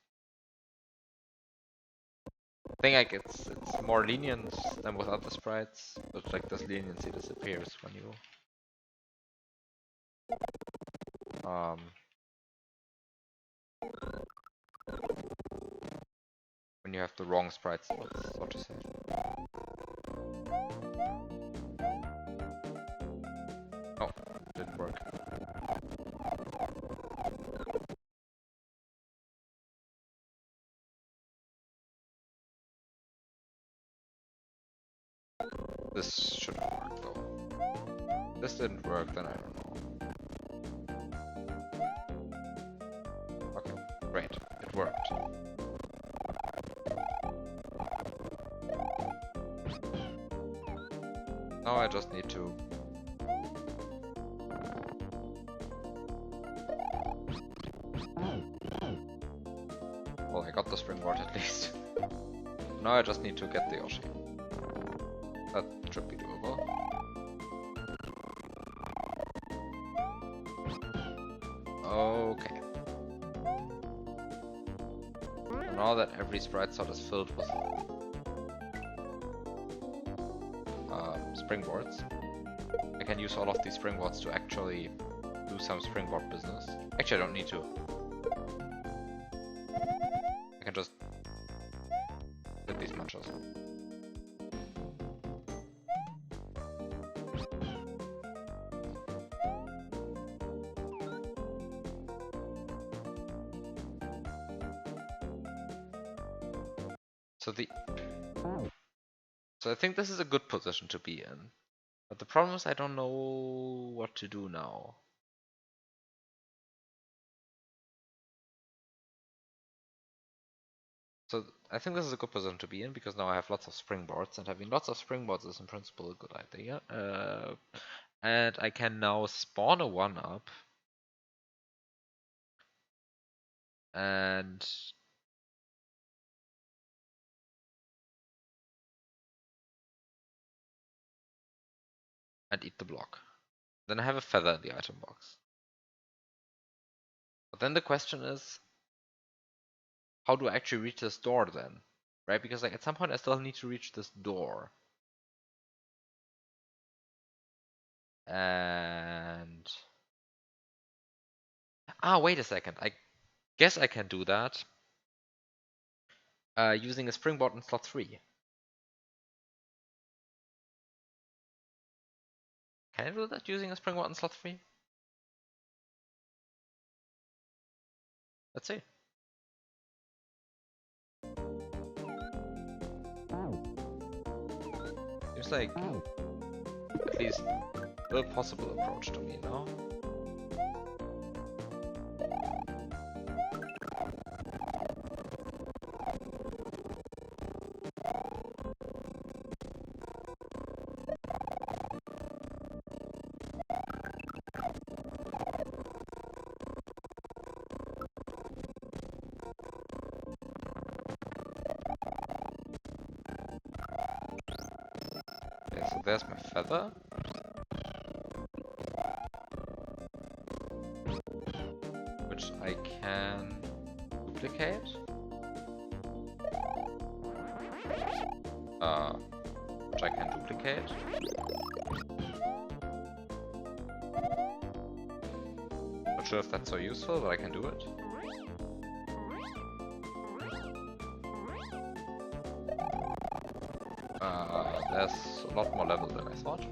I think like it's more lenient than with other sprites, but like this leniency disappears when you have the wrong sprite slots, so to say. Oh, didn't work. This should have worked though. This didn't work, then I don't know. Okay, great. It worked. Now I just need to got the springboard at least. Now I just need to get the Yoshi. That should be doable. Okay. So now that every sprite slot is filled with springboards, I can use all of these springboards to actually do some springboard business. Actually, I don't need to. I can just hit these munchers. So I think this is a good position to be in. But the problem is I don't know what to do now. So I think this is a good position to be in because now I have lots of springboards, and having lots of springboards is in principle a good idea. And I can now spawn a 1-up and eat the block. Then I have a feather in the item box. But then the question is, how do I actually reach this door then? Right? Because like at some point I still need to reach this door. And wait a second. I guess I can do that using a springboard in slot 3. Can I do that using a springboard in slot 3? Let's see. Seems like at least a possible approach to me now. Okay, so there's my feather. Which I can duplicate. Which I can duplicate. Not sure if that's so useful, but I can do it. There's a lot more level than I thought.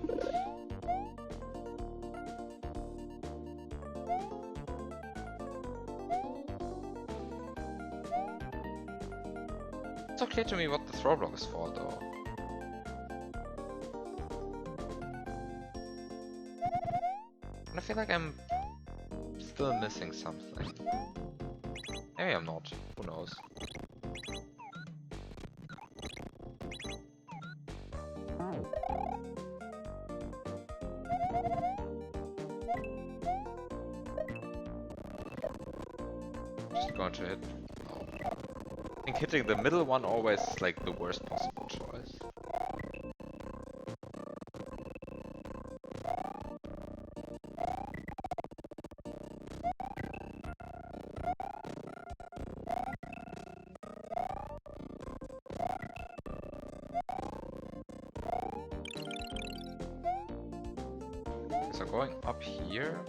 It's not clear to me what the throw block is for, though. And I feel like I'm still missing something. Maybe I'm not. Who knows? Just going to hit. I think hitting the middle one always is like the worst possible choice. So going up here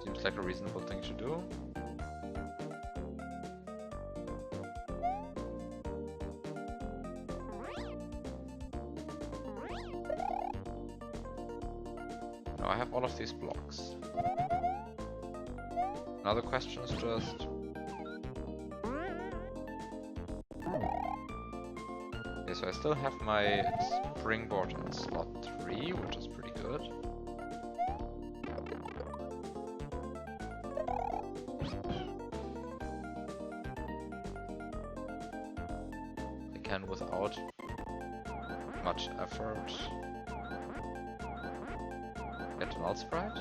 seems like a reasonable thing to do. Now I have all of these blocks. Now the question is just... Okay, so I still have my springboard in slot 3, which is pretty good. I can, without much effort, get an alt sprite.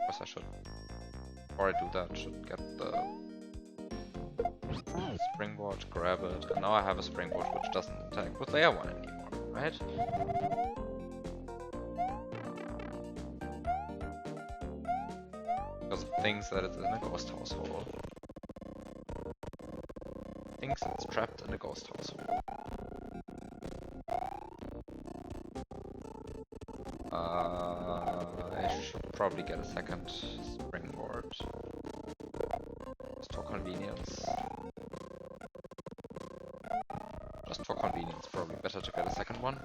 Guess I should, before I do that, should get the springboard, grab it, and now I have a springboard which doesn't interact with layer 1 anymore, right? Because it thinks that it's in a ghost household. Thinks it's trapped in a ghost household. I should probably get a second springboard. Just for convenience. Just for convenience, probably better to get a second one.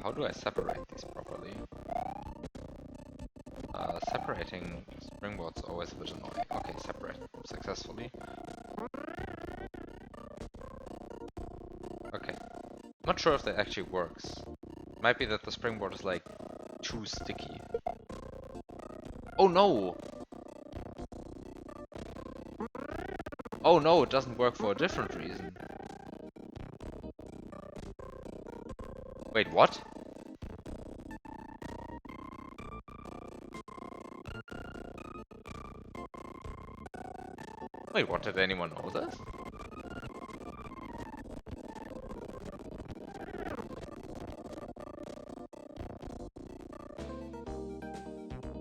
How do I separate these properly? Separating springboards is always a bit annoying. Okay, separate successfully. Okay. Not sure if that actually works. Might be that the springboard is like too sticky. Oh no! Oh no, it doesn't work for a different reason. Wait, what? Wait, what? Did anyone know this?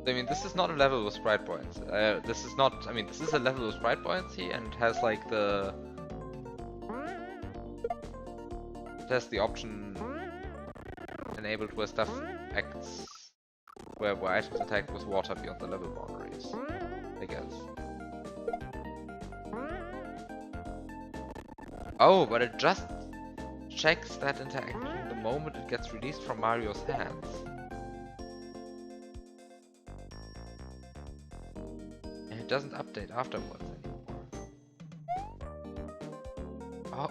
I mean, this is not a level with sprite points. This is not. I mean, this is a level with sprite buoyancy and has like the. It has the option enabled where stuff acts, where items attack with water beyond the level boundaries. I guess. Oh, but it just checks that interaction the moment it gets released from Mario's hands. And it doesn't update afterwards anymore. Oh.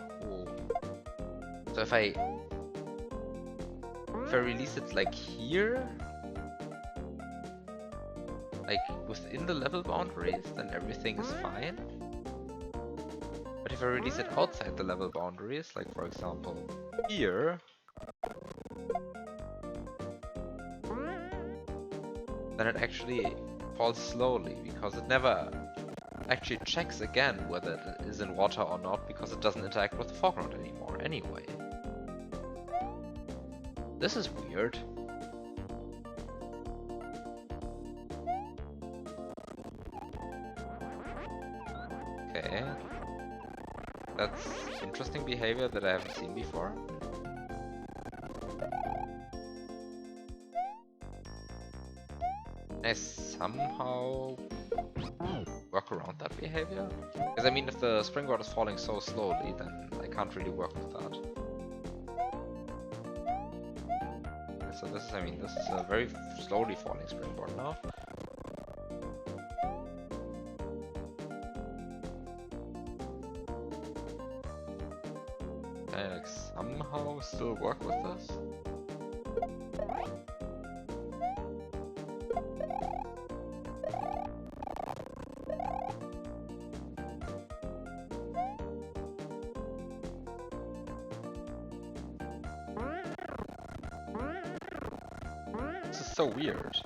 So if I release it like here, like within the level boundaries, then everything is fine. But if I release it outside the level boundaries, like for example here, then it actually falls slowly because it never actually checks again whether it is in water or not, because it doesn't interact with the foreground anymore anyway. This is weird. Okay. That's interesting behavior that I haven't seen before. Can I somehow work around that behavior? Because I mean, if the springboard is falling so slowly, then I can't really work with that. So this is, I mean, this is a very slowly falling springboard now. Can I like somehow still work with this? This is so weird.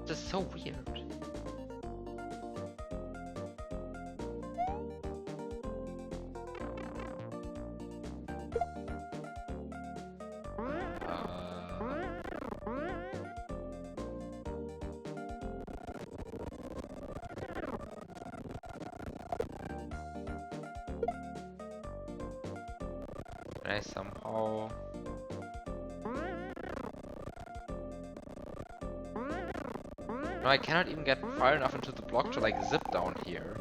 This is so weird. Can I somehow... No, I cannot even get far enough into the block to like zip down here.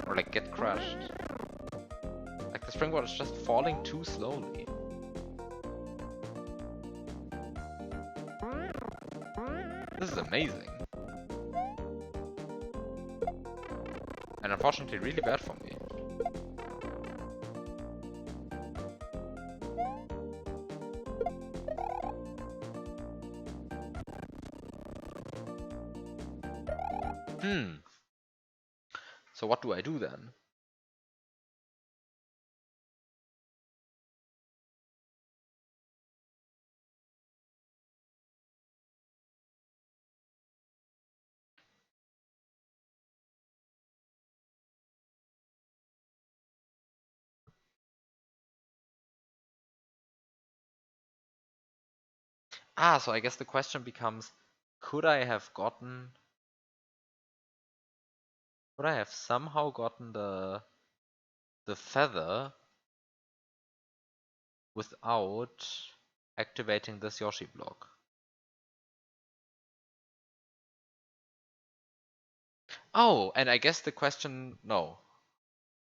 Or like get crushed. Like the springboard is just falling too slowly. This is amazing. And unfortunately really bad for me. So what do I do then? So I guess the question becomes, could I have somehow gotten the feather without activating this Yoshi block? Oh, and I guess the question, no.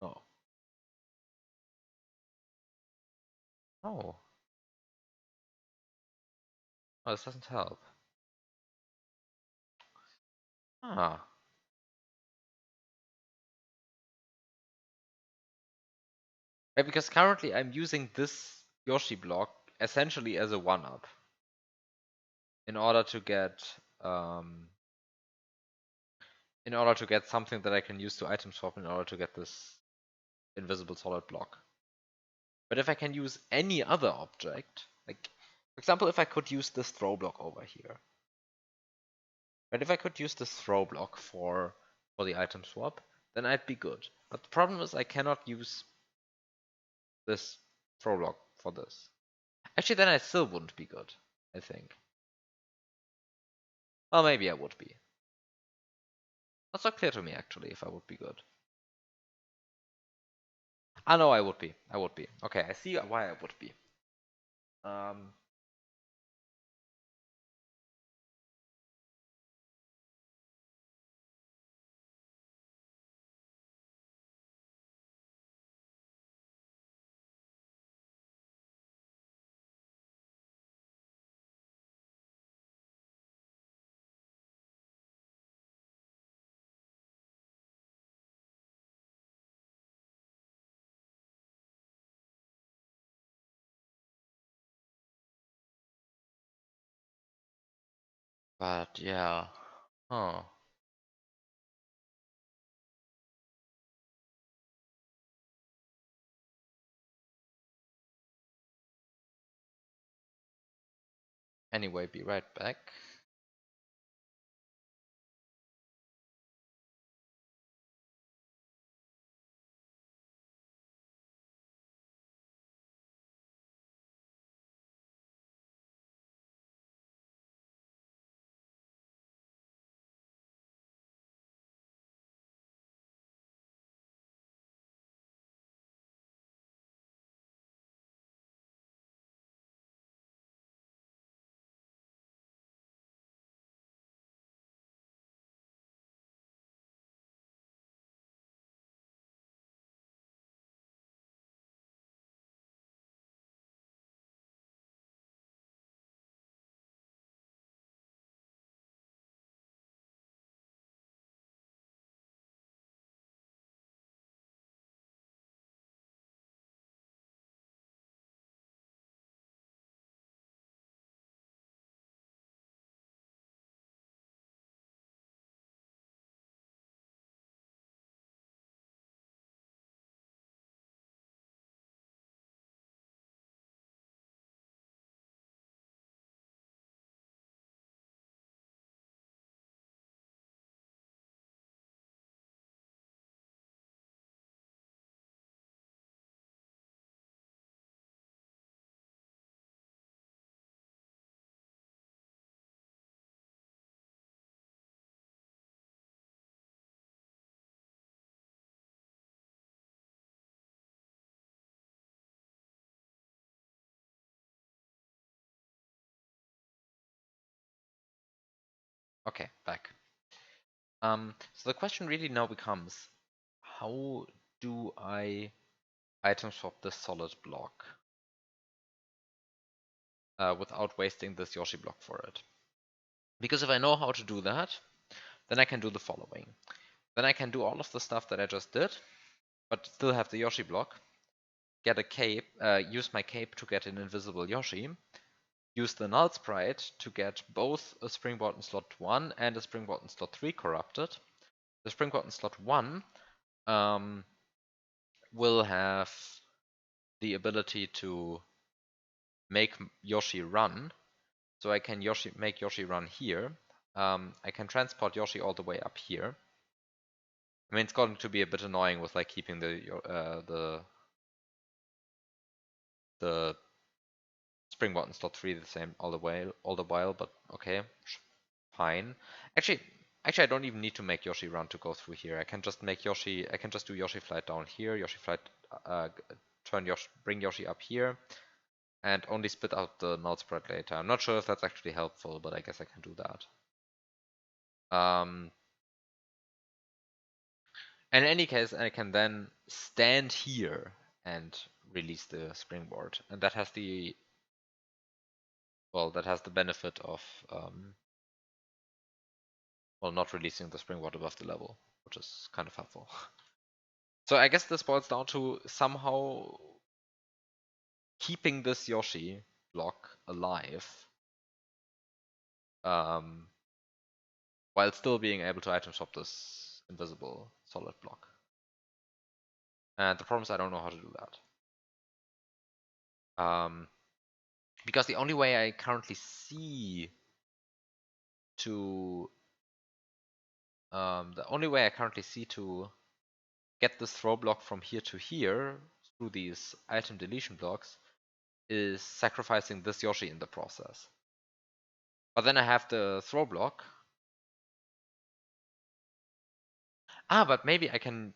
No. Oh. Oh, this doesn't help. Ah. Yeah, because currently I'm using this Yoshi block essentially as a one-up in order to get something that I can use to item swap in order to get this invisible solid block. But if I can use any other object, like for example, if I could use this throw block over here, right? If I could use this throw block for the item swap, then I'd be good. But the problem is I cannot use this throw block for this. Actually, then I still wouldn't be good, I think. Well, maybe I would be. Not so clear to me, actually, if I would be good. Ah, no, I would be. I would be. Okay, I see why I would be. But yeah. Huh. Anyway, be right back. Okay, back. So the question really now becomes, how do I item swap this solid block without wasting this Yoshi block for it? Because if I know how to do that, then I can do the following. Then I can do all of the stuff that I just did, but still have the Yoshi block. Get a cape, use my cape to get an invisible Yoshi. Use the null sprite to get both a springboard in slot 1 and a springboard in slot 3 corrupted. The springboard in slot 1 will have the ability to make Yoshi run. So I can make Yoshi run here. I can transport Yoshi all the way up here. I mean, it's going to be a bit annoying with like keeping the springboard in slot 3 the same all the while, but okay, fine. Actually, I don't even need to make Yoshi run to go through here. I can just do Yoshi flight down here, Yoshi flight, bring Yoshi up here, and only spit out the null sprite later. I'm not sure if that's actually helpful, but I guess I can do that. And in any case, I can then stand here and release the springboard, and that has the benefit of not releasing the springboard above the level, which is kind of helpful. So I guess this boils down to somehow keeping this Yoshi block alive, while still being able to item swap this invisible solid block. And the problem is I don't know how to do that. Because the only way I currently see to get this throw block from here to here through these item deletion blocks is sacrificing this Yoshi in the process. But then I have the throw block. But maybe I can...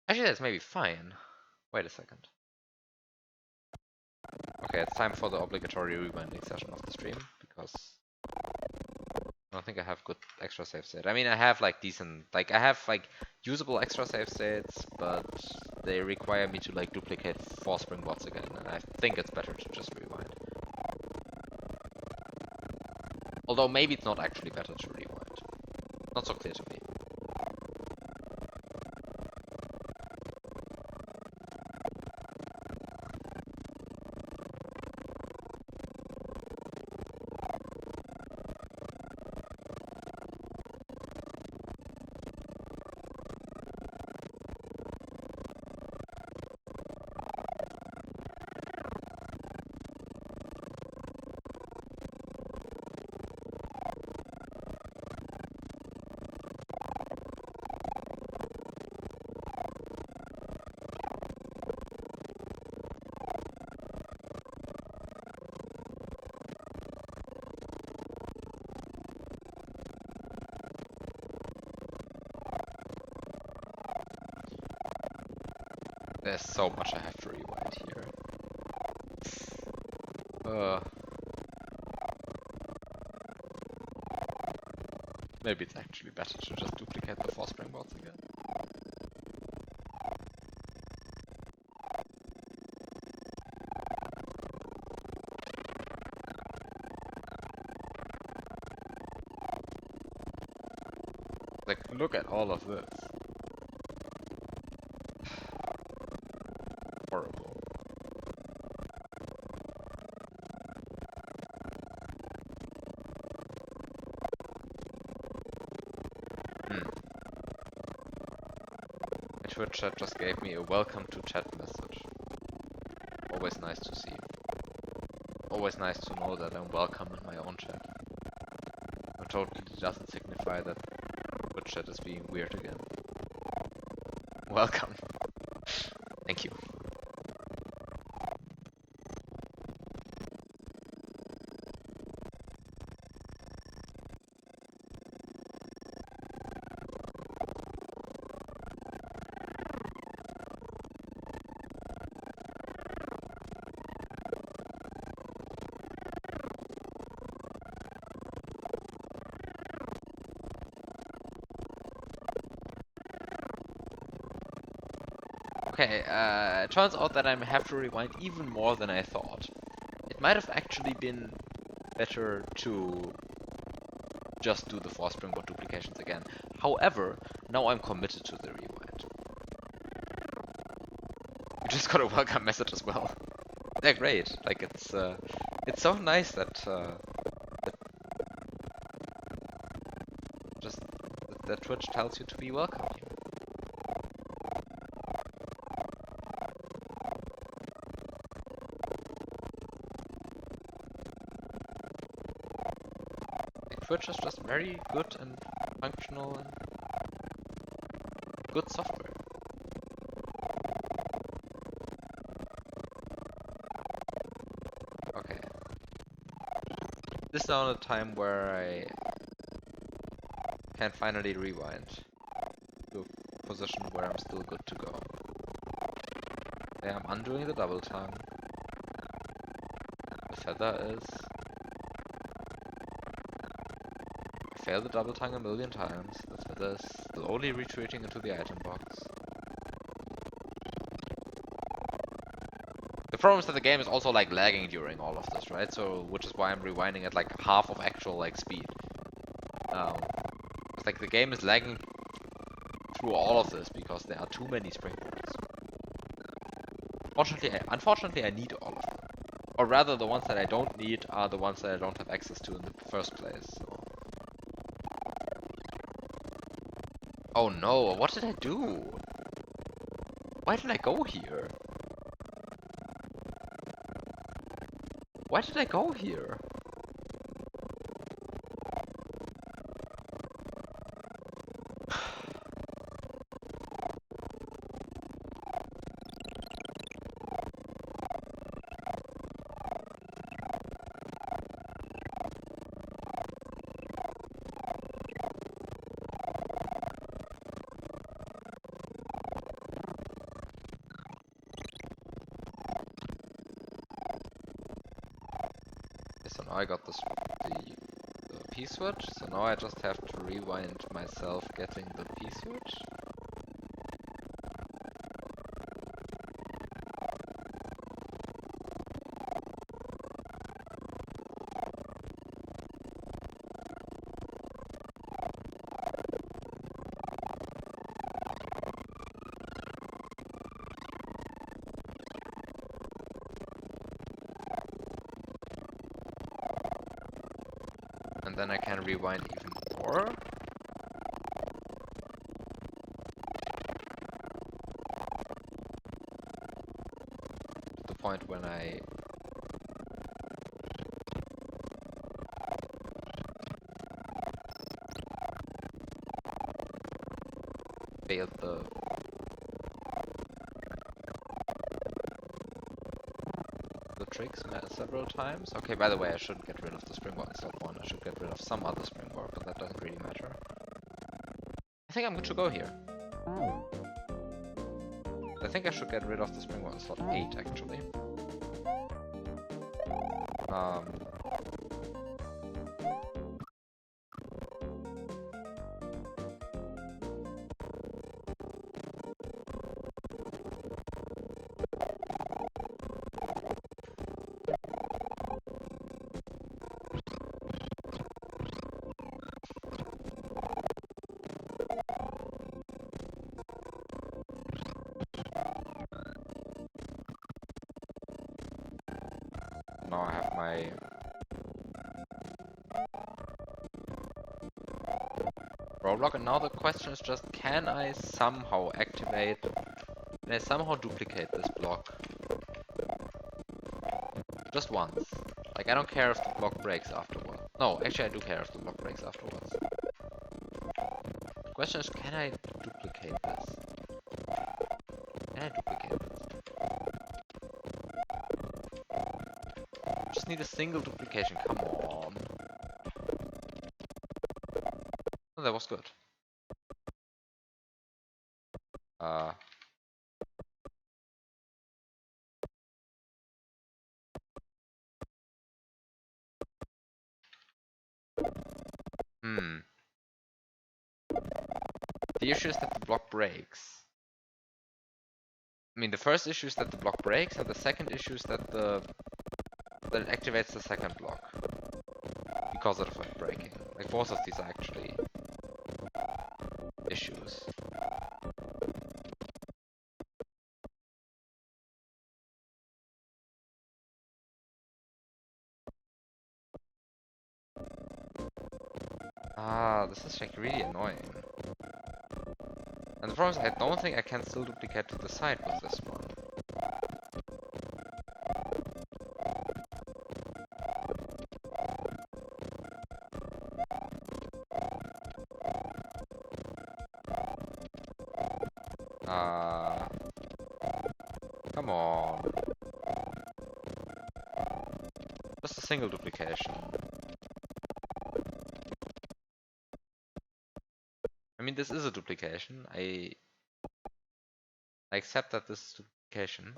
Actually, that's maybe fine. Wait a second. Okay, it's time for the obligatory rewinding session of the stream, because I don't think I have good extra save state. I mean, I have like decent, like I have like usable extra save states, but they require me to like duplicate 4 springboards again, and I think it's better to just rewind. Although maybe it's not actually better to rewind. Not so clear to me. There's so much I have to rewind here. Maybe it's actually better to just duplicate the 4 springboards again. Like, look at all of this. Horrible. My Twitch chat just gave me a welcome to chat message. Always nice to see. Always nice to know that I'm welcome in my own chat. It totally doesn't signify that Twitch chat is being weird again. Welcome. Thank you. Okay, it turns out that I have to rewind even more than I thought. It might have actually been better to just do the 4 springboard duplications again. However, now I'm committed to the rewind. You just got a welcome message as well. They're great. Like it's so nice that that Twitch tells you to be welcome here. Like Twitch is just very good and functional and good software. Okay. This is now a time where I can finally rewind to a position where I'm still good to go. Yeah, I'm undoing the double tongue. The feather is... I failed the double tongue a million times. The feather is slowly retreating into the item box. The problem is that the game is also like lagging during all of this, right? So, which is why I'm rewinding at like half of actual like speed. It's like the game is lagging through all of this because there are too many springboards. Unfortunately, I need all of them. Or rather, the ones that I don't need are the ones that I don't have access to in the first place. So. Oh no, what did I do? Why did I go here? Why did I go here? So now I got the P-switch, so now I just have to rewind myself getting the P-switch. And then I can rewind even more. To the point when I failed the tricks several times. Okay, by the way, I shouldn't get rid of the springboard in slot 1. I should get rid of some other springboard, but that doesn't really matter. I think I'm good to go here. I think I should get rid of the springboard in slot 8, actually. Now I have my roadblock, and now the question is just, can I somehow duplicate this block? Just once. Like, I don't care if the block breaks afterwards. No, actually I do care if the block breaks afterwards. The question is, can I duplicate this? Can I duplicate this? Just need a single duplication, come on. Oh, that was good. The issue is that the block breaks. I mean, the first issue is that the block breaks, and the second issue is that it activates the second block. causative of breaking. Like both of these are actually issues. Ah, this is like really annoying. And the problem is I don't think I can still duplicate to the side with this one. Come on. Just a single duplication. I mean, this is a duplication. I accept that this is duplication.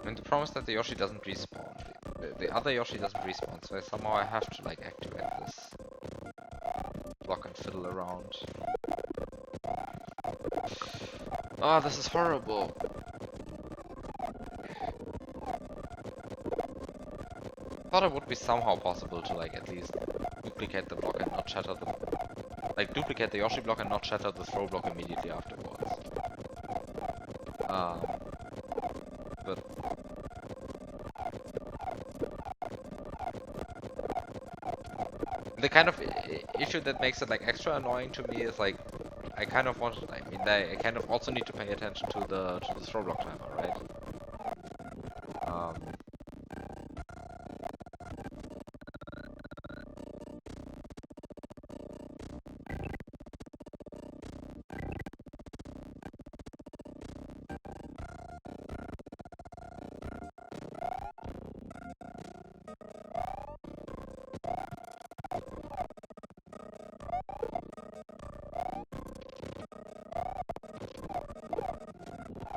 I mean, the problem is that the Yoshi doesn't respawn. The other Yoshi doesn't respawn, so somehow I have to like activate this block and fiddle around. Oh, this is horrible. I thought it would be somehow possible to like at least duplicate the block and not shatter the duplicate the Yoshi block and not shatter the throw block immediately afterwards. But the kind of issue that makes it like extra annoying to me is like I kind of want. I mean, I kind of also need to pay attention to the throw block timer, right?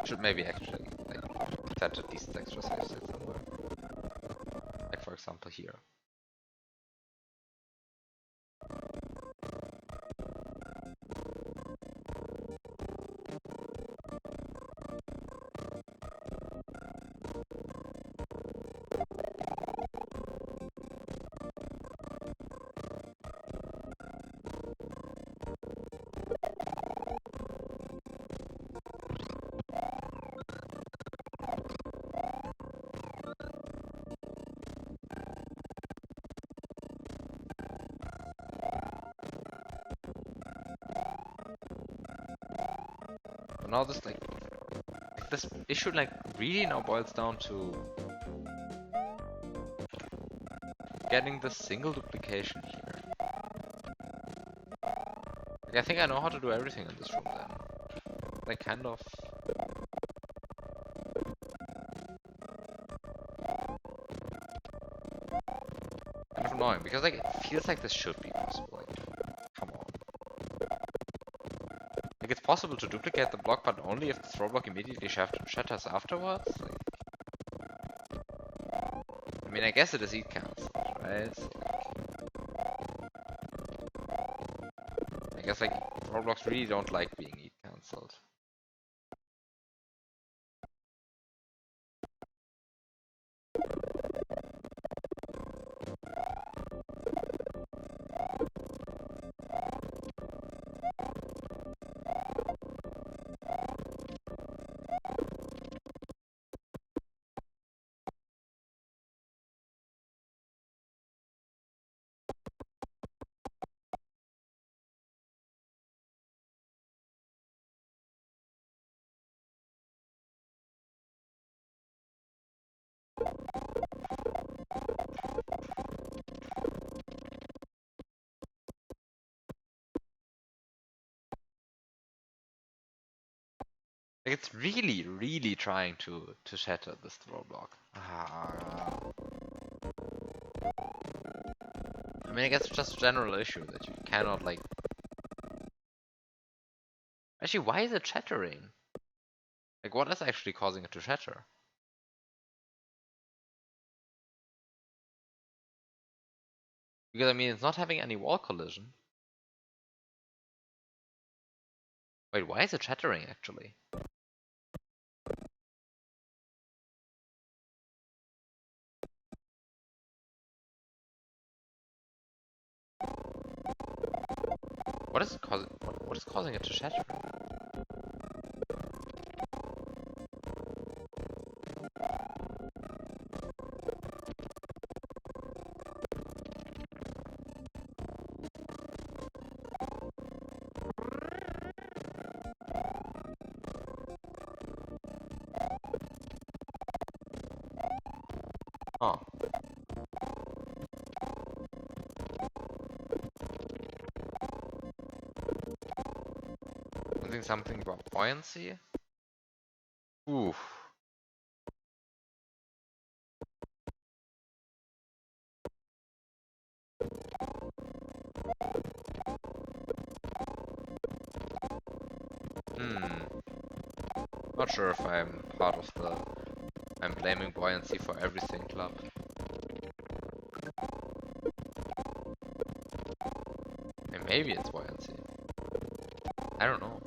Should maybe actually like set a decent extra save state somewhere. Like for example here. Now this like this issue like really now boils down to getting the single duplication here. Like, I think I know how to do everything in this room then. Like kind of annoying because like it feels like this should be possible. Like, come on. Like it's possible to duplicate the block, but only if the throw block immediately shatters afterwards. Like, I mean, I guess it is eat cancelled, right? So, like, I guess like throw blocks really don't like being eat cancelled. Like it's really, really trying to shatter this throw block. Ah. I mean, I guess it's just a general issue that you cannot like. Actually, why is it shattering? Like, what is actually causing it to shatter? Because I mean, it's not having any wall collision. Wait, why is it shattering actually? What is causing? What is causing it to shatter? Oh. I think something about buoyancy. Oof. Not sure if I'm part of the I'm blaming buoyancy for everything club. And maybe it's buoyancy. I don't know.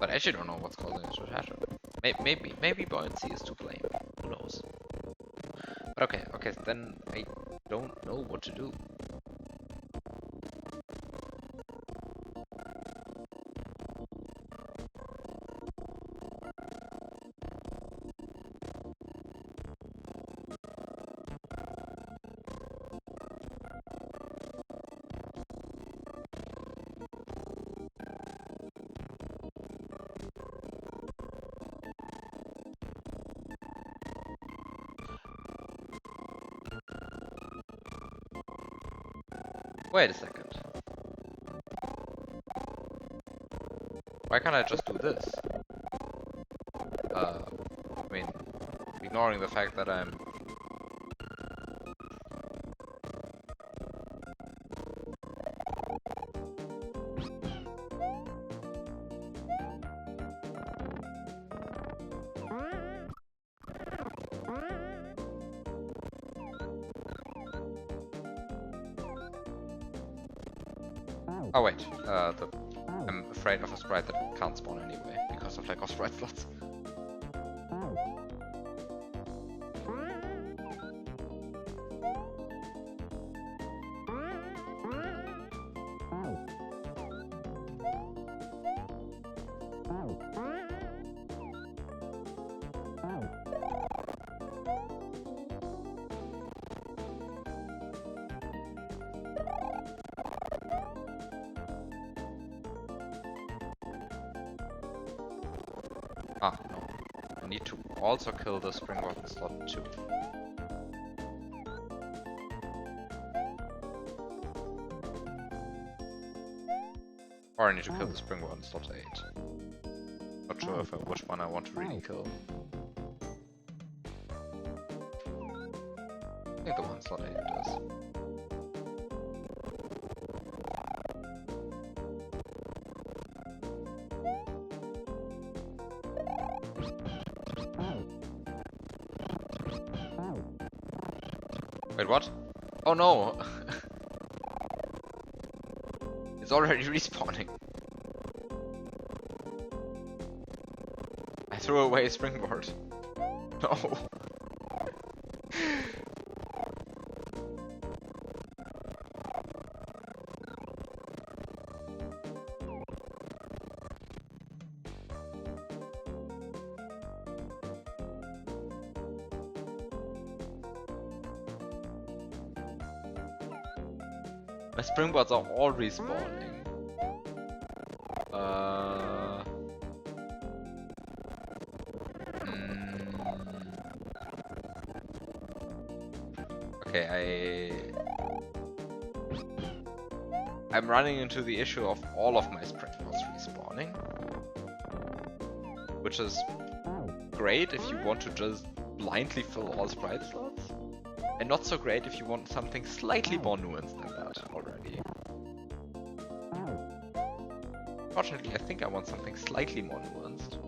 But I actually don't know what's causing it to shatter. Maybe buoyancy is to blame. Who knows? But okay, then I don't know what to do. Wait a second. Why can't I just do this? I mean, ignoring the fact that I'm... Oh wait, I'm afraid of a sprite that can't spawn anyway, because of lack of sprite slots. Ah, no. I need to also kill the springboard in slot 2. Or I need to kill the springboard in slot 8. Not sure which one I want to really kill. I think the one in slot 8 does. Wait, what? Oh no! It's already respawning. I threw away a springboard. No. My springboards are all respawning. Okay, I'm running into the issue of all of my springboards respawning, which is great if you want to just blindly fill all sprite slots, and not so great if you want something slightly more nuanced than that already. Fortunately, I think I want something slightly more nuanced.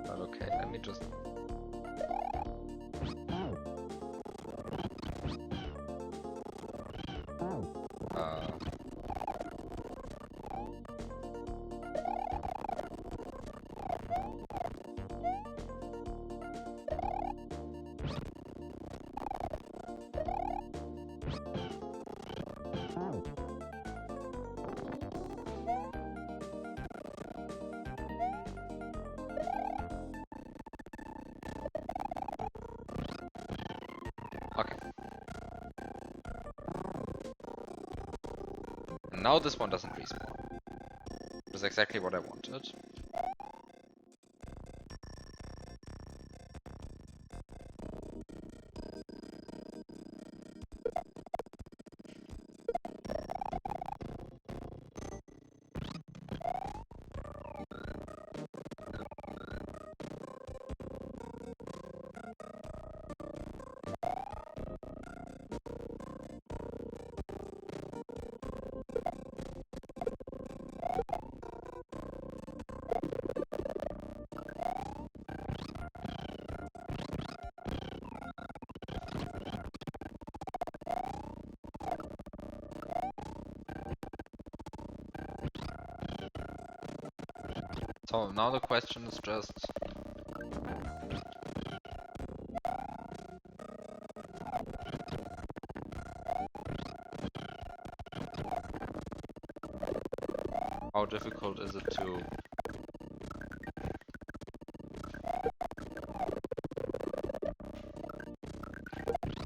But okay, let me just... Okay. Now this one doesn't respawn. Which is exactly what I wanted. So now the question is just... how difficult is it to...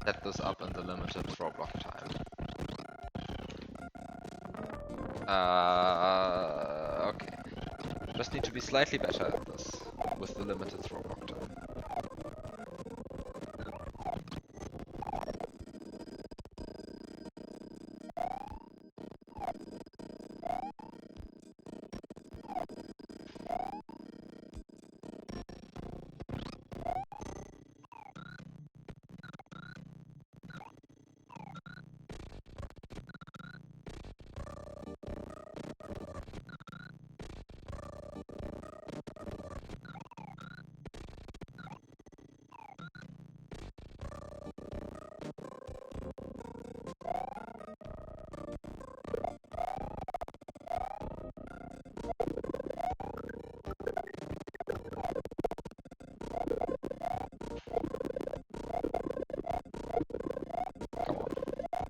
set this up in the limited throw block time? Okay. Just need to be slightly better at this with the limited throw block time.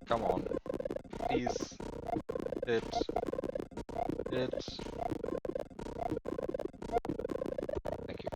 Come on. Please. Hit. Thank you.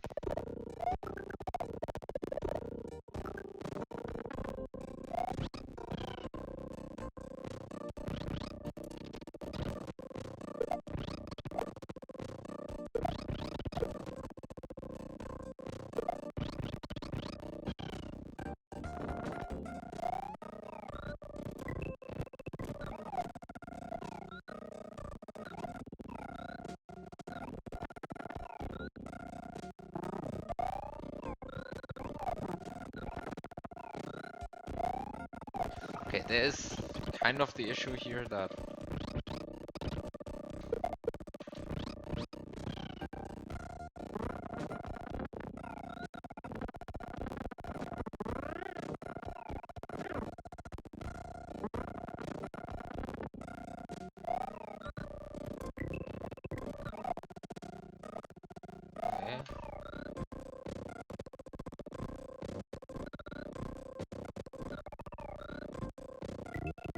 Okay, there is kind of the issue here that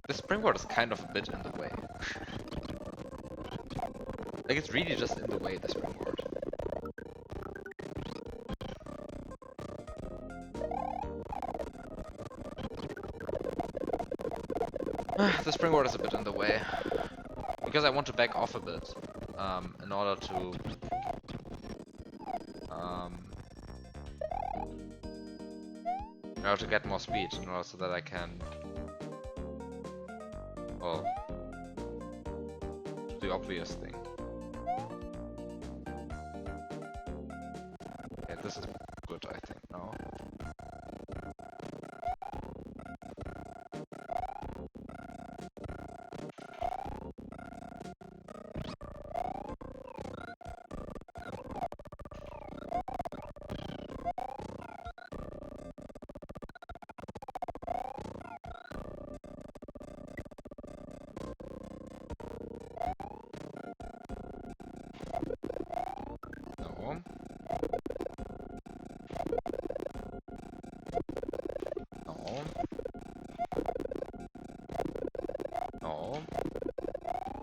the springboard is kind of a bit in the way. Like, it's really just in the way, the springboard. The springboard is a bit in the way. Because I want to back off a bit, in order to In order to get more speed, in order so that I can, well, do the obvious thing. Okay, this is good, I think, now.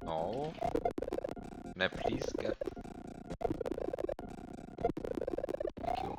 No. Can I please get... Thank you.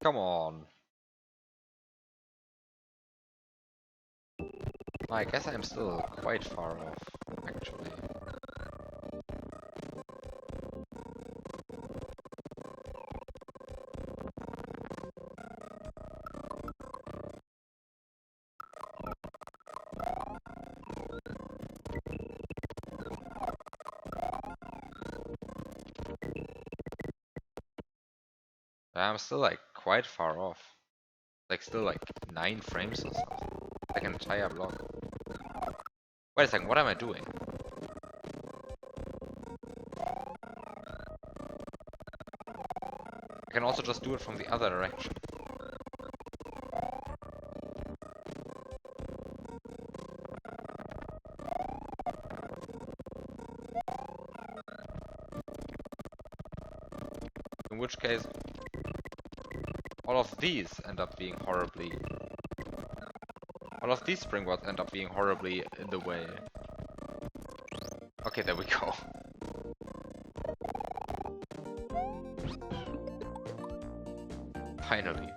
Come on. I guess I'm still quite far off, actually. I'm still like quite far off. Like still like 9 frames or something. Like an entire block. Wait a second, what am I doing? I can also just do it from the other direction. In which case, all of these end up being horribly... All of these springboards end up being horribly in the way. Okay, there we go. Finally.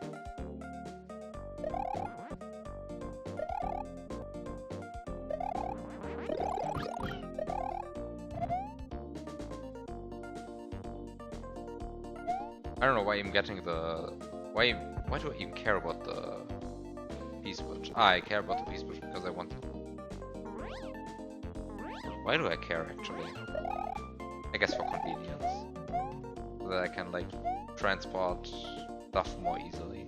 I don't know why I'm getting the... Why do I even care about the P-switch? I care about the P-switch because I want... Why do I care, actually? I guess for convenience. So that I can, like, transport stuff more easily.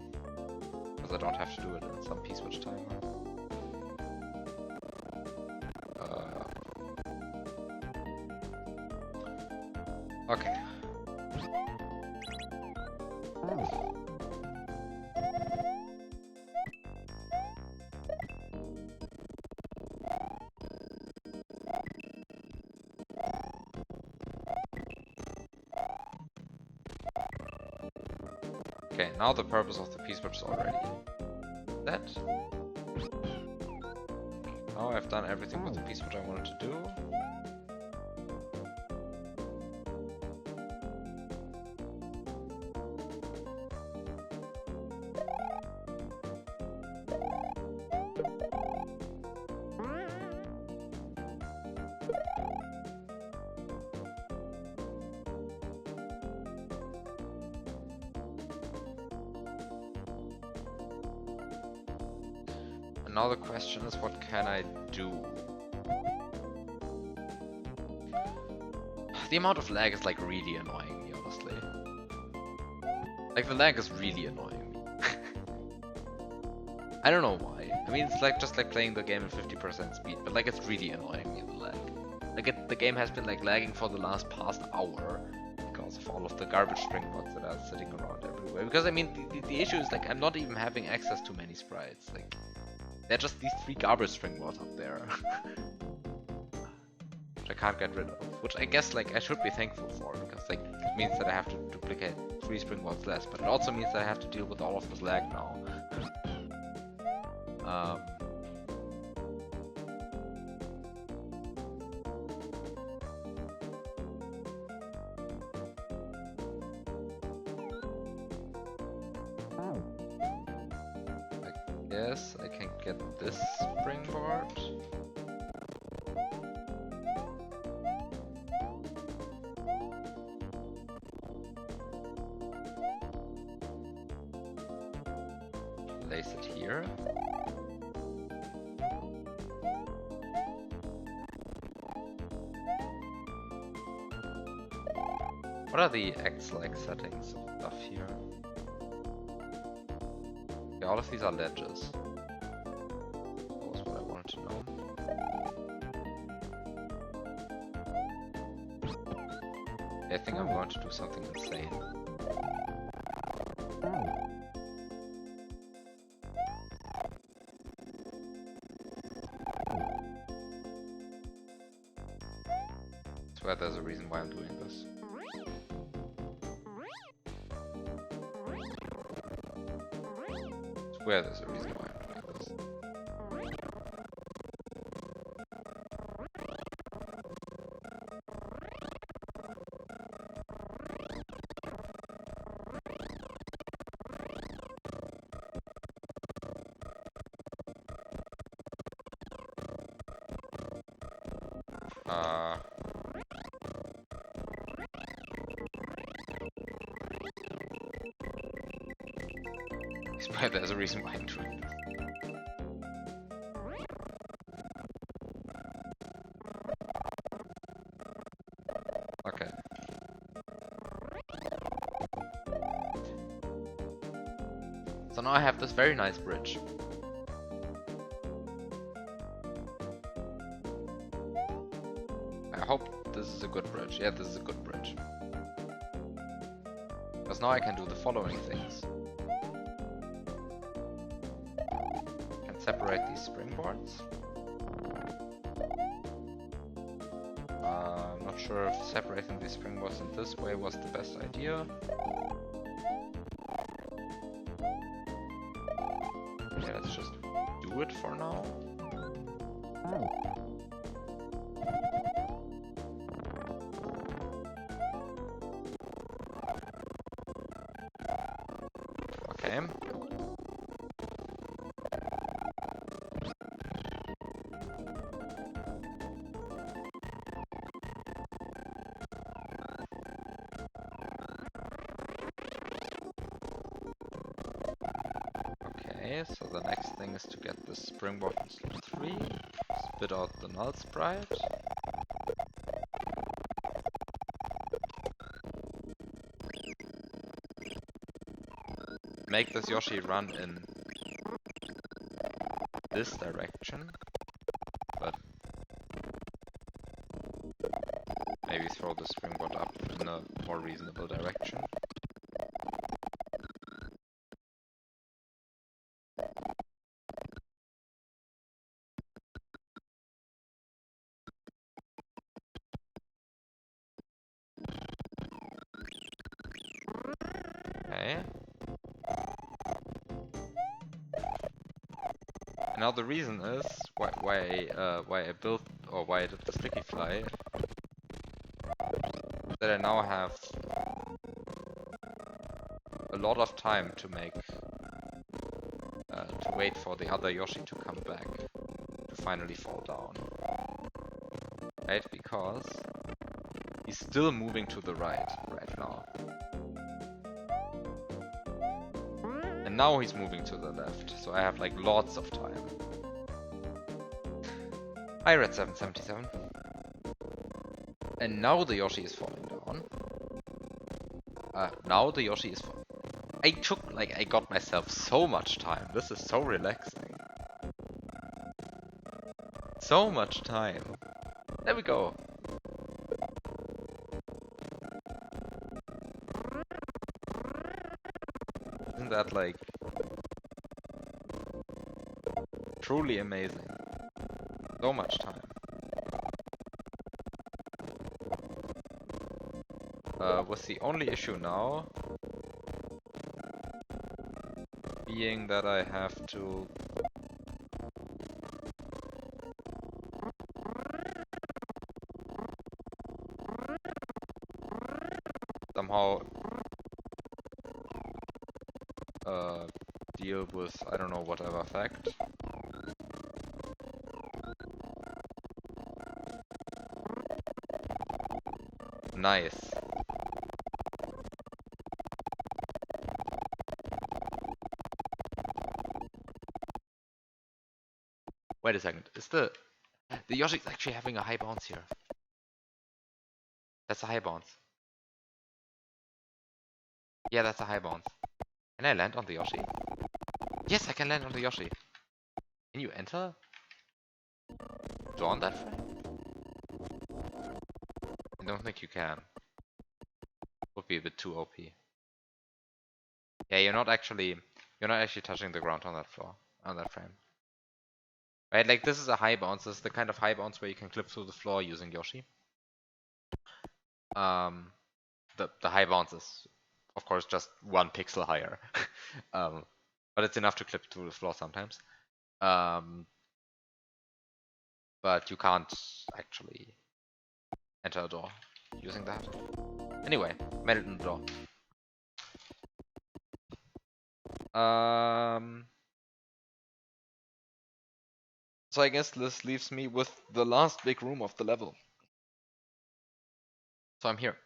Because I don't have to do it in some P-switch timer. Okay. Okay, now the purpose of the P-switch is already set. Now I've done everything with the P-switch I wanted to do. Now the question is, what can I do? The amount of lag is like really annoying me, honestly. Like the lag is really annoying me. I don't know why. I mean, it's like just like playing the game at 50% speed, but like it's really annoying me, the lag. Like the game has been like lagging for the past hour because of all of the garbage springboards that are sitting around everywhere. Because I mean, the issue is like I'm not even having access to many sprites. Like they're just these 3 garbage springboards up there, which I can't get rid of. Which I guess like I should be thankful for, because like it means that I have to duplicate 3 springboards less. But it also means that I have to deal with all of this lag now. Yes, I can get this springboard. Place it here. What are the X-like settings of stuff here? Yeah, all of these are ledges. That was what I wanted to know. I think I'm going to do something insane. I swear there's a reason why I'm doing this. I swear there's a reason why I'm doing this. I swear there's a reason why I'm doing this. Okay. So now I have this very nice bridge. I hope this is a good bridge. Yeah, this is a good bridge. Because now I can do the following things. I can separate these springboards. I'm not sure if separating these springboards in this way was the best idea. Okay, let's just do it for now. Okay. Okay, so the next thing is to get the springboard in slot 3, spit out the null sprite. Make this Yoshi run in this direction, but maybe throw the springboard up in a more reasonable direction. Okay. Now the reason is why I built, or why I did the sticky fly, that I now have a lot of time to make to wait for the other Yoshi to come back to finally fall down. Right, because he's still moving to the right now. And now he's moving to the left, so I have like lots of time. Hi Red 777. And now the Yoshi is falling down. Now the Yoshi is falling. I got myself so much time. This is so relaxing. So much time. There we go. Isn't that like truly amazing? So much time. What's the only issue now? Being that I have to somehow deal with, I don't know, whatever fact. Nice. Wait a second. Is the Yoshi's actually having a high bounce here? That's a high bounce. Yeah, that's a high bounce. Can I land on the Yoshi? Yes, I can land on the Yoshi. Can you enter? Draw on that frame? I don't think you can. Would be a bit too OP. Yeah, you're not actually touching the ground on that floor, on that frame. Right, like this is a high bounce. This is the kind of high bounce where you can clip through the floor using Yoshi. The high bounce is, of course, just 1 pixel higher. But it's enough to clip through the floor sometimes. But you can't actually enter a door using that. Anyway, made it in the door. So I guess this leaves me with the last big room of the level. So I'm here.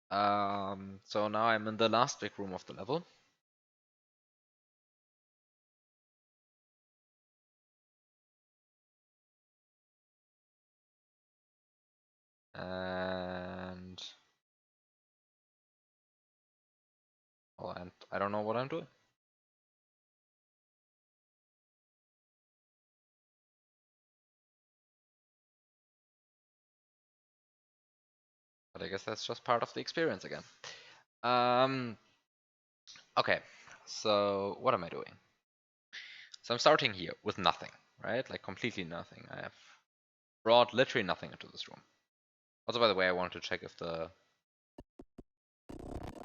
So now I'm in the last big room of the level. And I don't know what I'm doing. But I guess that's just part of the experience again. Okay, so what am I doing? So I'm starting here with nothing, right? Like completely nothing. I have brought literally nothing into this room. Also, by the way, I wanted to check if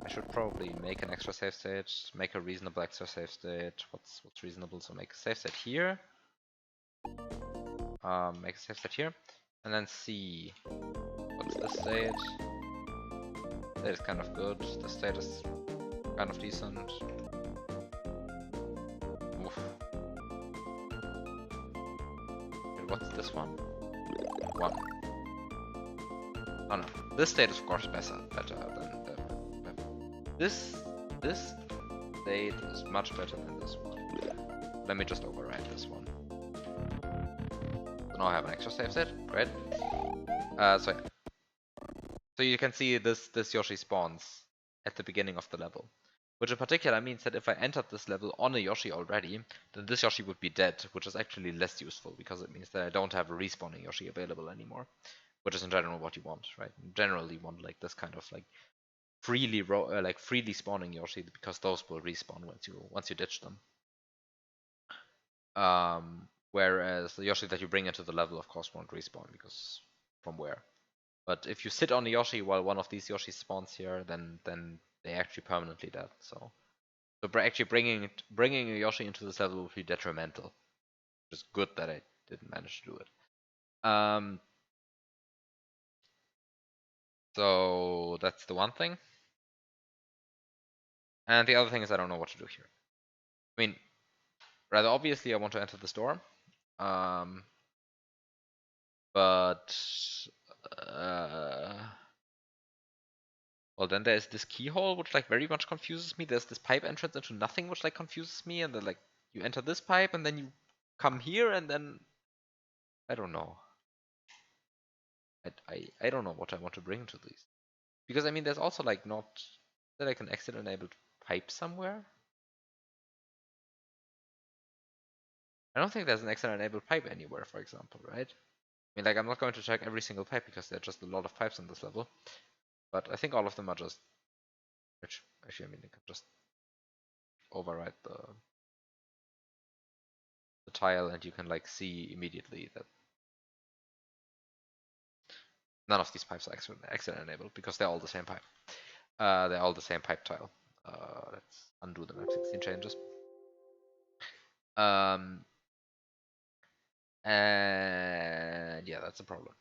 I should probably make an extra save state, make a reasonable extra save state. What's reasonable? So make a save state here. Make a save state here, and then see what's this state. That is kind of good. The state is kind of decent. Oof. Wait, what's this one? 1. Oh no, this state is of course better than this state is much better than this one. Let me just override this one. So now I have an extra save set, right? So you can see this Yoshi spawns at the beginning of the level. Which in particular means that if I entered this level on a Yoshi already, then this Yoshi would be dead, which is actually less useful because it means that I don't have a respawning Yoshi available anymore. Which is in general what you want, right? In general, you want like this kind of like freely spawning Yoshi because those will respawn once you ditch them. Whereas the Yoshi that you bring into the level, of course, won't respawn because from where? But if you sit on a Yoshi while one of these Yoshi spawns here, then they're actually permanently dead. So actually bringing a Yoshi into this level would be detrimental. Which is good that I didn't manage to do it. So that's the one thing. And the other thing is I don't know what to do here. I mean, rather obviously I want to enter the store. But well, then there's this keyhole which like very much confuses me. There's this pipe entrance into nothing which like confuses me, and then like you enter this pipe and then you come here and then I don't know. I don't know what I want to bring to these. Because I mean there's also like not that like an exit enabled pipe somewhere. I don't think there's an exit enabled pipe anywhere, for example, right? I mean like I'm not going to check every single pipe because there are just a lot of pipes on this level. But I think all of them are just which actually I mean they can just override the tile and you can like see immediately that none of these pipes are exit enabled because they're all the same pipe. They're all the same pipe tile. Let's undo the map 16 changes. Um, and yeah, that's a problem.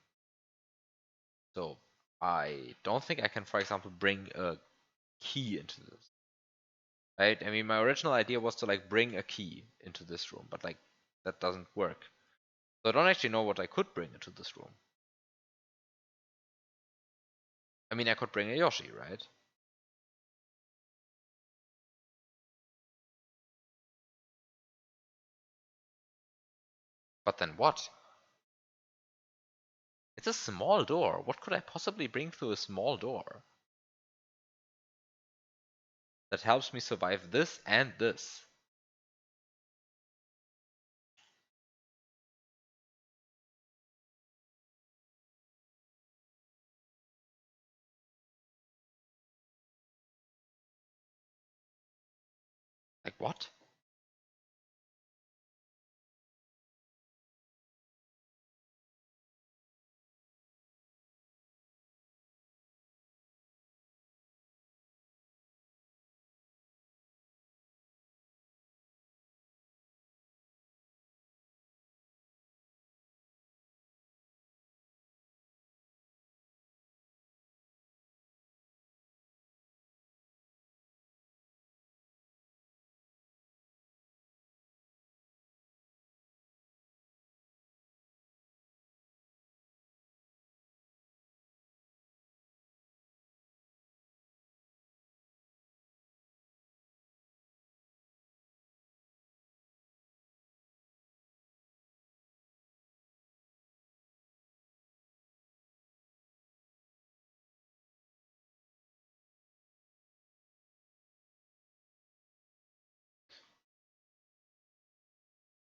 So I don't think I can, for example, bring a key into this. Right? I mean, my original idea was to like bring a key into this room, but like that doesn't work. So I don't actually know what I could bring into this room. I mean, I could bring a Yoshi, right? But then what? It's a small door. What could I possibly bring through a small door that helps me survive this and this? Like what?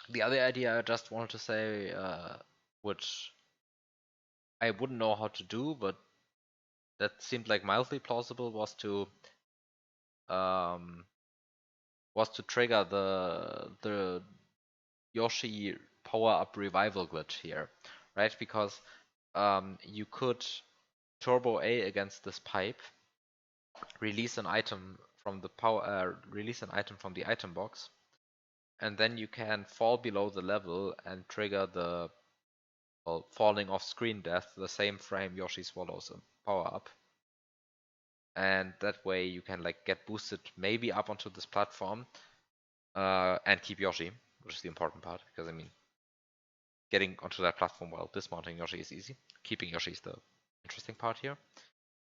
The other idea I just wanted to say, which I wouldn't know how to do, but that seemed like mildly plausible, um, was to trigger the Yoshi power up revival glitch here, right? Because you could turbo A against this pipe, release an item from the release an item from the item box, and then you can fall below the level and trigger the falling off screen death the same frame Yoshi swallows a power up. And that way you can like get boosted maybe up onto this platform and keep Yoshi, which is the important part, because I mean getting onto that platform while dismounting Yoshi is easy. Keeping Yoshi is the interesting part here.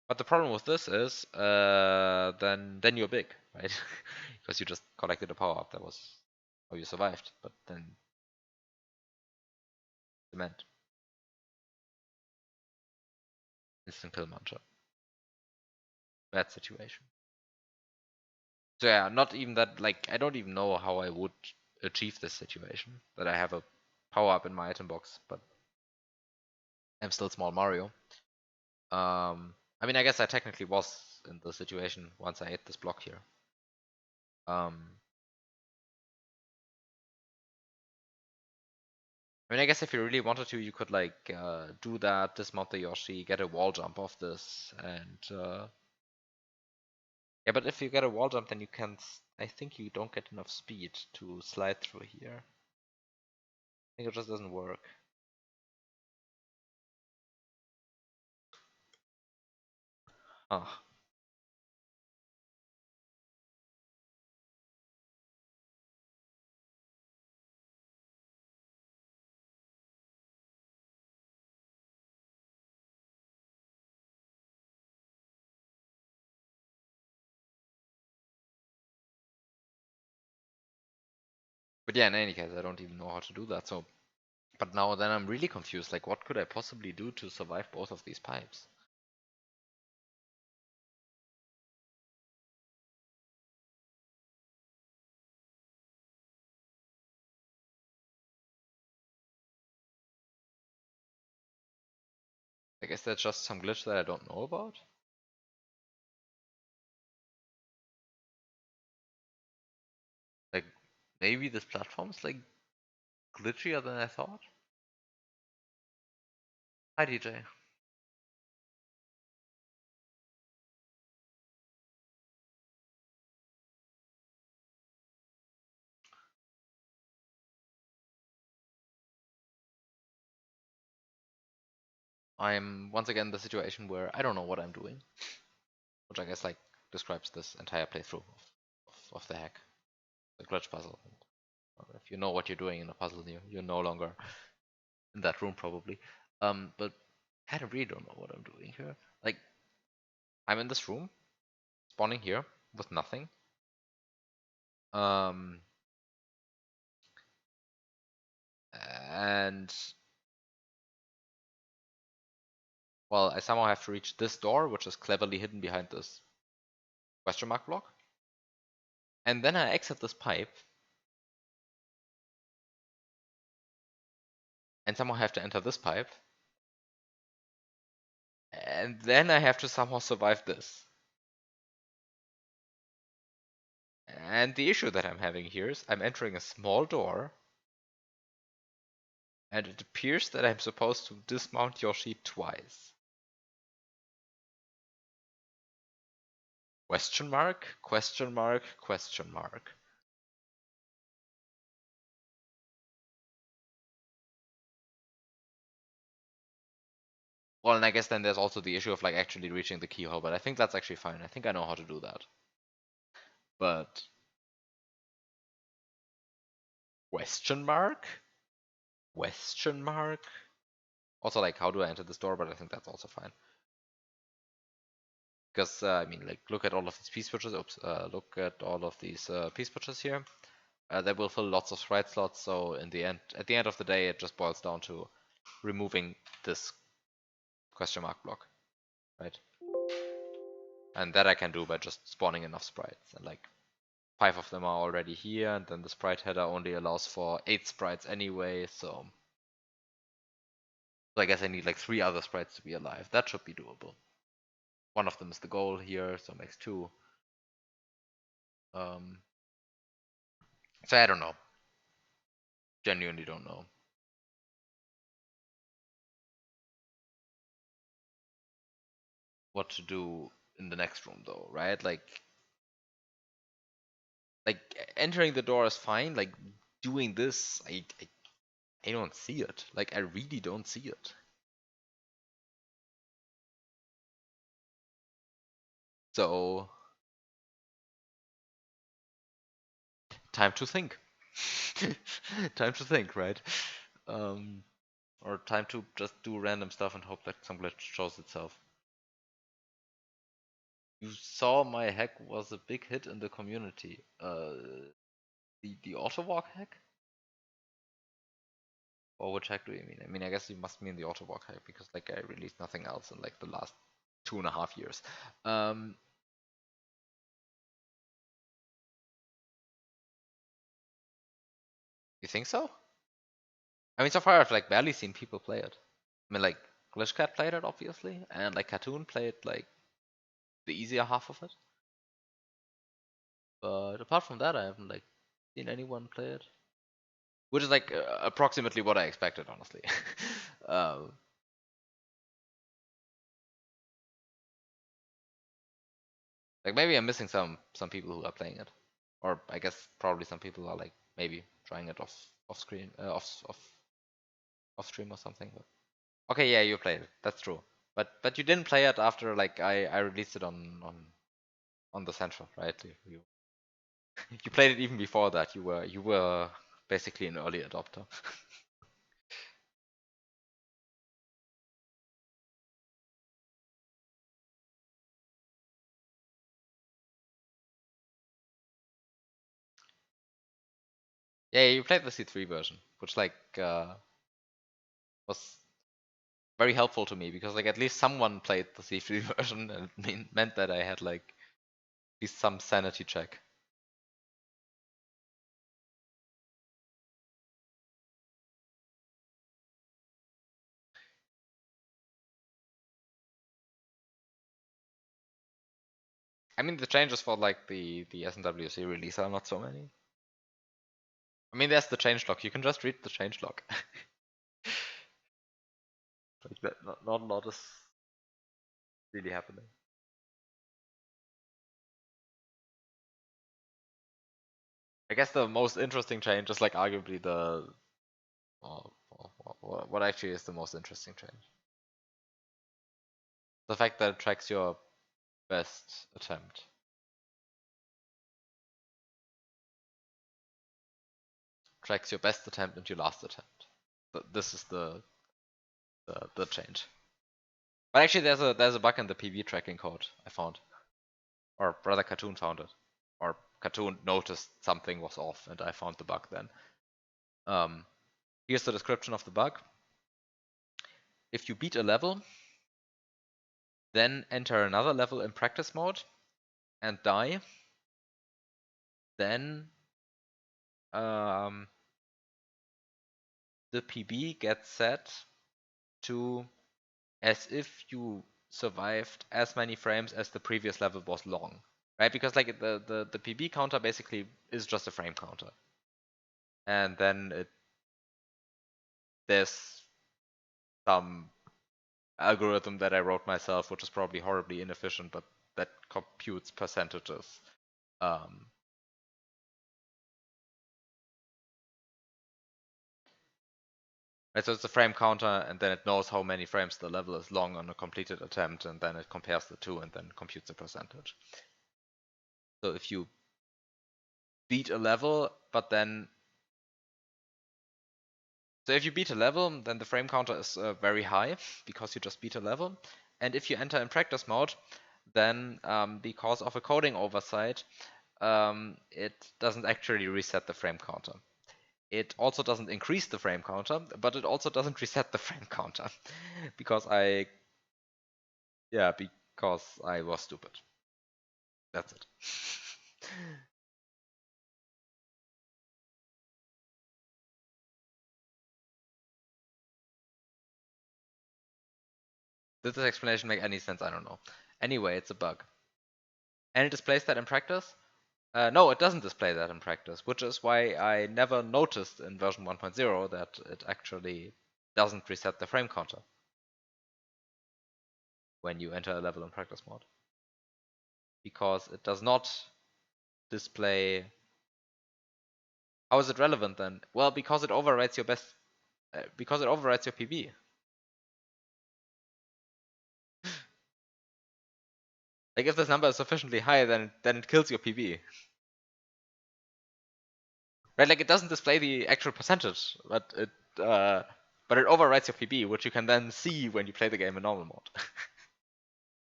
But the problem with this is then you're big, right? Because you just collected a power up. That was how you survived. But then cement. Instant kill muncher. Bad situation. So yeah, not even that, like, I don't even know how I would achieve this situation. That I have a power up in my item box, but I'm still small Mario. I mean, I guess I technically was in the situation once I hit this block here. I mean, I guess if you really wanted to, you could like do that, dismount the Yoshi, get a wall jump off this, and yeah. But if you get a wall jump, then you can't. I think you don't get enough speed to slide through here. I think it just doesn't work. Ah, but yeah. In any case, I don't even know how to do that. So But now then I'm really confused. Like, what could I possibly do to survive both of these pipes? I guess that's just some glitch that I don't know about. Like, maybe this platform is like glitchier than I thought. Hi, DJ. I'm once again in the situation where I don't know what I'm doing, which I guess like describes this entire playthrough of the hack, the glitch puzzle. If you know what you're doing in a puzzle, you're no longer in that room probably. But I kind of really don't know what I'm doing here. Like, I'm in this room, spawning here with nothing. Um, and well, I somehow have to reach this door, which is cleverly hidden behind this question mark block. And then I exit this pipe and somehow have to enter this pipe. And then I have to somehow survive this. And the issue that I'm having here is I'm entering a small door, and it appears that I'm supposed to dismount your sheep twice. Question mark, question mark, question mark. Well, and I guess then there's also the issue of like actually reaching the keyhole, but I think that's actually fine. I think I know how to do that. But question mark? Question mark? Also, like, how do I enter this door? But I think that's also fine. Because, I mean, like, look at all of these P switches. Oops. Look at all of these P switches here. They will fill lots of sprite slots. So in the end, at the end of the day, it just boils down to removing this question mark block, right? And that I can do by just spawning enough sprites. And like 5 of them are already here, and then the sprite header only allows for 8 sprites anyway, so I guess I need like 3 other sprites to be alive. That should be doable. One of them is the goal here, so it makes 2. Um, so I don't know. Genuinely don't know. What to do in the next room though, right? Like entering the door is fine. Like doing this, I don't see it. Like I really don't see it. So time to think. Time to think, right? Um, or time to just do random stuff and hope that some glitch shows itself. You saw my hack was a big hit in the community. The auto walk hack? Or which hack do you mean? I mean, I guess you must mean the auto walk hack because like I released nothing else in like the last 2.5 years. You think so? I mean, so far I've like barely seen people play it. I mean, like Glitchcat played it obviously, and like Cartoon played like the easier half of it. But apart from that, I haven't like seen anyone play it, which is like approximately what I expected, honestly. um, like maybe I'm missing some people who are playing it, or I guess probably some people are like maybe trying it off screen, off stream or something. But okay, yeah, you played it. That's true. But you didn't play it after like I released it on the central, right? You played it even before that. You were basically an early adopter. Yeah, you played the C3 version, which like was very helpful to me because like at least someone played the C3 version and it meant that I had like at least some sanity check. I mean the changes for like the SNWC release are not so many. I mean there's the changelog. You can just read the changelog. Like that, not a lot is really happening. I guess the most interesting change is like arguably the what actually is the most interesting change? The fact that it tracks your best attempt. Tracks your best attempt and your last attempt. This is the change. But actually there's a bug in the PV tracking code I found. Or rather Cartoon found it. Or Cartoon noticed something was off and I found the bug then. Here's the description of the bug. If you beat a level, then enter another level in practice mode and die, then the PB gets set to as if you survived as many frames as the previous level was long, right? Because like the PB counter basically is just a frame counter, and then there's some algorithm that I wrote myself, which is probably horribly inefficient, but that computes percentages. Right, so it's a frame counter, and then it knows how many frames the level is long on a completed attempt, and then it compares the two and then computes a percentage. So if you beat a level, but then so if you beat a level, then the frame counter is very high because you just beat a level. And if you enter in practice mode, then because of a coding oversight, it doesn't actually reset the frame counter. It also doesn't increase the frame counter, but it also doesn't reset the frame counter because because I was stupid. That's it. Does this explanation make any sense? I don't know. Anyway, it's a bug. And it displays that in practice? No, it doesn't display that in practice, which is why I never noticed in version 1.0 that it actually doesn't reset the frame counter when you enter a level in practice mode. Because it does not display. How is it relevant then? Well, because it overrides your best. Because it overrides your PB. Like if this number is sufficiently high, then it kills your PB. Right? Like it doesn't display the actual percentage, but it overrides your PB, which you can then see when you play the game in normal mode.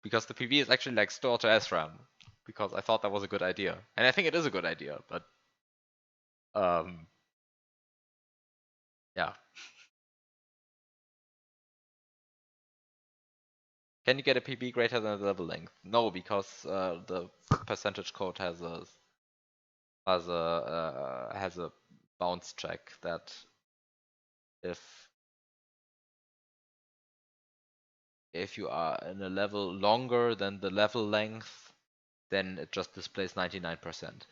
Because the PB is actually like stored to SRAM. Because I thought that was a good idea, and I think it is a good idea, but yeah. Can you get a PB greater than the level length? No, because the percentage code has a bounce check that if you are in a level longer than the level length, then it just displays 99%.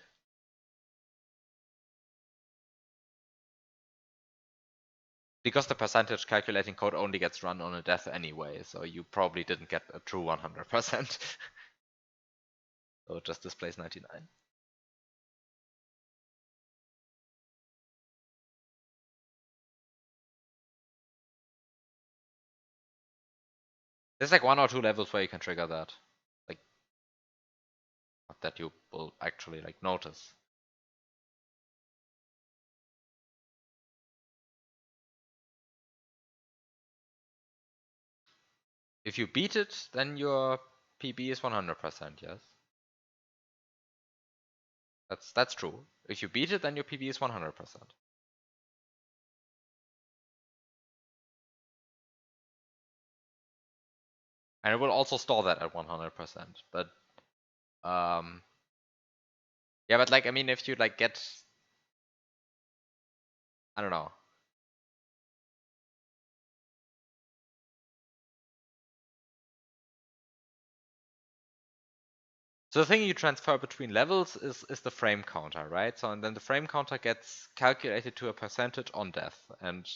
Because the percentage calculating code only gets run on a death anyway, so you probably didn't get a true 100%. So it just displays 99. There's like 1 or 2 levels where you can trigger that. Like that you will actually like notice. If you beat it, then your PB is 100%, yes. That's true. If you beat it, then your PB is 100%. And it will also store that at 100%. But yeah, but like I mean, if you like get, I don't know. So the thing you transfer between levels is the frame counter, right? So and then the frame counter gets calculated to a percentage on death, and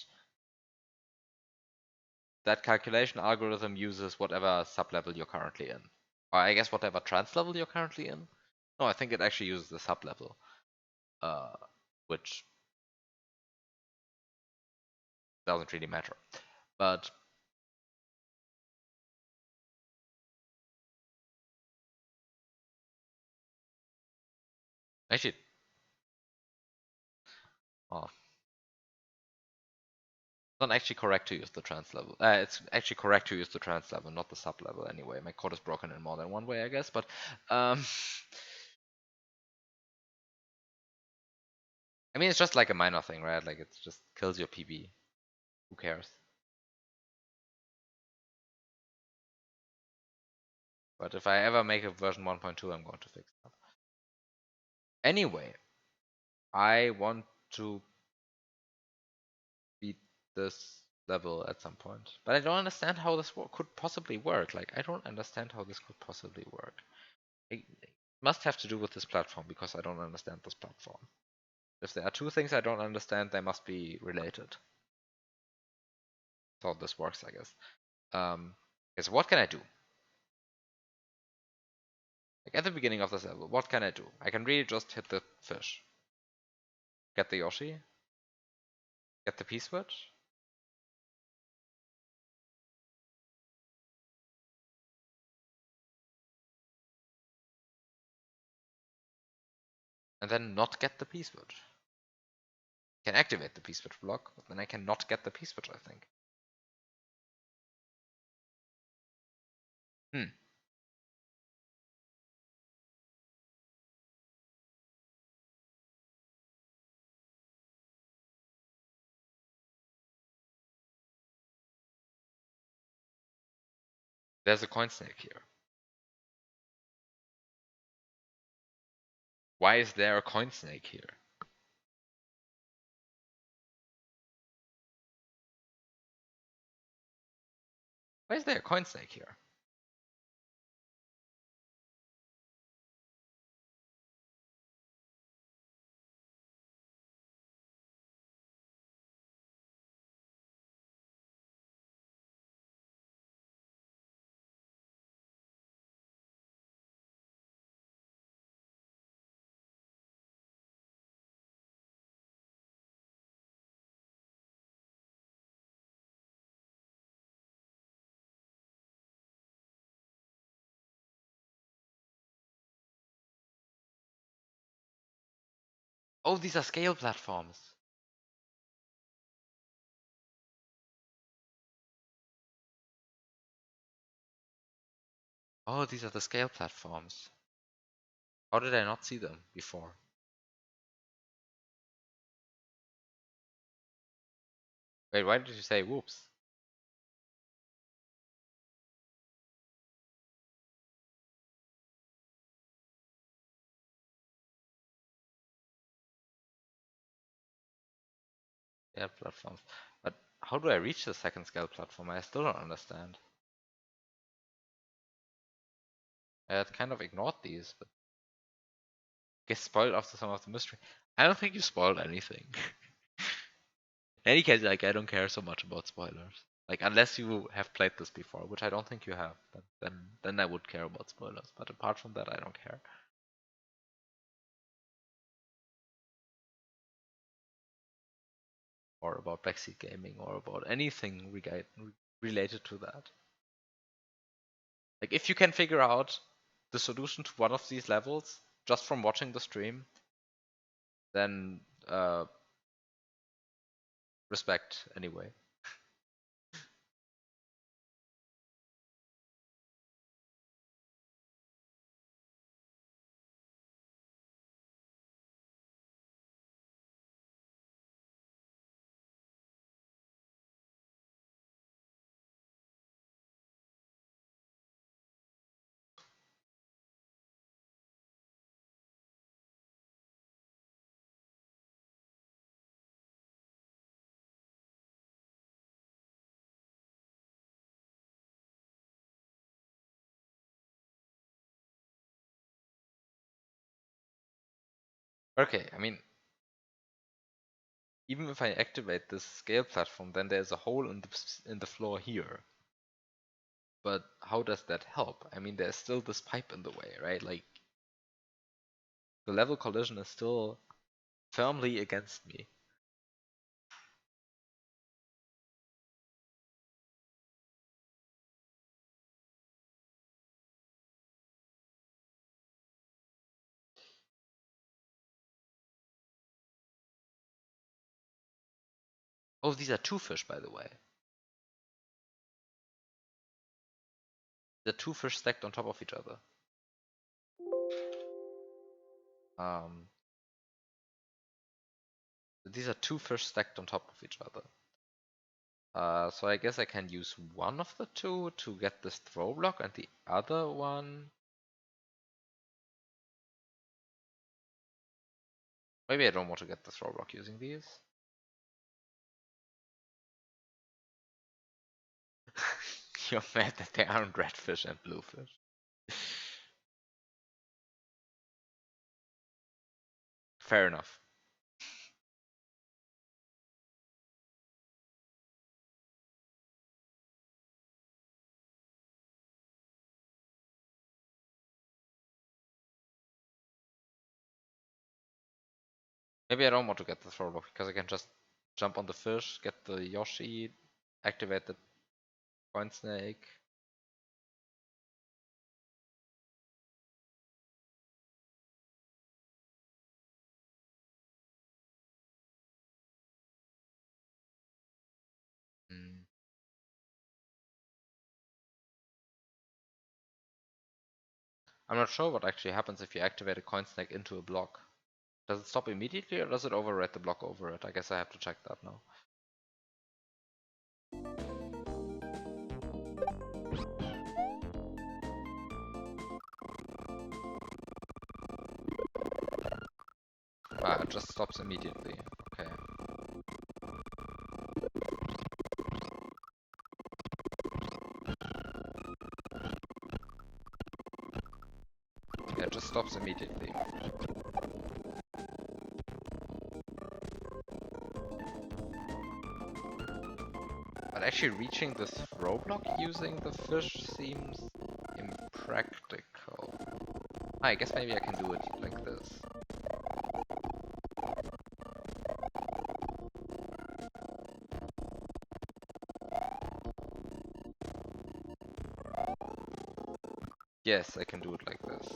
that calculation algorithm uses whatever sublevel you're currently in. Or I guess whatever trans level you're currently in. No, I think it actually uses the sublevel. Which doesn't really matter. But actually, oh, it's not actually correct to use the trans level. It's actually correct to use the trans level, not the sub level anyway. My code is broken in more than one way, I guess. But I mean, it's just like a minor thing, right? Like it just kills your PB. Who cares? But if I ever make a version 1.2, I'm going to fix that. Anyway, I want to beat this level at some point. But I don't understand how this could possibly work. Like, I don't understand how this could possibly work. It must have to do with this platform because I don't understand this platform. If there are two things I don't understand, they must be related. So this works, I guess. Okay, so what can I do? Like at the beginning of this level, what can I do? I can really just hit the fish. Get the Yoshi. Get the P-switch. And then not get the P-switch. I can activate the P-switch block, but then I cannot get the P-switch, I think. Hmm. There's a coin snake here. Why is there a coin snake here? Why is there a coin snake here? Oh, these are scale platforms. Oh, these are the scale platforms. How did I not see them before? Wait, why did you say whoops? Scale platforms. But how do I reach the second scale platform? I still don't understand. I had kind of ignored these, but get spoiled after some of the mystery. I don't think you spoiled anything. In any case, like I don't care so much about spoilers. Like unless you have played this before, which I don't think you have, then I would care about spoilers. But apart from that, I don't care. Or about backseat gaming, or about anything related to that. Like if you can figure out the solution to one of these levels just from watching the stream, then respect anyway. Okay, I mean, even if I activate this scale platform, then there's a hole in the floor here. But how does that help? I mean, there's still this pipe in the way, right? Like, the level collision is still firmly against me. Oh, these are two fish, by the way. The two fish stacked on top of each other. These are two fish stacked on top of each other. So I guess I can use one of the two to get this throw block, and the other one... Maybe I don't want to get the throw block using these. You're mad that there aren't red fish and blue fish. Fair enough. Maybe I don't want to get the throw block because I can just jump on the fish, get the Yoshi, activate the point snake. I'm not sure what actually happens if you activate a coin snake into a block. Does it stop immediately or does it override the block over it? I guess I have to check that now. Ah, it just stops immediately. Okay. Yeah, it just stops immediately. But actually reaching the throw block using the fish seems impractical. I guess maybe I can do it like this. Yes, I can do it like this.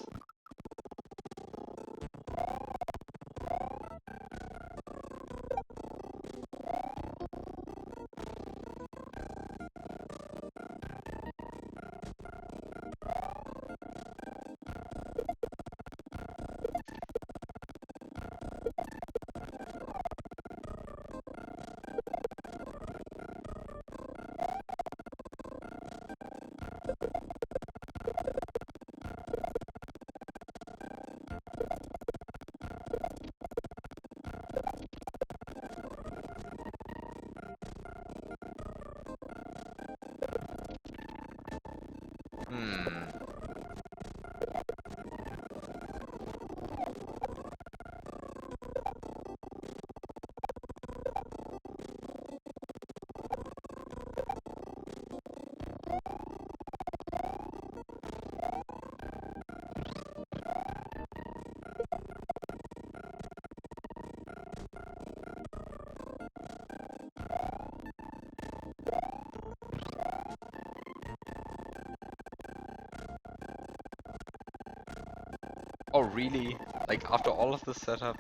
Oh really? Like after all of this setup,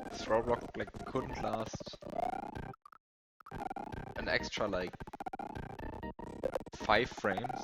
the throw block like couldn't last an extra like 5 frames?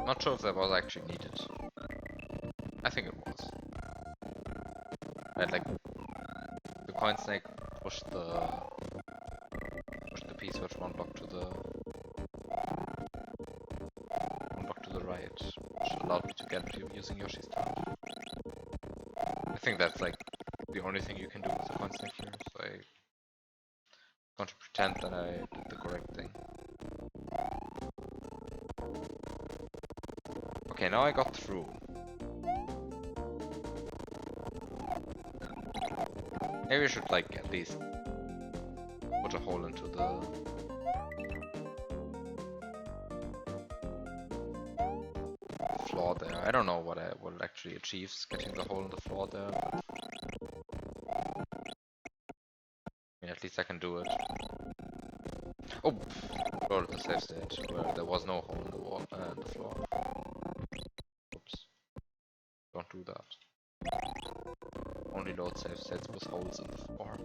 Not sure if that was actually needed. I think it was. Right, like the coin snake pushed the piece which one block to the right, which allowed me to get you using Yoshi's turn. I think that's like the only thing you can do with the coin snake here, so I'm going to pretend that I did the correct thing. Okay, now I got through. Maybe I should like at least put a hole into the floor there. I don't know what it actually achieves getting the hole in the floor there, but I mean, at least I can do it. Oh, go to the safe state where there was no hole in the wall in the floor. Oops, don't do that. Only load safe states with holes in the floor.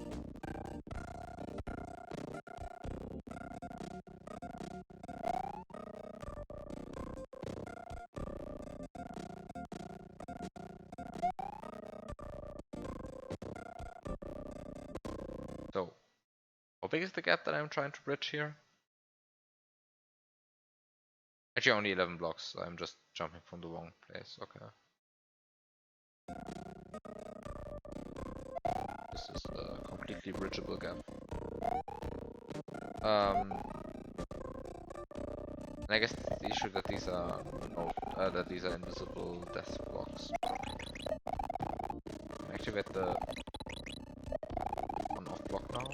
So, how big is the gap that I'm trying to bridge here? Actually, only 11 blocks, so I'm just jumping from the wrong place. Okay. This is a completely bridgeable gap. And I guess it's the issue that these are invisible death blocks. Activate the on-off block now.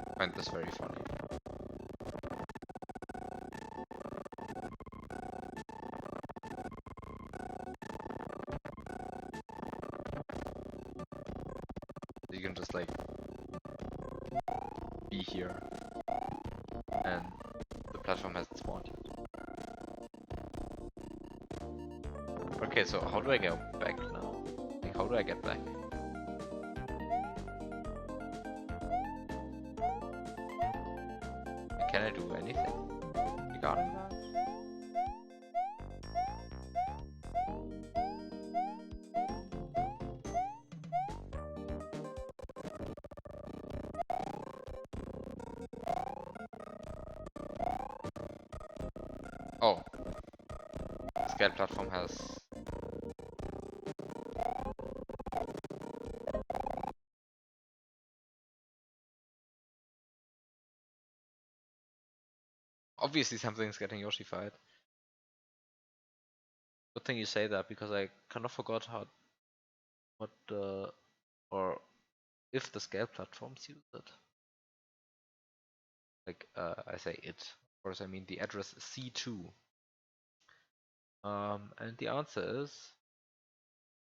I find this very funny. You can just like be here and the platform hasn't spawned yet. Okay, so how do I go back now? Like, how do I get back? Can I do anything regarding that? Oh, the scale platform has... Obviously something's getting Yoshified. Good thing you say that, because I kind of forgot or if the scale platforms use it. Like, I say it. Of course, I mean the address C2. And the answer is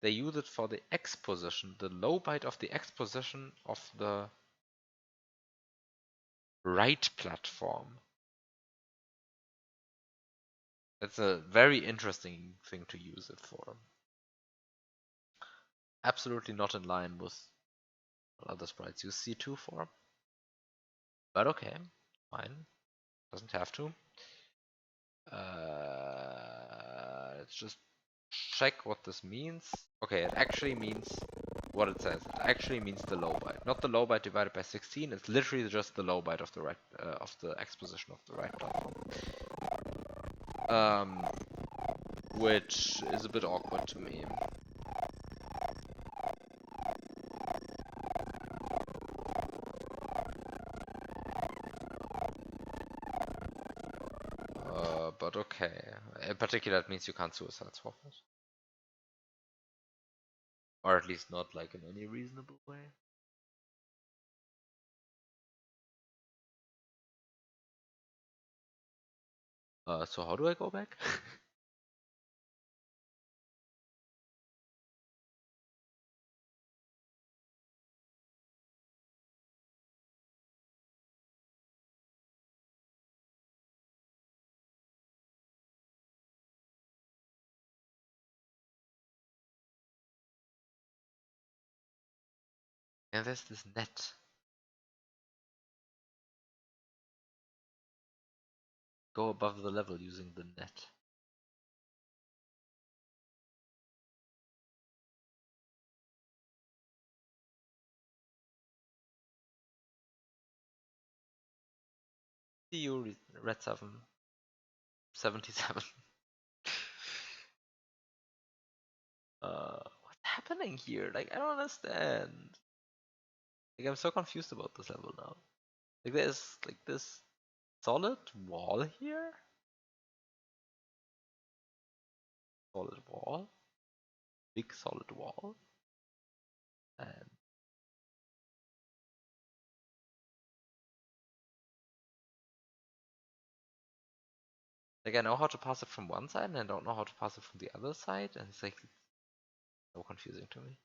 they use it for the X position, the low byte of the X position of the right platform. That's a very interesting thing to use it for. Absolutely not in line with what other sprites use C2 for. But okay, fine. Doesn't have to. Let's just check what this means. Okay, it actually means what it says. It actually means the low byte, not the low byte divided by 16. It's literally just the low byte of the right of the X position of the right platform. Which is a bit awkward to me. god, okay. In particular, that means you can't suicide swap it. Or at least not like in any reasonable way. So how do I go back? And there's this net. Go above the level using the net. See you, Red 777. What's happening here? Like, I don't understand. Like, I'm so confused about this level now. Like, there's like this solid wall here? Solid wall? Big solid wall? And like, I know how to pass it from one side, and I don't know how to pass it from the other side, and it's like so confusing to me.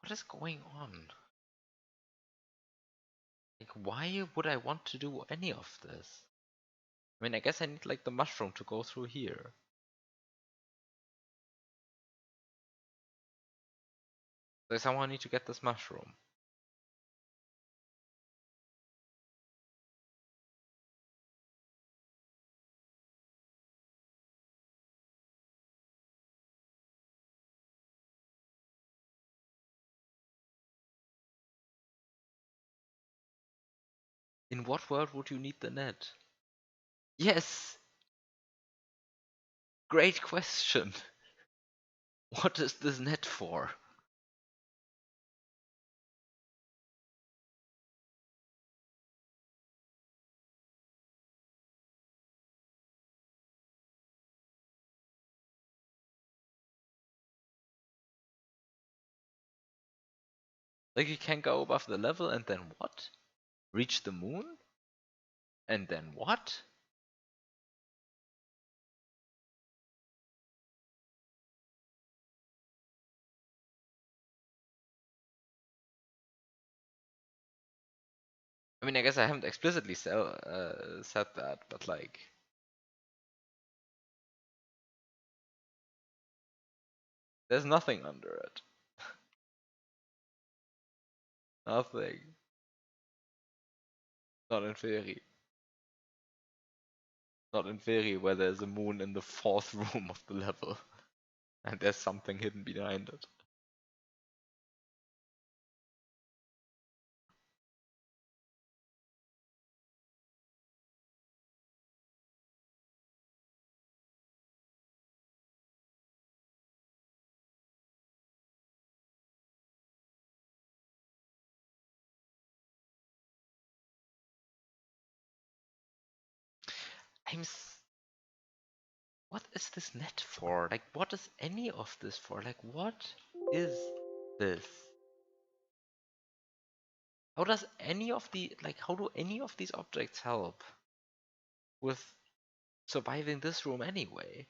What is going on? Like, why would I want to do any of this? I mean, I guess I need like the mushroom to go through here. So I somehow need to get this mushroom. In what world would you need the net? Yes! Great question! What is this net for? Like, you can go above the level and then what? Reach the moon? And then what? I mean, I guess I haven't explicitly said that, but like... There's nothing under it. Nothing. Not in theory. Not in theory, where there's a moon in the fourth room of the level. And there's something hidden behind it. What is this net for? Like, what is any of this for? Like, what is this? How does any of the, like, how do any of these objects help with surviving this room anyway?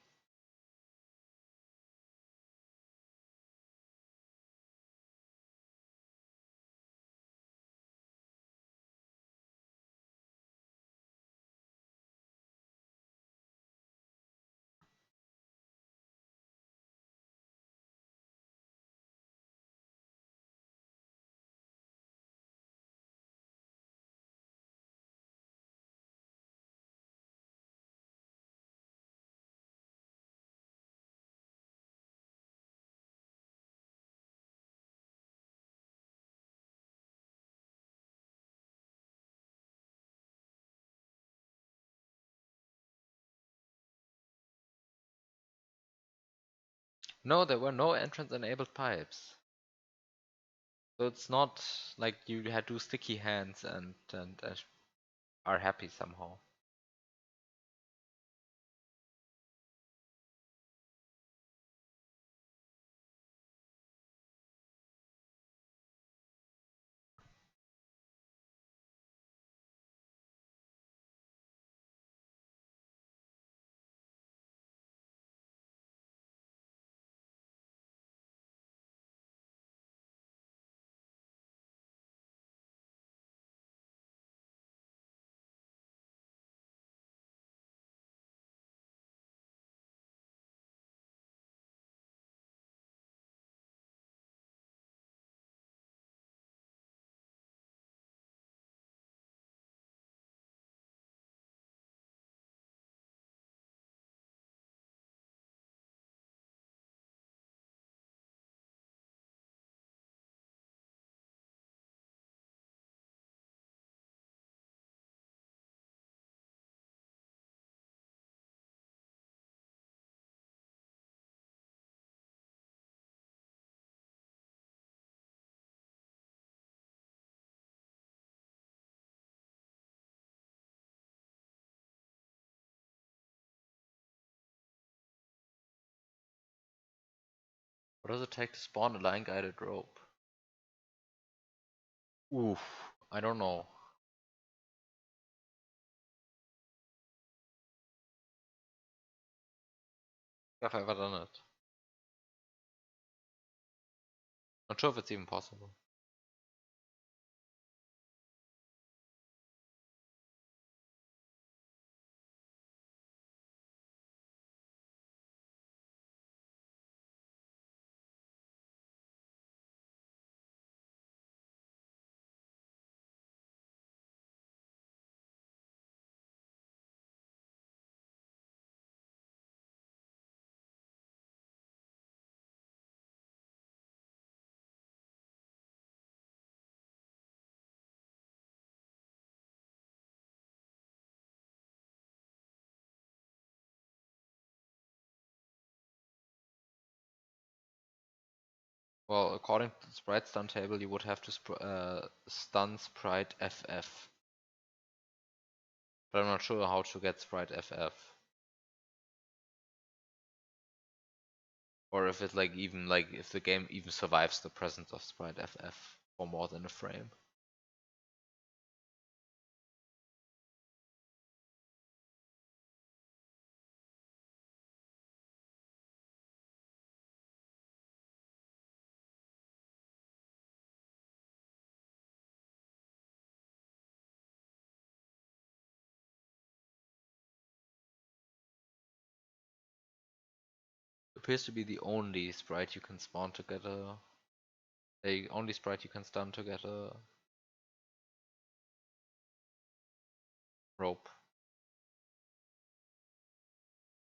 No, there were no entrance-enabled pipes. So it's not like you had two sticky hands and are happy somehow. What does it take to spawn a line-guided rope? Oof, I don't know. Have I ever done it? Not sure if it's even possible. Well, according to the sprite stun table, you would have to stun sprite FF. But I'm not sure how to get sprite FF. Or if it like even like if the game even survives the presence of sprite FF for more than a frame. Appears to be the only sprite you can spawn to get the only sprite you can stun to get a rope.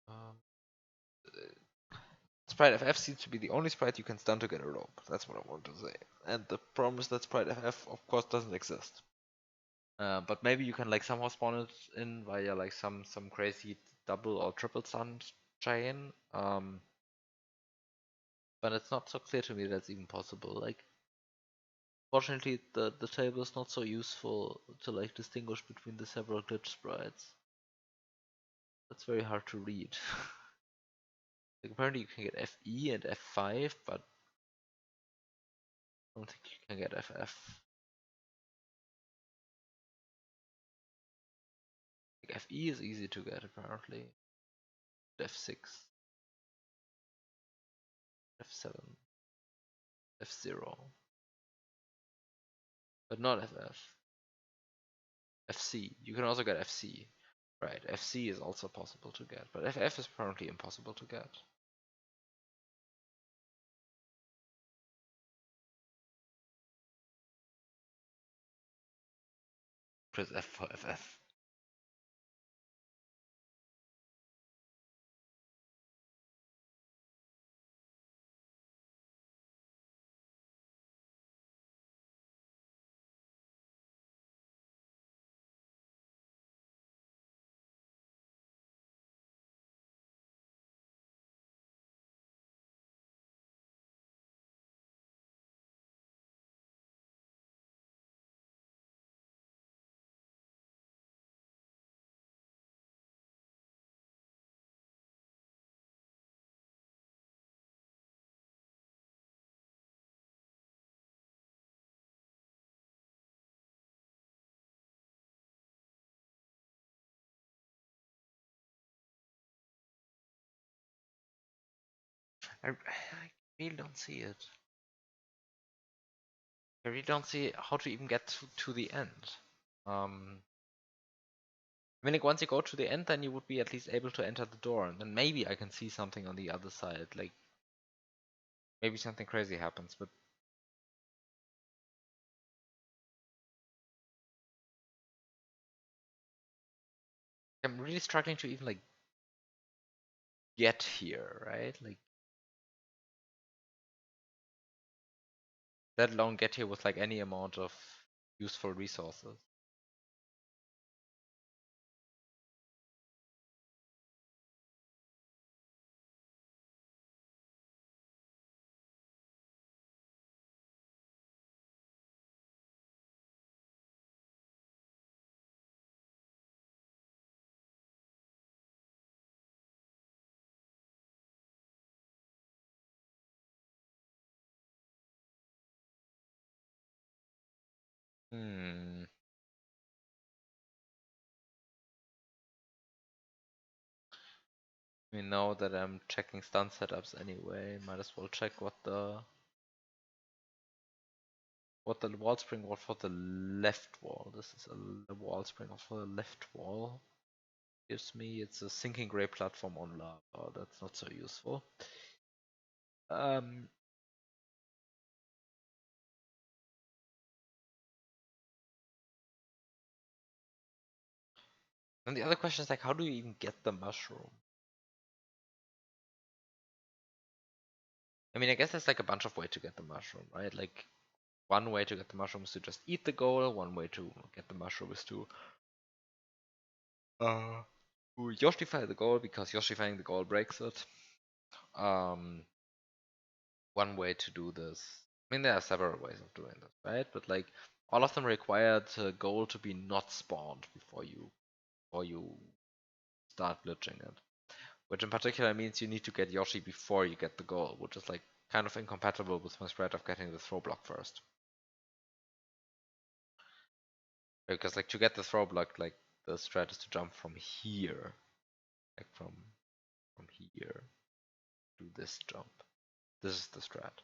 Um, Sprite FF seems to be the only sprite you can stun to get a rope. That's what I want to say. And the problem is that Sprite FF, of course, doesn't exist. But maybe you can like somehow spawn it in via like some crazy double or triple stun chain. But it's not so clear to me that's even possible. Like, fortunately, the table is not so useful to like distinguish between the several glitch sprites. That's very hard to read. Like, apparently you can get FE and F5, but I don't think you can get FF. Like, FE is easy to get apparently. F6, F7, F0, but not FF. FC, you can also get FC. Right, FC is also possible to get, but FF is apparently impossible to get. Press F for FF. I really don't see it. I really don't see how to even get to the end. I mean, like, once you go to the end, then you would be at least able to enter the door, and then maybe I can see something on the other side. Like, maybe something crazy happens, but I'm really struggling to even, like, get here, right? Like, let alone get here with, like, any amount of useful resources. Hmm. I mean, now that I'm checking stun setups anyway, might as well check what the wall spring was for the left wall. This is a wall spring for the left wall. Gives me, it's a sinking gray platform on lava. That's not so useful. And the other question is, like, how do you even get the mushroom? I mean, I guess there's like a bunch of ways to get the mushroom, right? Like, one way to get the mushroom is to just eat the goal. One way to get the mushroom is to Yoshify the goal, because Yoshifying the goal breaks it. One way to do this. I mean, there are several ways of doing this, right? But like, all of them require the goal to be not spawned before you start glitching it. Which in particular means you need to get Yoshi before you get the goal, which is like kind of incompatible with my spread of getting the throw block first. Because like, to get the throw block, like, the strat is to jump from here. Like from here to this jump. This is the strat.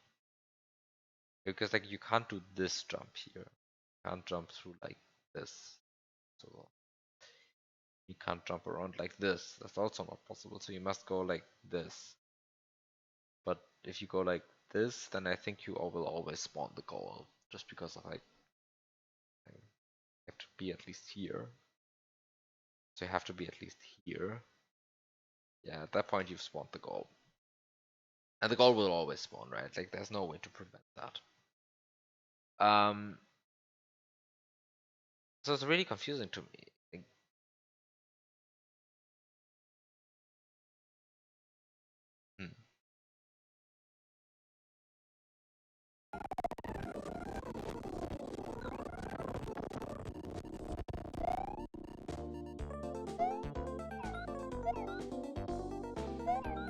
Because like, you can't do this jump here. You can't jump through like this. So you can't jump around like this. That's also not possible. So you must go like this. But if you go like this, then I think you will always spawn the goal. Just because of like, I have to be at least here. So you have to be at least here. Yeah, at that point you've spawned the goal. And the goal will always spawn, right? Like, there's no way to prevent that. So it's really confusing to me. Like, hmm.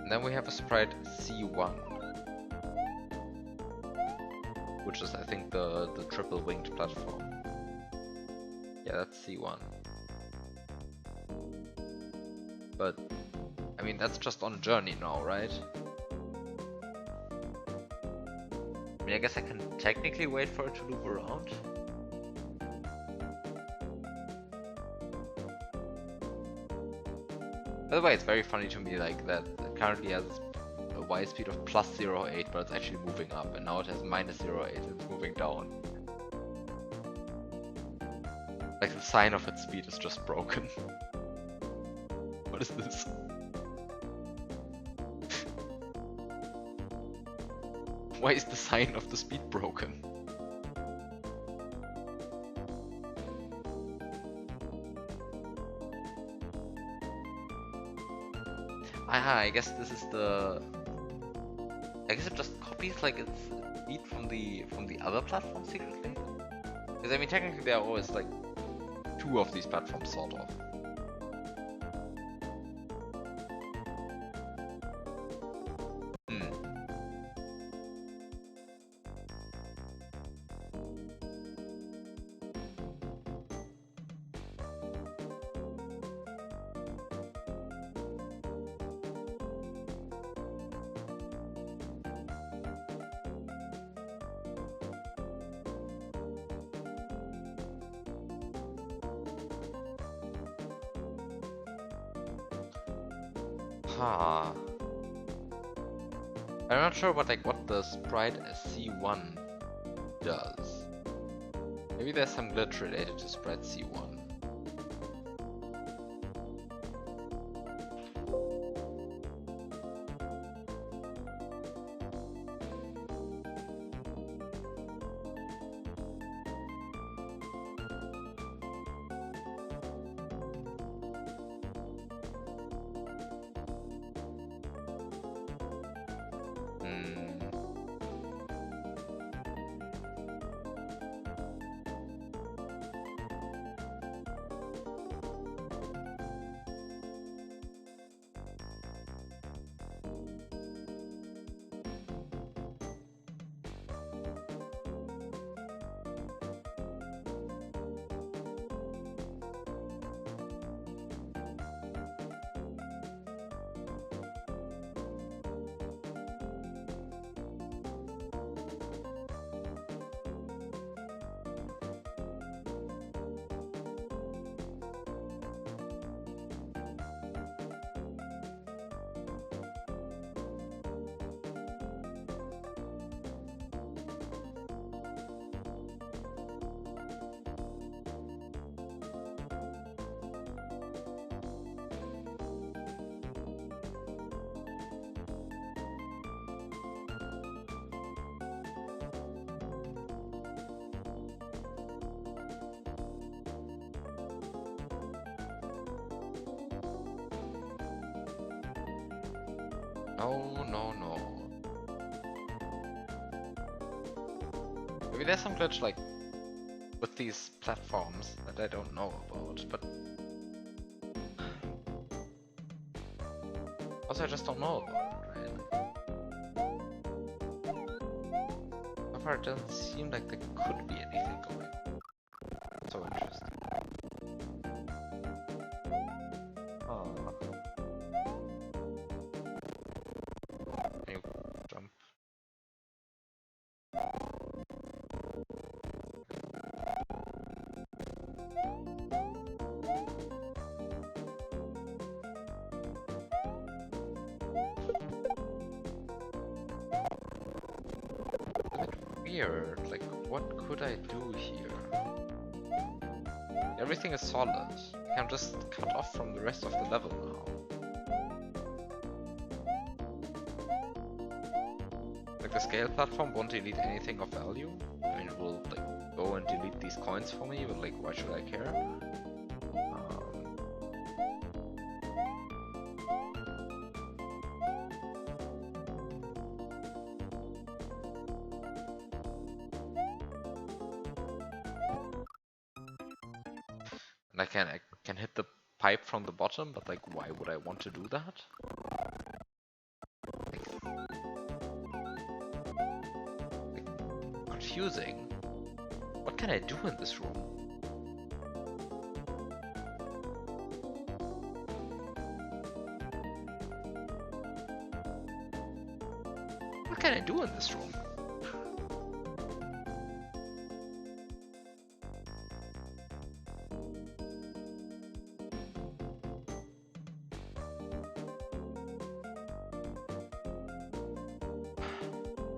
And then we have a sprite C1, which is, I think, the triple winged platform. Yeah, that's C1. But I mean, that's just on a journey now, right? I mean, I guess I can technically wait for it to loop around. By the way, it's very funny to me, like, that it currently has a Y speed of plus 0.8, but it's actually moving up, and now it has minus 0.8 and it's moving down. Like, the sign of its speed is just broken. What is this? Why is the sign of the speed broken? Ah, I guess this is the... I guess it just copies like its speed from the other platform secretly? Because I mean, technically there are always like two of these platforms, sort of. Huh. I'm not sure what the sprite C1 does. Maybe there's some glitch related to sprite C1. No. Maybe there's some glitch like with these platforms that I don't know about, but also I just don't know about it, right? So far it doesn't seem like there could be anything going. So interesting. Can you jump? Weird, like what could I do here? Everything is solid. I'm just cut off from the rest of the level now. Like the scale platform won't delete anything of value. I mean, it will like go and delete these coins for me, but like why should I care? And I can hit the pipe from the bottom, but like why would I want to do that? Like, confusing. What can I do in this room? What can I do in this room?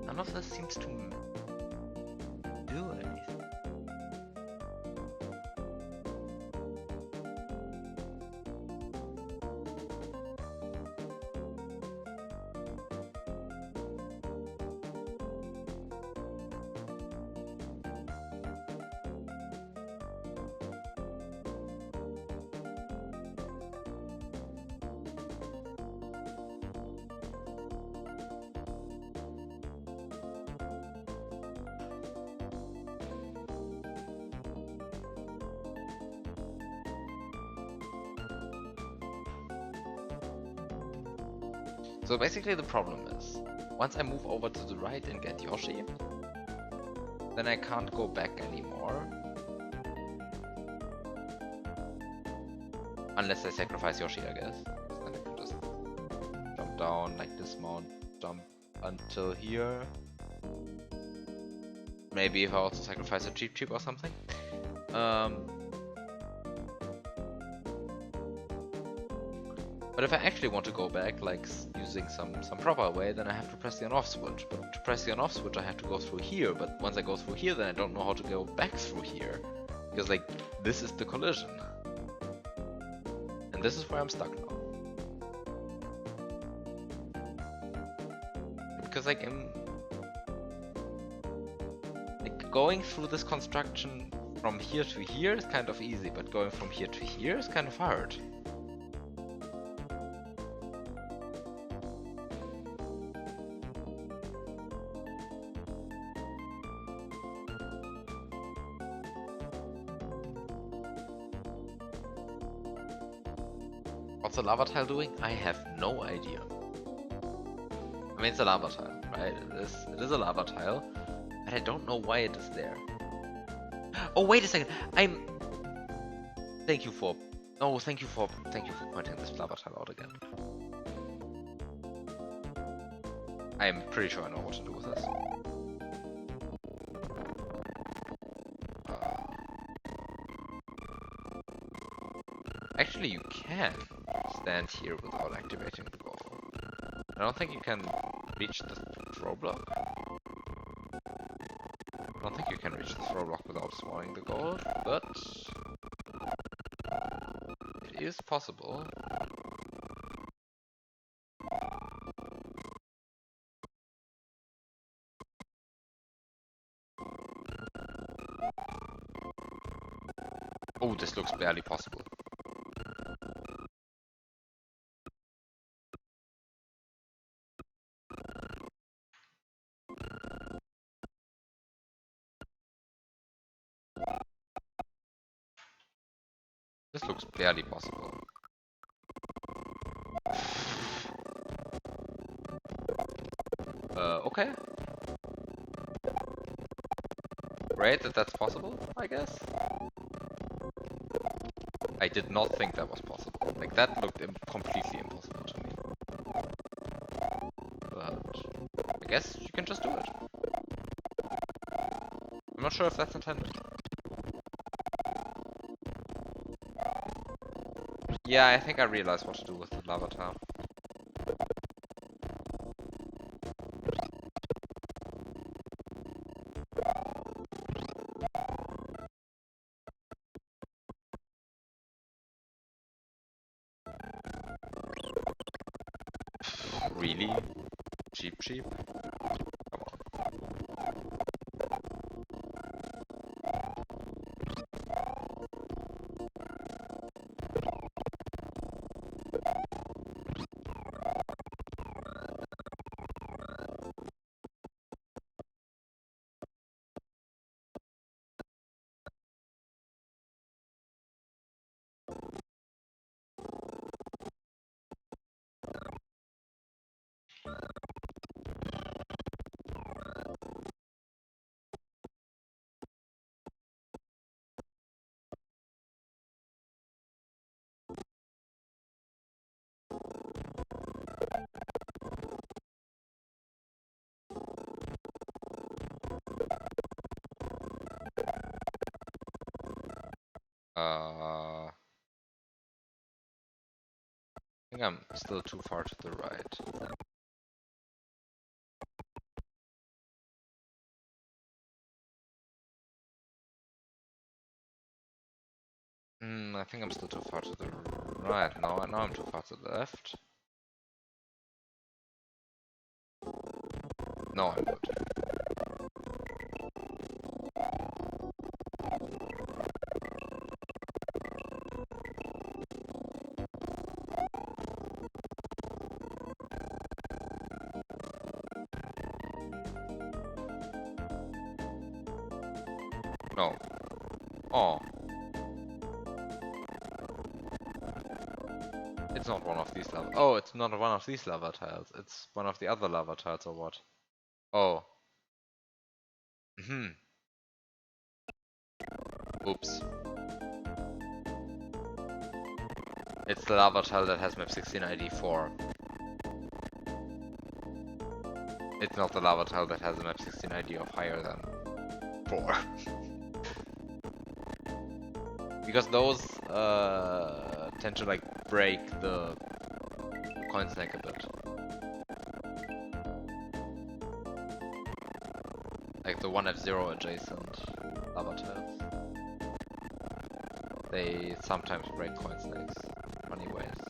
None of this seems to do anything. So basically the problem is, once I move over to the right and get Yoshi, then I can't go back anymore. Unless I sacrifice Yoshi, I guess. Then I can just jump down, like dismount, jump until here. Maybe if I also sacrifice a Cheep Cheep or something. But But if I actually want to go back, like using some proper way, then I have to press the on-off switch. But to press the on-off switch, I have to go through here. But once I go through here, then I don't know how to go back through here. Because, like, this is the collision. And this is where I'm stuck now. Because, like, going through this construction from here to here is kind of easy, but going from here to here is kind of hard. What's the lava tile doing? I have no idea. I mean, it's a lava tile, right? It is a lava tile, but I don't know why it is there. Oh, wait a second. Thank you for pointing this lava tile out again. I'm pretty sure I know what to do with this. Actually, you can stand here without activating the goal. I don't think you can reach the throw block. I don't think you can reach the throw block without spawning the gold, but it is possible. Oh, this looks barely possible. This looks barely possible. Okay. Great that that's possible, I guess. I did not think that was possible. Like, that looked completely impossible to me. But I guess you can just do it. I'm not sure if that's intended. Yeah, I think I realized what to do with the lava tile. Really? Cheap? Come on. I think I'm still too far to the right. I think I'm still too far to the right. No, I'm too far to the left. No, I'm good. No. Oh. It's not one of these lava. Oh, it's not one of these lava tiles. It's one of the other lava tiles or what? Oh. Oops. It's the lava tile that has map 16 ID 4. It's not the lava tile that has a map 16 ID of higher than 4. Because those tend to like break the coin snake a bit. Like the 1F0 adjacent lava tiles. They sometimes break coin snakes. Funny ways.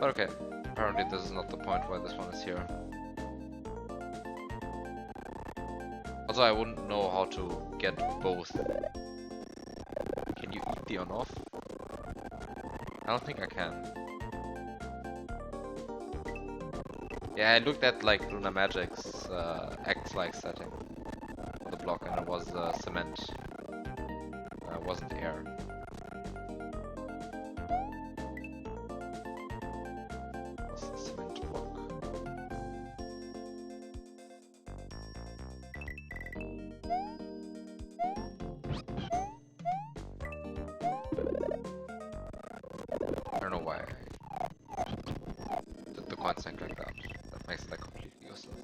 But okay, apparently this is not the point why this one is here. Also, I wouldn't know how to get both. Can you eat the on-off? I don't think I can. Yeah, I looked at like Lunar Magic's Act-like setting for the block, and it was cement. Wasn't air. It was the cement block. I don't know why I did the coin snake like that. That makes it like completely useless.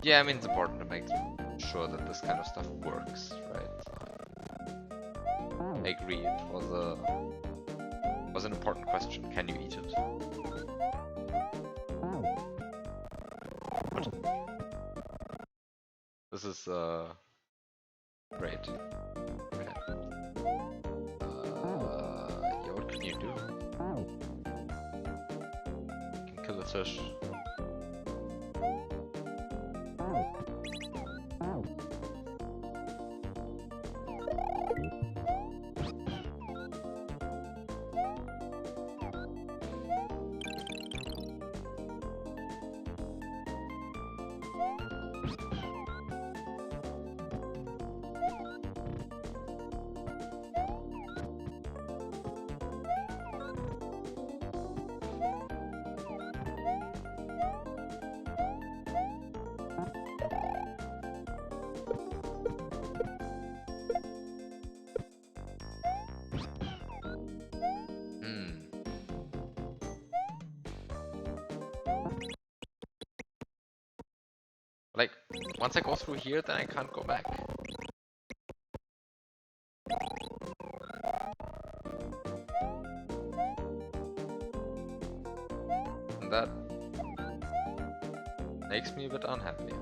Yeah, I mean it's important to make sure that this kind of stuff works, right? I agree. It was an important question. Can you eat it? What? This is great. Okay. Yeah, what can you do? You can kill a fish. Like, once I go through here, then I can't go back. And that makes me a bit unhappy.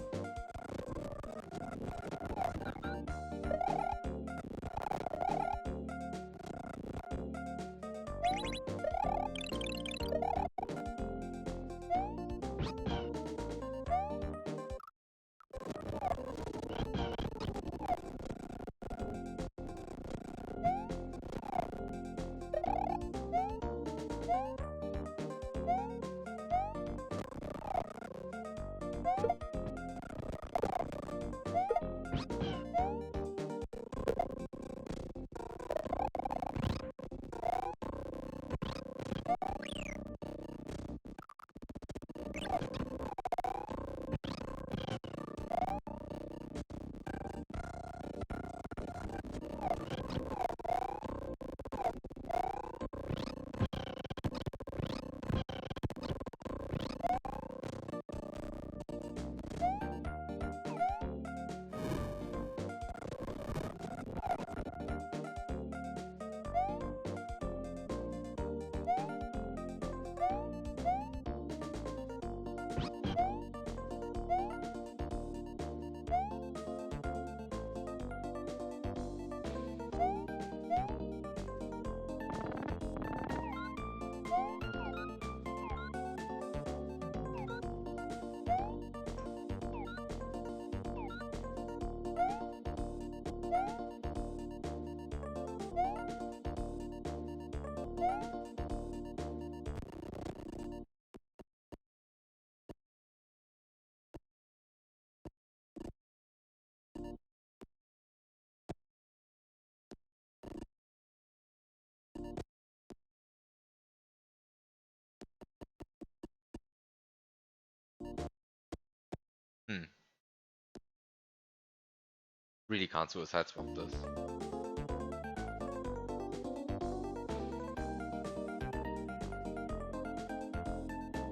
Really can't suicide swap this.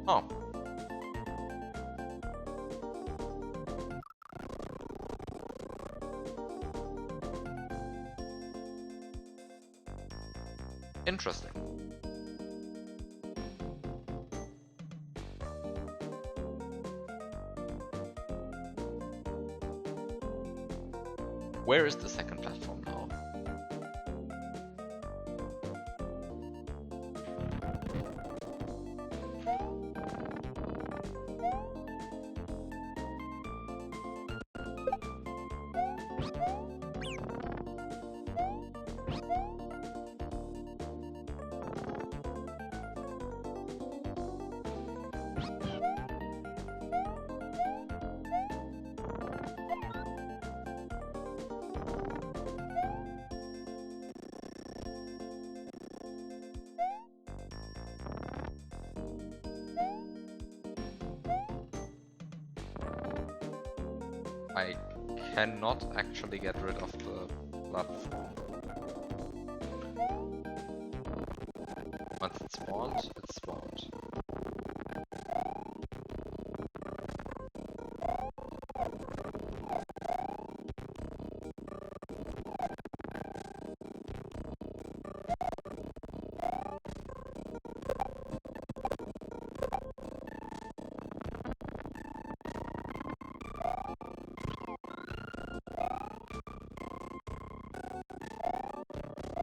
Oh. Interesting. Where is the second platform now? I cannot actually get rid of the platform. Once it's spawned, it's spawned.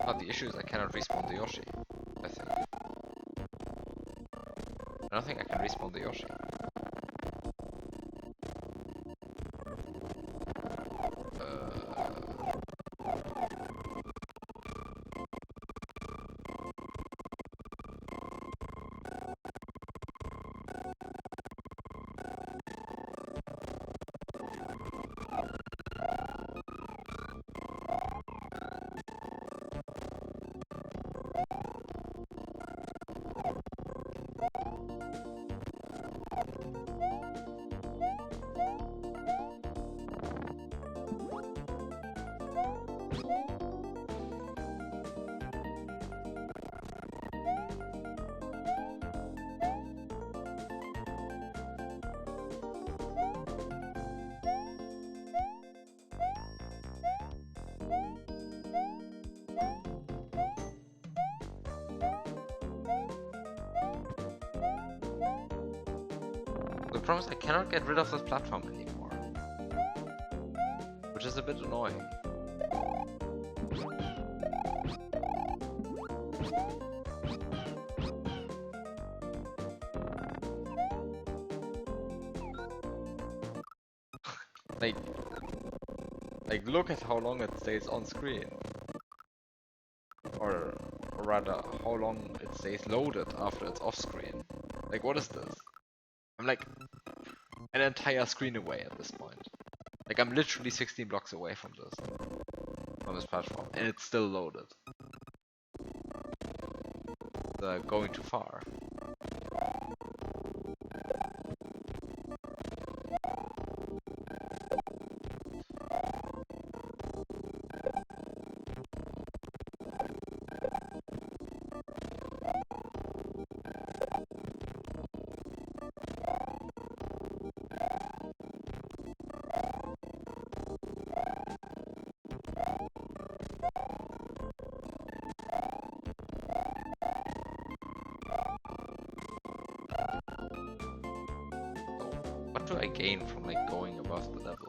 Oh, the issue is I cannot respawn the Yoshi, I think. I don't think I can respawn the Yoshi. The problem is I cannot get rid of this platform anymore, which is a bit annoying. Like look at how long it stays on screen. Or rather, how long it stays loaded after it's off screen. Like, what is this? I'm like an entire screen away at this point. Like, I'm literally 16 blocks away from this platform, and it's still loaded. Going too far. What do I gain from like going above the level?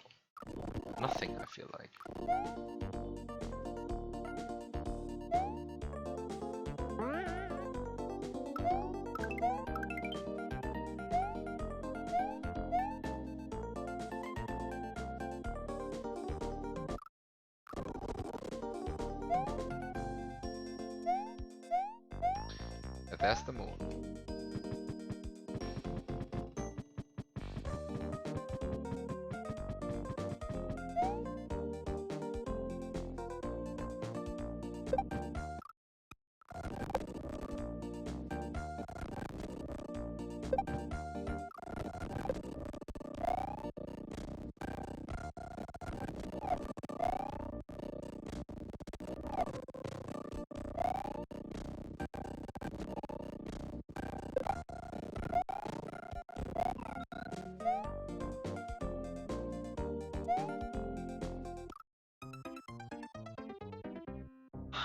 Nothing, I feel like. Yeah, there's the moon.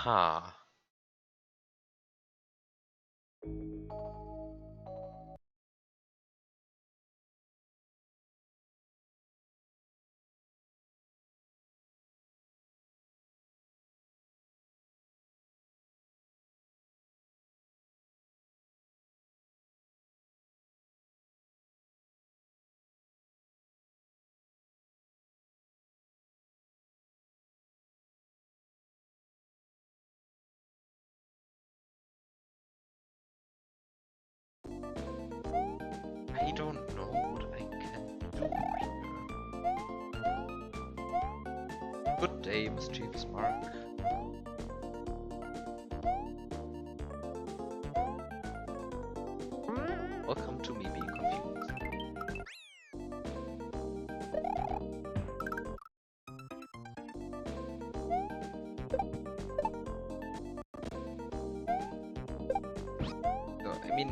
Huh. I don't know what I can do here. Good day, mischievous Mark. Welcome to me being confused. So, I mean,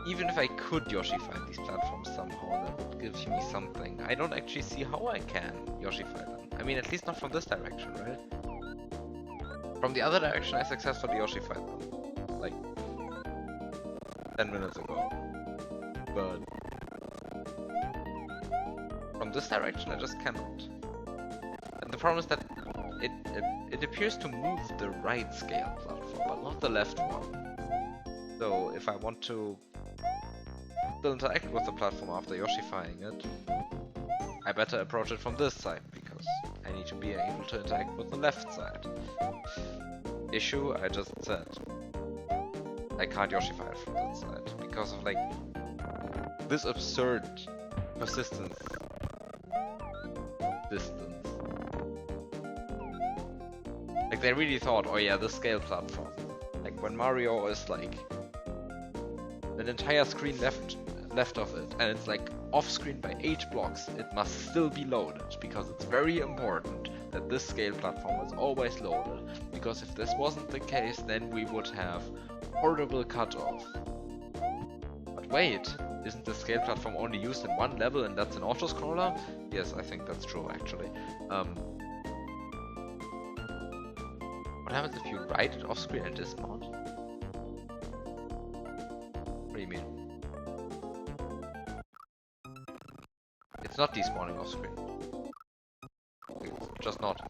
even if I could Yoshi-fight these platforms somehow, that would give me something. I don't actually see how I can Yoshi-fight them. I mean, at least not from this direction, right? From the other direction, I successfully Yoshi-fight them. Like, 10 minutes ago. But from this direction, I just cannot. And the problem is that it appears to move the right scale platform, but not the left one. So if I want to still interact with the platform after Yoshi-fying it, I better approach it from this side, because I need to be able to interact with the left side. Issue, I just said. I can't Yoshi-fy it from that side, because of like this absurd persistence distance. Like they really thought, oh yeah, this scale platform. Like when Mario is like an entire screen left of it, and it's like off screen by 8 blocks, it must still be loaded, because it's very important that this scale platform is always loaded, because if this wasn't the case, then we would have horrible cutoff. But wait, isn't the scale platform only used in one level and that's an auto-scroller? Yes, I think that's true actually. What happens if you ride it off screen and dismount? What do you mean? It's not despawning off screen. It's just not.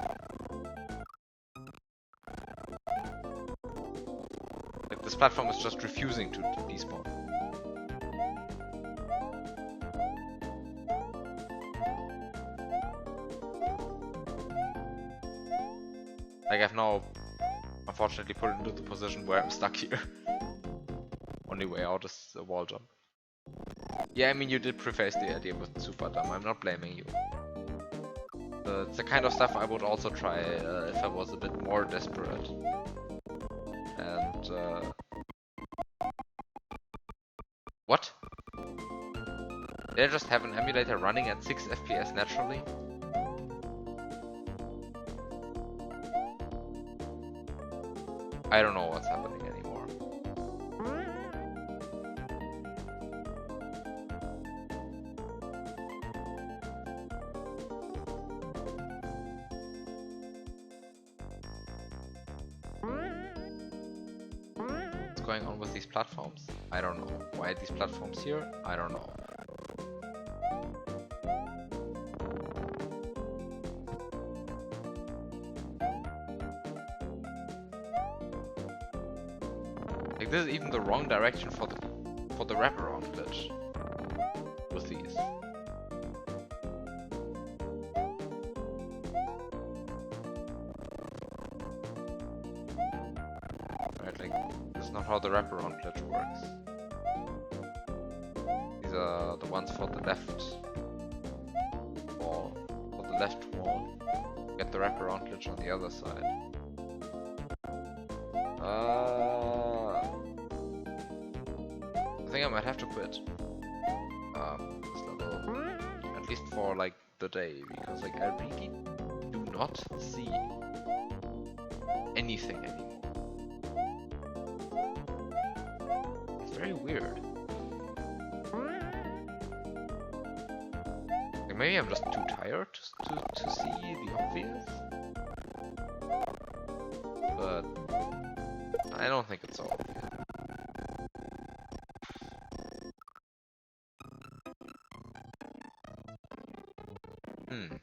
Like this platform is just refusing to despawn. Like I've now unfortunately put it into the position where I'm stuck here. Only way out is a wall jump. Yeah, I mean you did preface the idea with super dumb, I'm not blaming you. It's the kind of stuff I would also try if I was a bit more desperate. And what? Did I just have an emulator running at 6 FPS naturally? I don't know what's happening anymore. What's going on with these platforms? I don't know. Why are these platforms here? I don't know. Like this is even the wrong direction for the wraparound glitch with these. Right, like this is not how the wraparound glitch works. These are the ones for the left wall. For the left wall. Get the wraparound glitch on the other side. I think I might have to quit this level, at least for like the day, because like I really do not see anything anymore. It's very weird. Like maybe I'm just too tired to see the obvious, but I don't think it's so obvious. I'm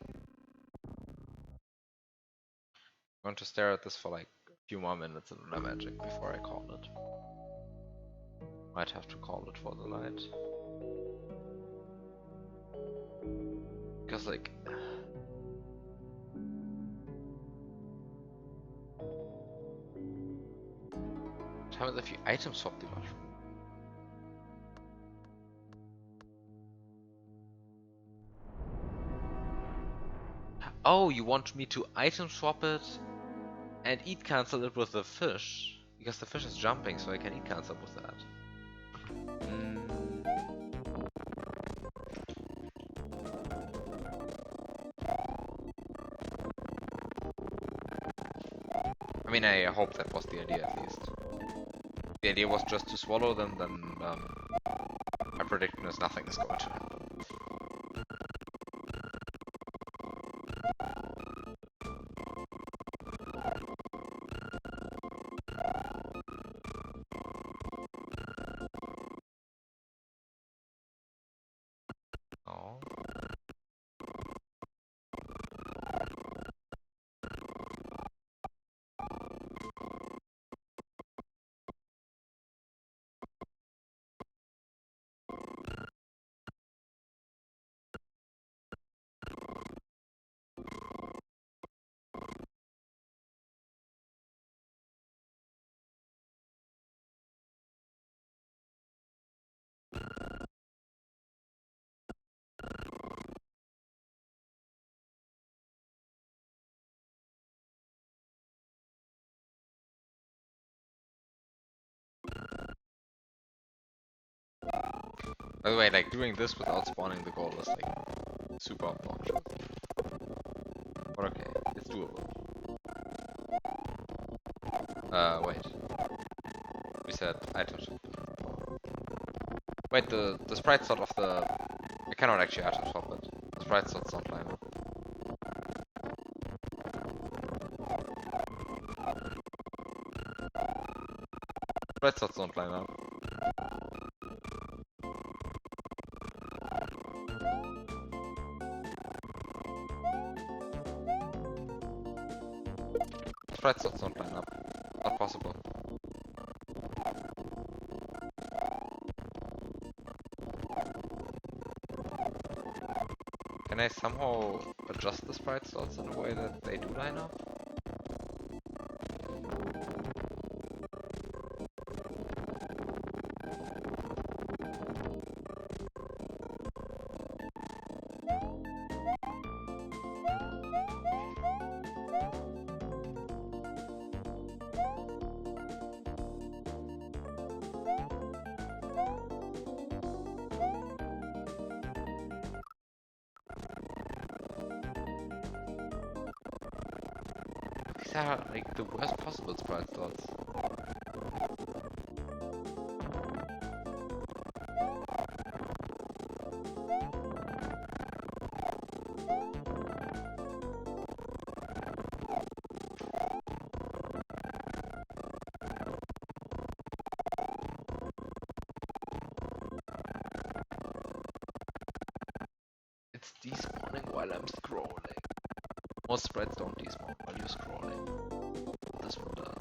going to stare at this for like a few more minutes in the magic before I call it. Might have to call it for the light. Because like... What happens if you item swap the mushroom? Oh, you want me to item swap it and eat cancel it with the fish? Because the fish is jumping, so I can eat cancel with that. I mean, I hope that was the idea at least. The idea was just to swallow them, then my prediction is nothing is going to happen. Oh. By the way, like doing this without spawning the goal is like super obnoxious. But okay, it's doable. Wait. We said items. Wait, the sprite slot of the... I cannot actually item swap it. The sprite slot's not line up. Sprite slots don't line up. Sprite slots don't line up. Not possible. Can I somehow adjust the sprite slots in a way that they do line up? These are like the worst possible sprite slots. It's despawning while I'm scrolling. Most sprites don't despawn while you're scrolling. This one does.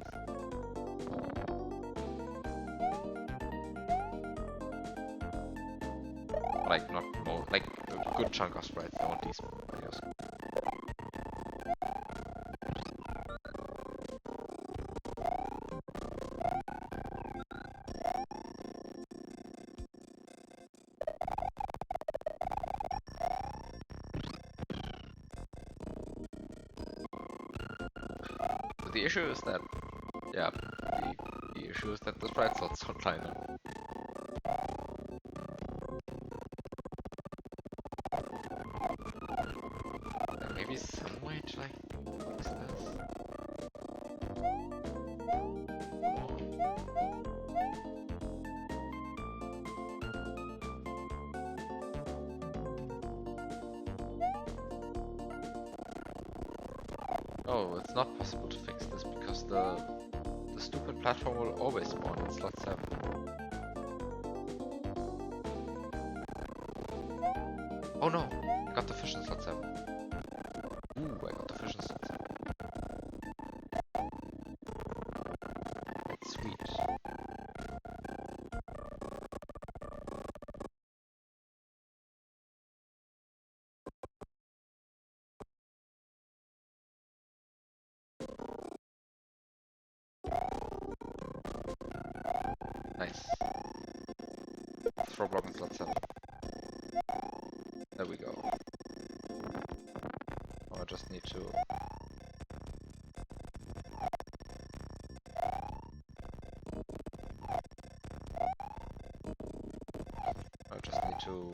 Like not most, like a good chunk of sprites don't despawn while you're scrolling. But the issue is that, yeah, the issue is that the sprite slots don't line up. Maybe some way to like fix this. Oh, it's not possible to fix this because the The stupid platform will always spawn in slot 7. Oh no! I got the fish in slot 7. Ooh, I got the fish in slot 7. Sweet. Nice. Throw block in slot 7. There we go. Oh, I just need to... I just need to...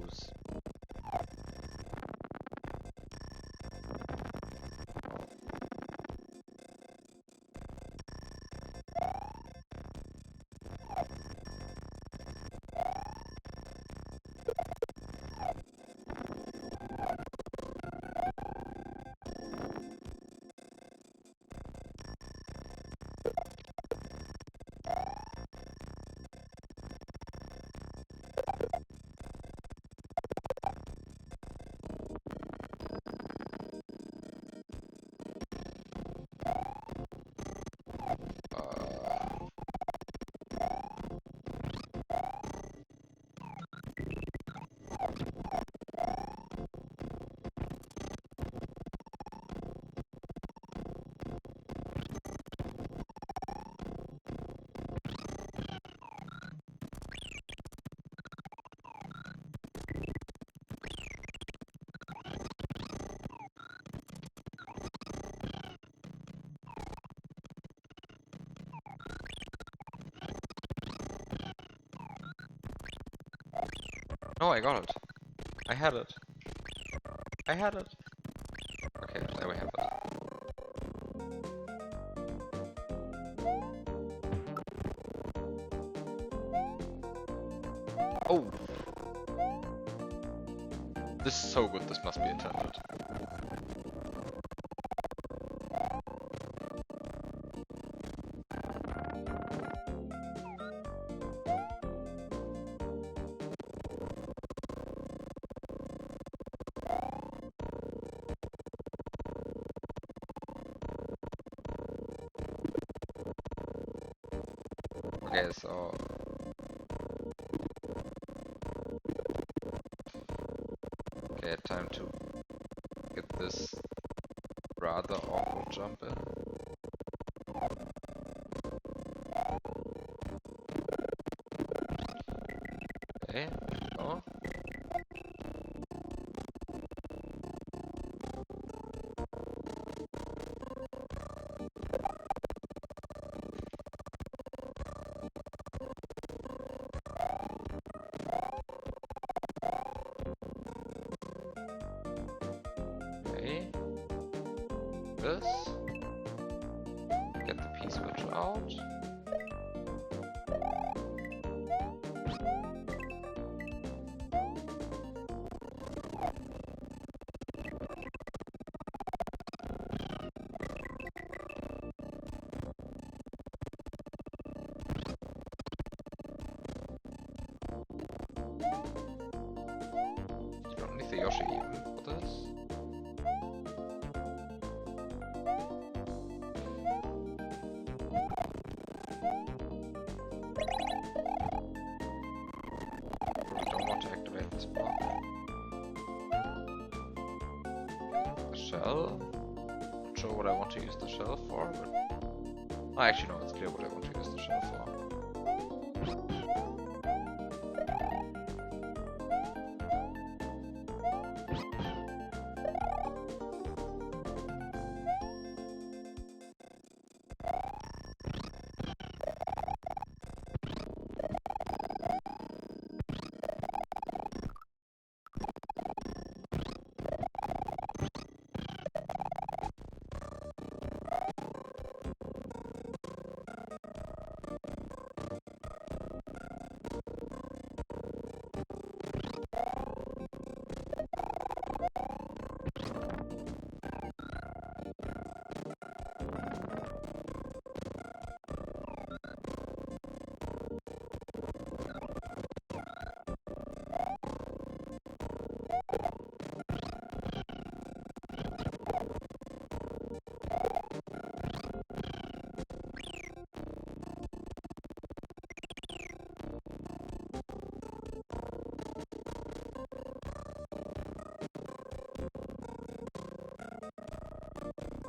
No, I got it. I had it. I had it. Okay, there we have it. Oh! This is so good, this must be intended. Okay, so... Okay, time to get this rather awkward jump in. Okay, oh. Okay. This. Get the P-switch out. You don't need the Yoshi even for this. We don't want to activate this block. The shell. Not sure what I want to use the shell for, but... Oh, actually no, it's clear what I want to use the shell for.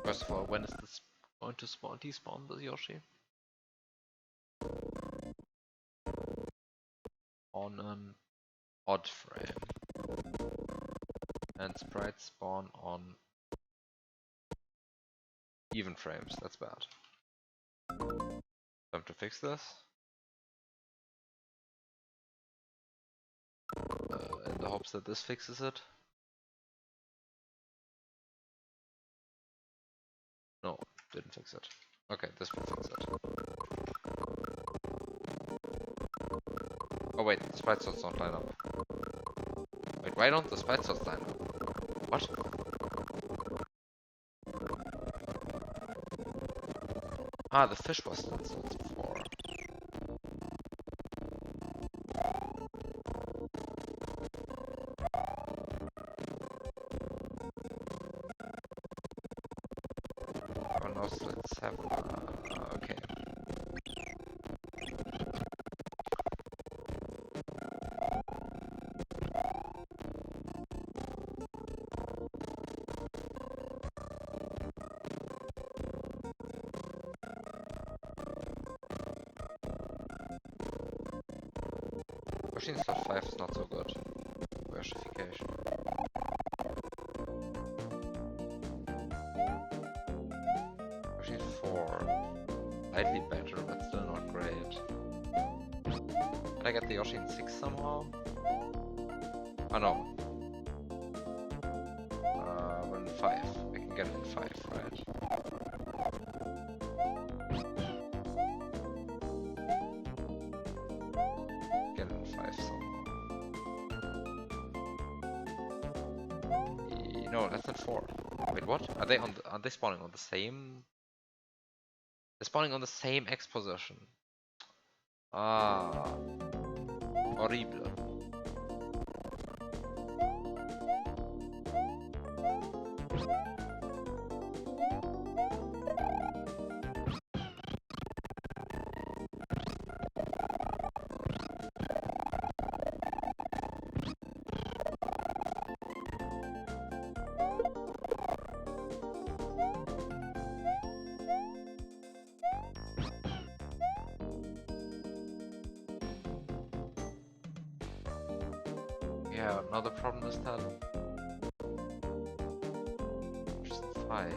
First of all, when is this going to despawn the Yoshi? On an odd frame. And sprites spawn on even frames, that's bad. Time to fix this. In the hopes that this fixes it. No, didn't fix it. Okay, this will fix it. Oh wait, the sprite slots don't line up. Wait, why don't the sprite slots line up? What? Ah, the fish was in slots before. Oh no, so let's have... okay. Machine slot 5 is not so good. Verification. Machine 4. Slightly better, but still not great. Can I get the Yoshi in 6 somehow? Oh no. In 5. I can get it in 5, right? Get it in 5 somehow. No, that's not 4. Wait, what? Are they spawning on the same? They're spawning on the same X position. Ah, horrible. Yeah, another problem is that just 5.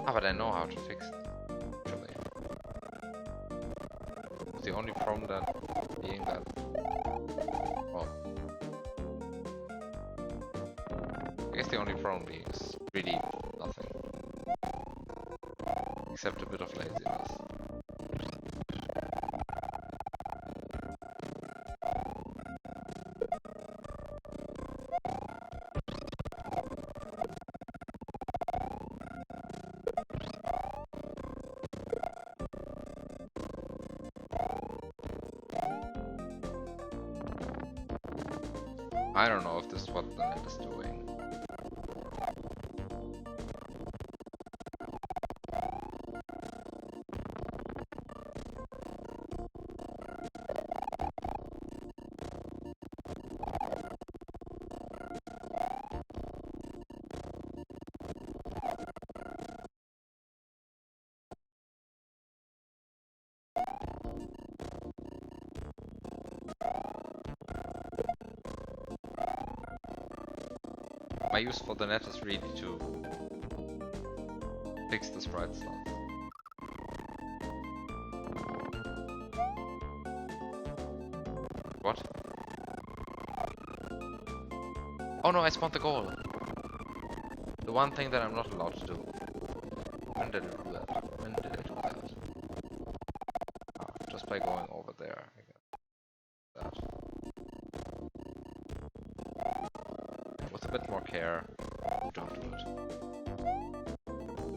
Ah, but I know how to fix it. Actually, the only problem that being that, well, I guess the only problem being is really nothing. Except a bit of laziness. I don't know if this is what the net is doing. My use for the net is really to fix the sprite slots. What? Oh no, I spawned the goal! The one thing that I'm not allowed to do. When did it do that? When did it do that? Ah, just by going over there, I guess. That. With a bit more care, you don't do it.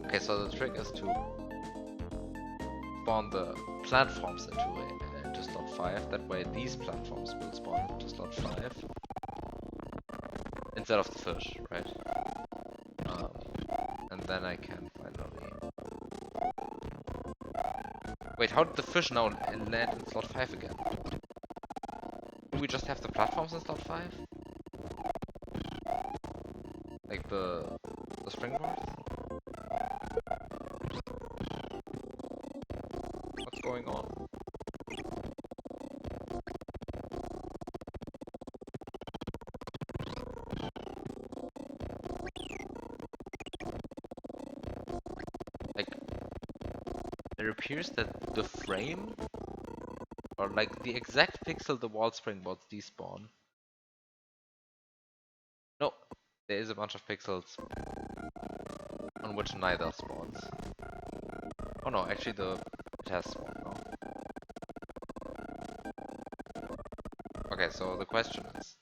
Okay, so the trick is to spawn the platforms into slot 5. That way these platforms will spawn into slot 5. Instead of the fish, right? And then I can finally... Wait, how did the fish now land in slot 5 again? we just have the platforms in slot 5? Like the springboards? What's going on? Like, it appears that the frame, or like the exact pixel the wall springboards despawn. No, there is a bunch of pixels on which neither spawns. Oh no, actually it has spawned now. Okay, so the question is,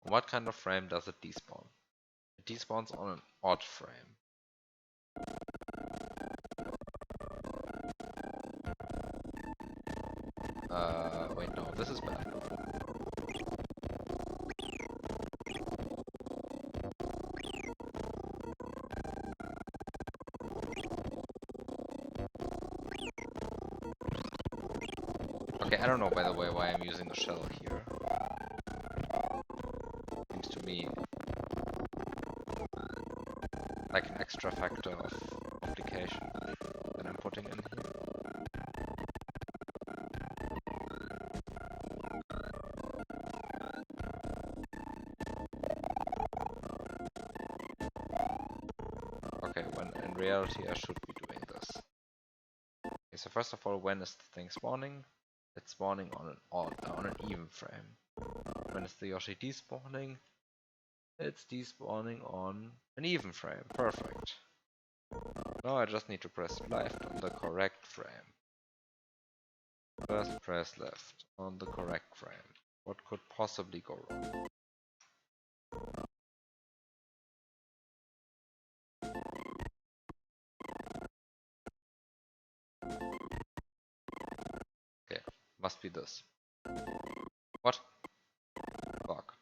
what kind of frame does it despawn? It despawns on an odd frame. Wait, no, this is bad. Okay, I don't know, by the way, why I'm using the shell here. Seems to me like an extra factor of complication that I'm putting in here. Okay, when in reality I should be doing this. Okay, so first of all, when is the thing spawning? It's spawning on an even frame. When is the Yoshi despawning? It's despawning on an even frame. Perfect. Now I just need to press left on the correct frame. First press left on the correct frame. What could possibly go wrong? Okay, must be this. What? Fuck.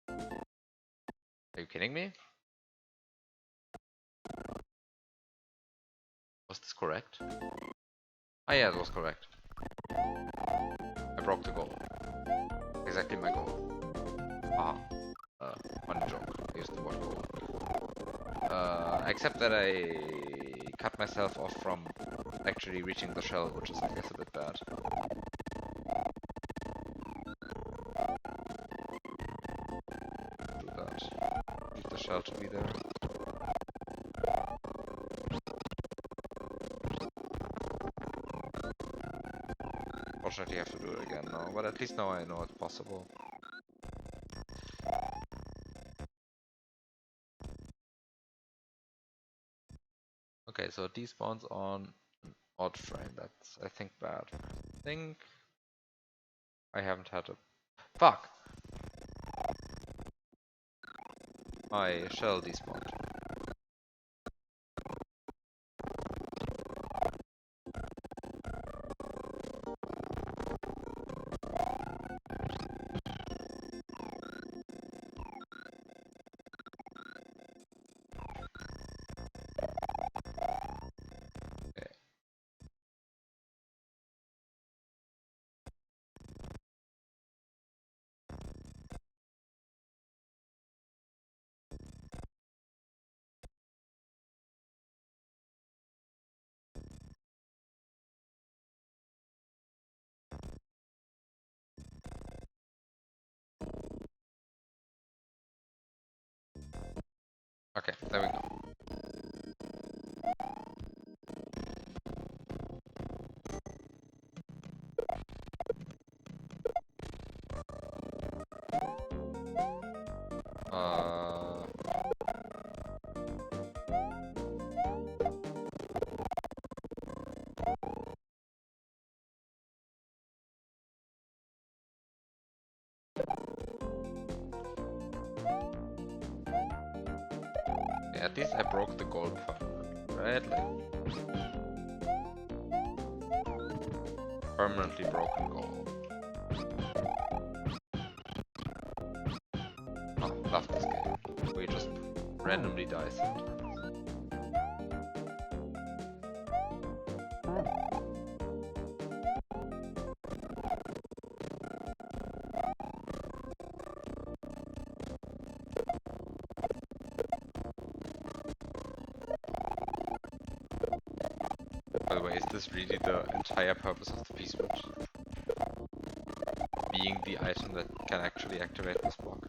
Are you kidding me? Was this correct? Ah yeah, it was correct. I broke the goal. Exactly my goal. Ah. Funny joke. I used the word goal. Except that I cut myself off from actually reaching the shell, which is I guess a bit bad. Do that. Need the shell to be there. Unfortunately, I have to do it again now, but at least now I know it's possible. Okay, so it despawns on an odd frame. That's, I think, bad. I think I haven't had a... Fuck! My shell despawned. Okay, there we go. At least I broke the goal permanent, right? Like, permanently broken goal. Oh, love this game. We just randomly die sometimes. By the way, is this really the entire purpose of the P-switch? Being the item that can actually activate this block?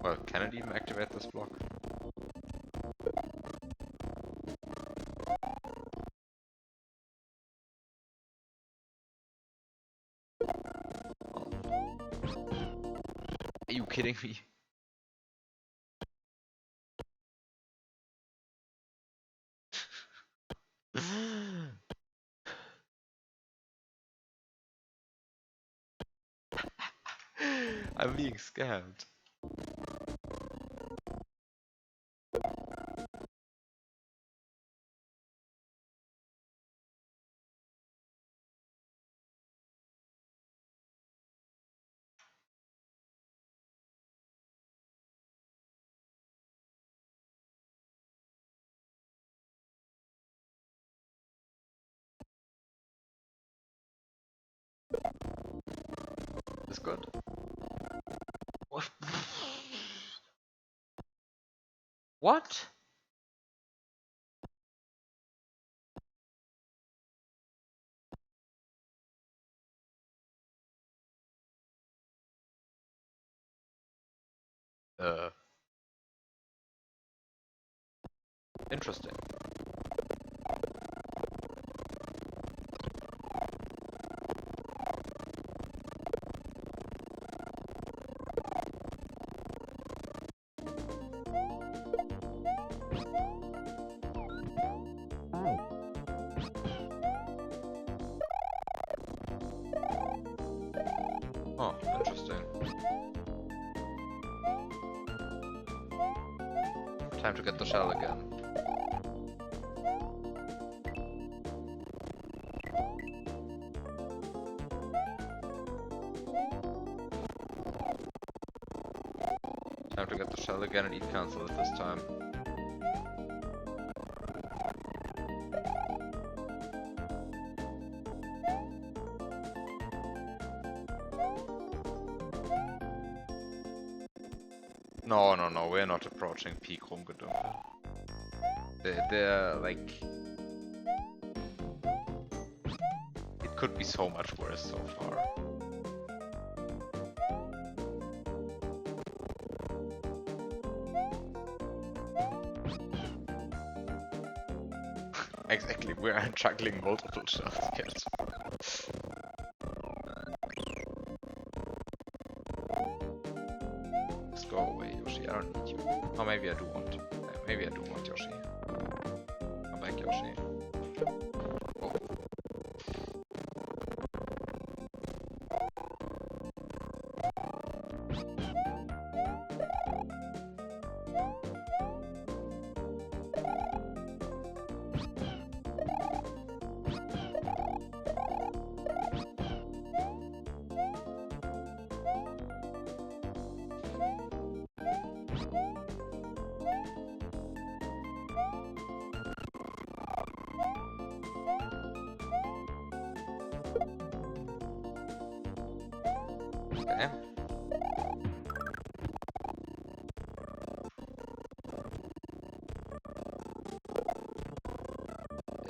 Well, can it even activate this block? Are you kidding me? I'm being scammed. It's good. What? What? Interesting. Oh, interesting. Time to get the shell again. Time to get the shell again and eat cancel it this time. No, no, no, we're not approaching peak Rumgedümpel. They're like... It could be so much worse so far. Exactly, we are juggling multiple shells yet. Just go away, Yoshi, I don't need you. Oh, maybe I do want. Maybe I do want Yoshi. Come back, Yoshi. Oh. Okay.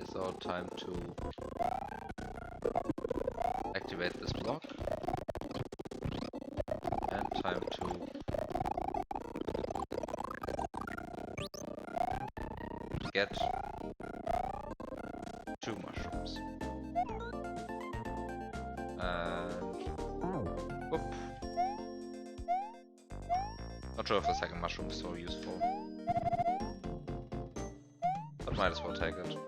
It's our time to activate this block. And time to get 2 mushrooms. And whoop. Not sure if the second mushroom is so useful. But might as well take it.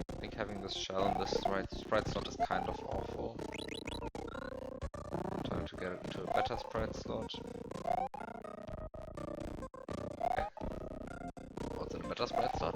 I think having this shell in this sprite slot is kind of awful. Time to get it into a better sprite slot. Okay. What's in a better sprite slot?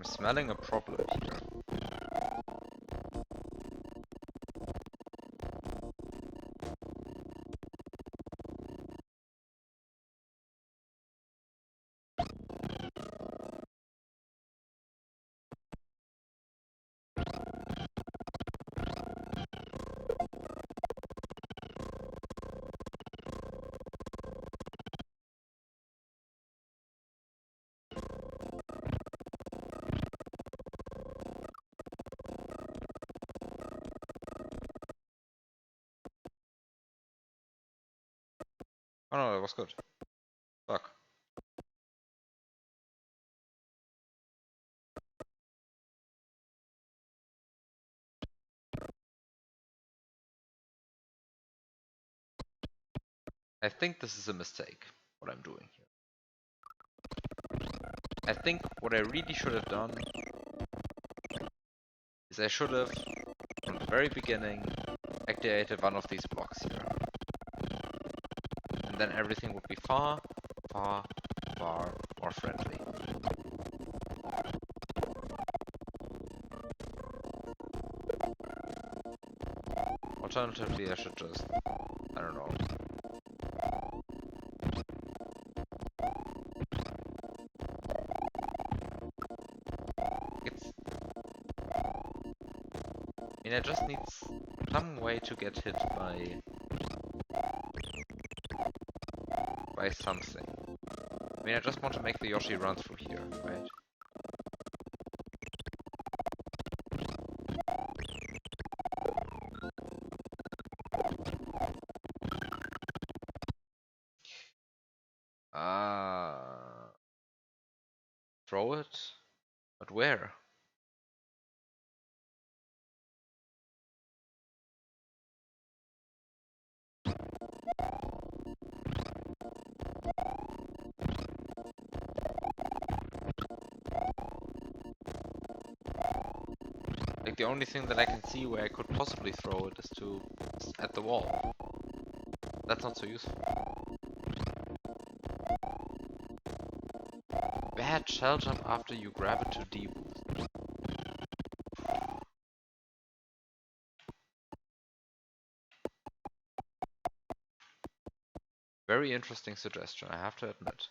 I'm smelling a problem here. Oh no, that was good. Fuck. I think this is a mistake, what I'm doing here. I think what I really should have done is I should have, from the very beginning, activated one of these blocks here. And then everything would be far, far, far more friendly. Alternatively, I should just, I don't know. I mean, I just need some way to get hit by something. I mean, I just want to make the Yoshi run through here, right? Throw it? But where? Like, the only thing that I can see where I could possibly throw it is at the wall. That's not so useful. Bad shell jump after you grab it to deboost. Very interesting suggestion, I have to admit.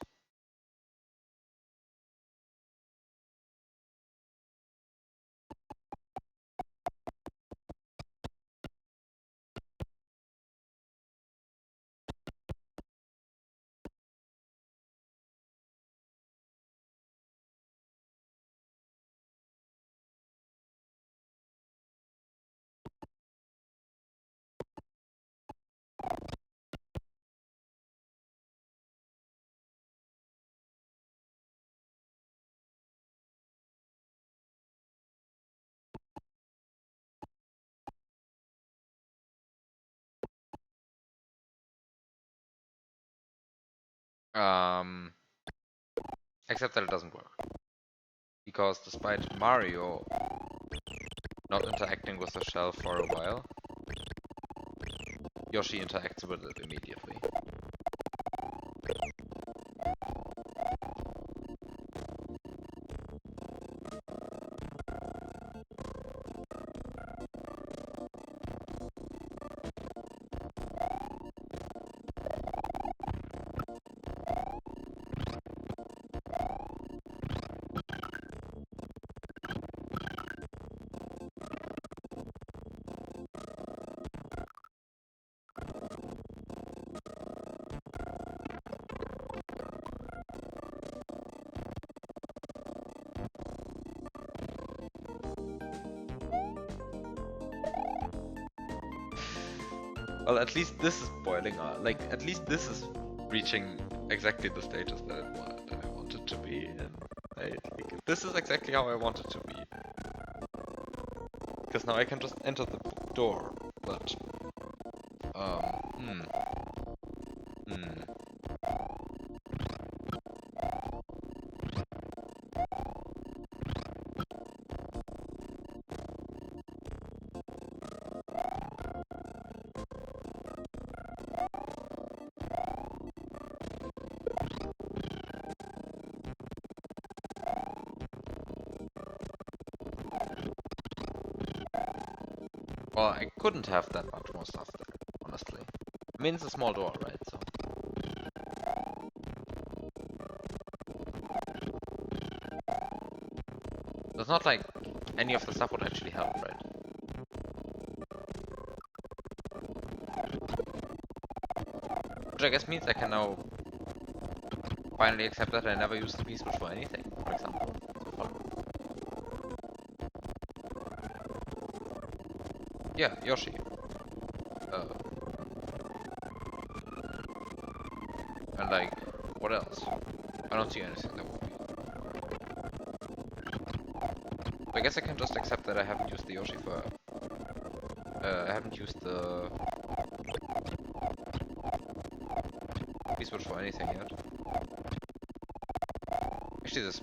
Except that it doesn't work. Because despite Mario not interacting with the shell for a while, Yoshi interacts with it immediately. Well, at least this is boiling up. Like, at least this is reaching exactly the stages that I want it to be. And this is exactly how I want it to be. Because now I can just enter the door. But, Well, I couldn't have that much more stuff there, honestly. I mean, it's a small door, right? So. It's not like any of the stuff would actually help, right? Which I guess means I can now finally accept that I never used the beast switch for anything, for example. So far. Yeah, Yoshi. And like, what else? I don't see anything that would be. I guess I can just accept that I haven't used the Yoshi for... I haven't used the... beast switch for anything yet. Actually, this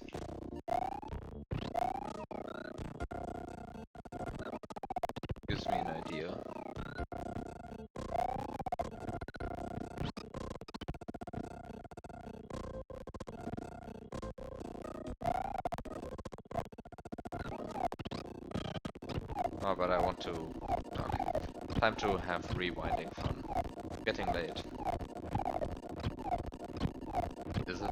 gives me an idea. Oh, but I want to... Okay. Time to have rewinding fun. Getting late. Is it?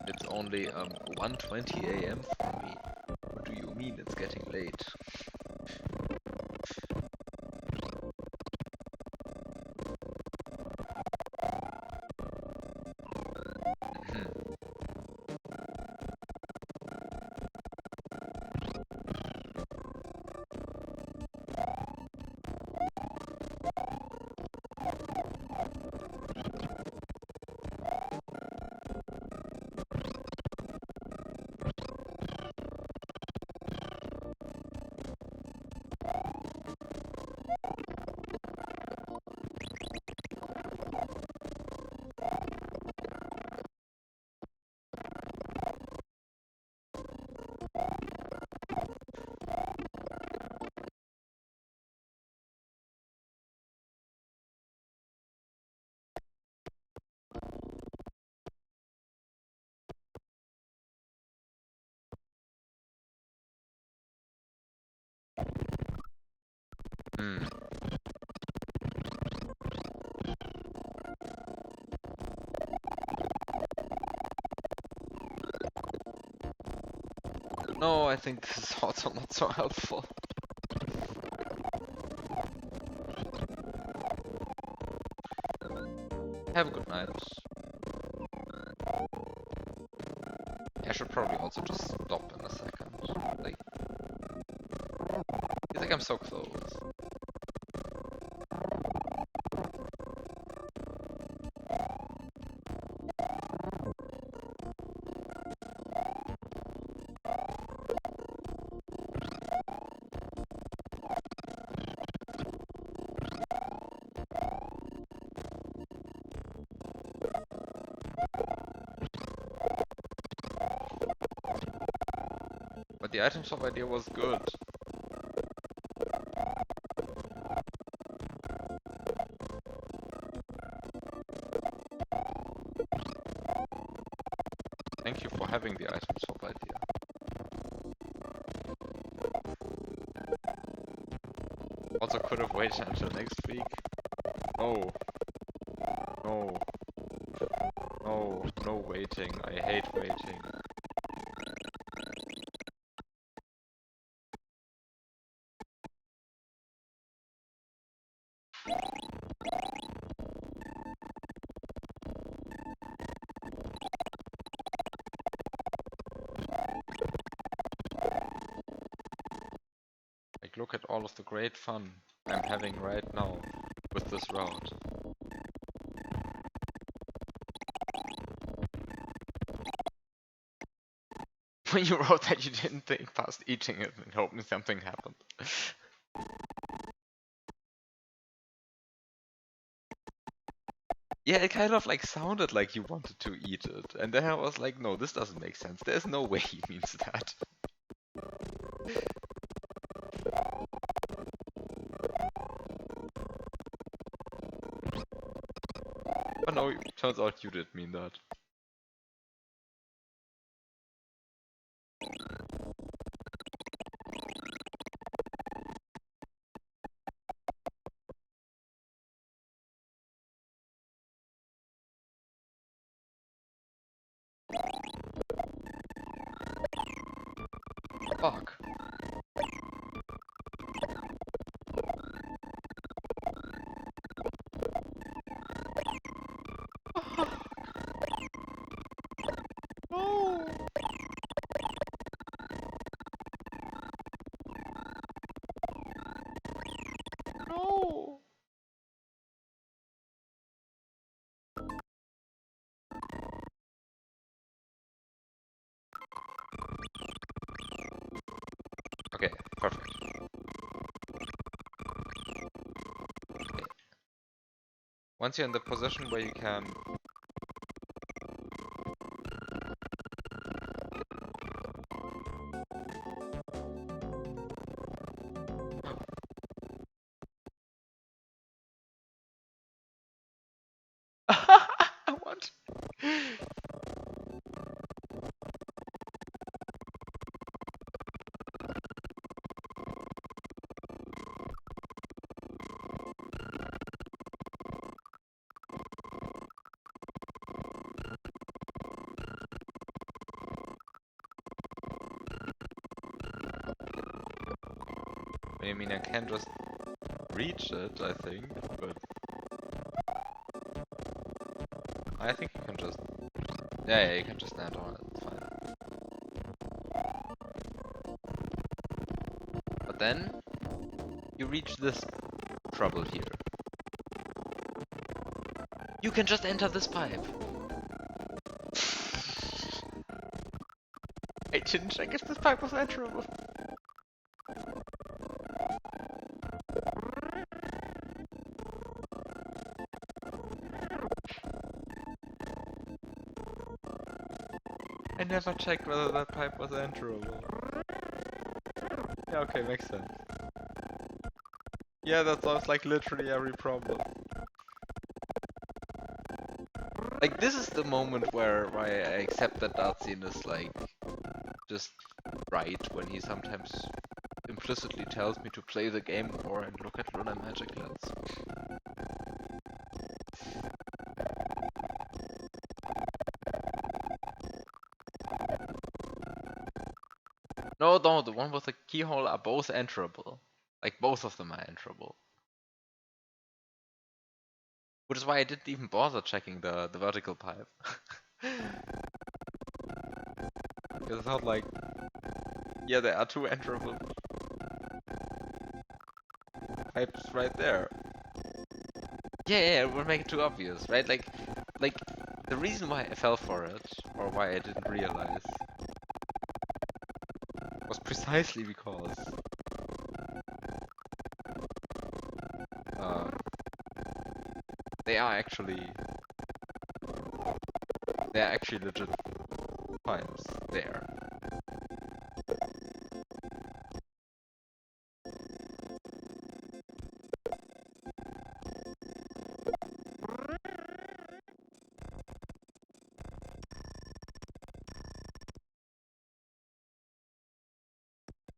It's only 1:20 AM for me. What do you mean it's getting late? Hmm. No, I think this is also not so helpful. Have a good night. I should probably also just stop in a second. Like, I think I'm so close. But the item shop idea was good. Thank you for having the item shop idea. Also could have waited until next week. Oh. No. No. No waiting. I hate waiting. Like, look at all of the great fun I'm having right now with this route. When you wrote that you didn't think past eating it and hoping something happened. Yeah, it kind of like sounded like you wanted to eat it. And then I was like, no, this doesn't make sense. There's no way he means that. Turns out you did mean that. Fuck. No. No. Okay, perfect. Okay. Once you're in the position where you can... What? I mean, I can just reach it, I think, but... I think you can just... Yeah, you can just stand on it, it's fine. But then, you reach this trouble here. You can just enter this pipe! I didn't check if this pipe was enterable. I never checked whether that pipe was enterable. Yeah, okay, makes sense. Yeah, that sounds like literally every problem. Like, this is the moment where I accept that Dartsin is, like, just right, when he sometimes implicitly tells me to play the game more and look at Lunar Magic Lens. No, the one with the keyhole are both enterable. Like, both of them are enterable. Which is why I didn't even bother checking the vertical pipe. Because I thought, like, yeah, there are two enterable pipes right there. Yeah, it would make it too obvious, right? Like, the reason why I fell for it, or why I didn't realize, was precisely because um, they are actually legit pipes there.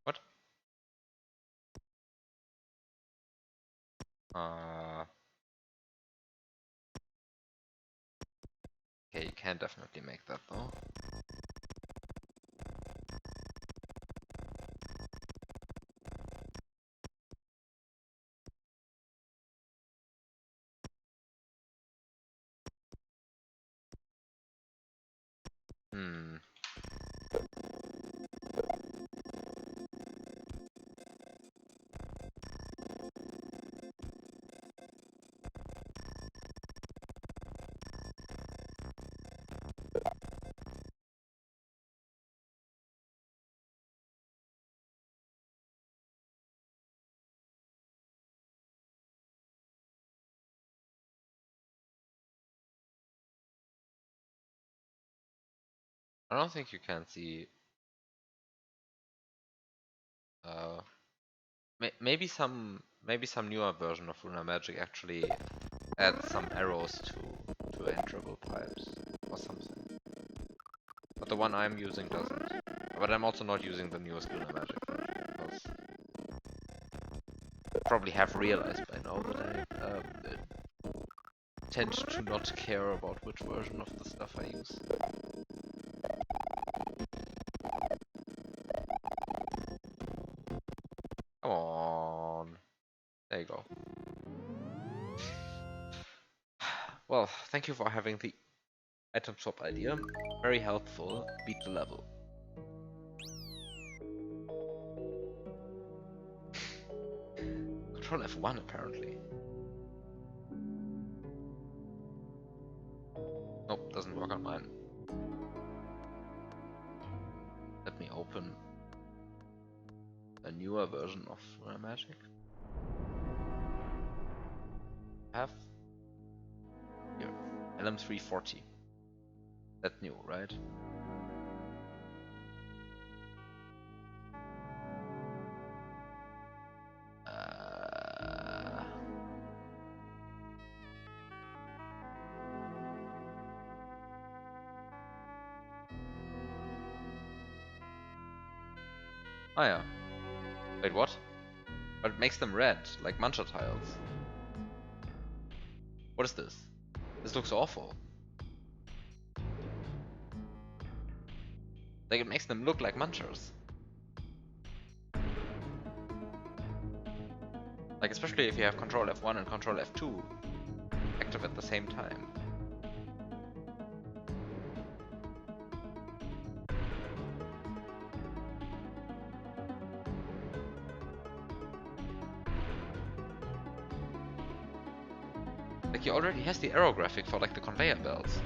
What? Okay, you can definitely make that though. Hmm. I don't think you can see. Uh, maybe some newer version of Lunar Magic actually adds some arrows to enterable pipes or something. But the one I'm using doesn't. But I'm also not using the newest Lunar Magic version because you probably have realized by now that I tend to not care about which version of the stuff I use. Come on. There you go. Well, thank you for having the item swap idea. Very helpful. Beat the level. Control F1 apparently. Nope, doesn't work on mine. Let me open a newer version of Magic. Have here LM340. That's new, right? Oh yeah. Wait, what? But it makes them red, like Mancha tiles. What is this? This looks awful. Like it makes them look like Manchas. Like especially if you have Control F1 and Control F2 active at the same time. Like he already has the arrow graphic for like the conveyor belts.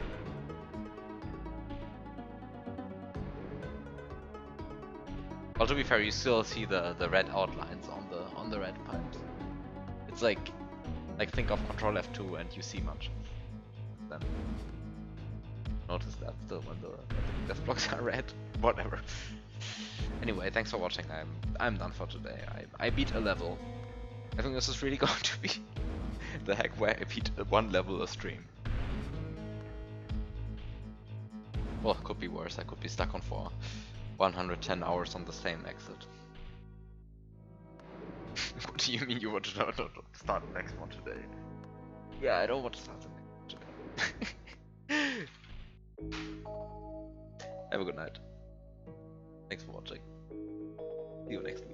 Well, to be fair, you still see the red outlines on the red pipes. It's like think of Control F2 and you see much. Then notice that still when the death blocks are red. Whatever. Anyway, thanks for watching. I'm done for today. I beat a level. I think this is really going to be the heck where I beat one level a stream. Well, it could be worse. I could be stuck on for 110 hours on the same exit. What do you mean you want to start the next one today? Yeah, I don't want to start the next one today. Have a good night. Thanks for watching. See you next time.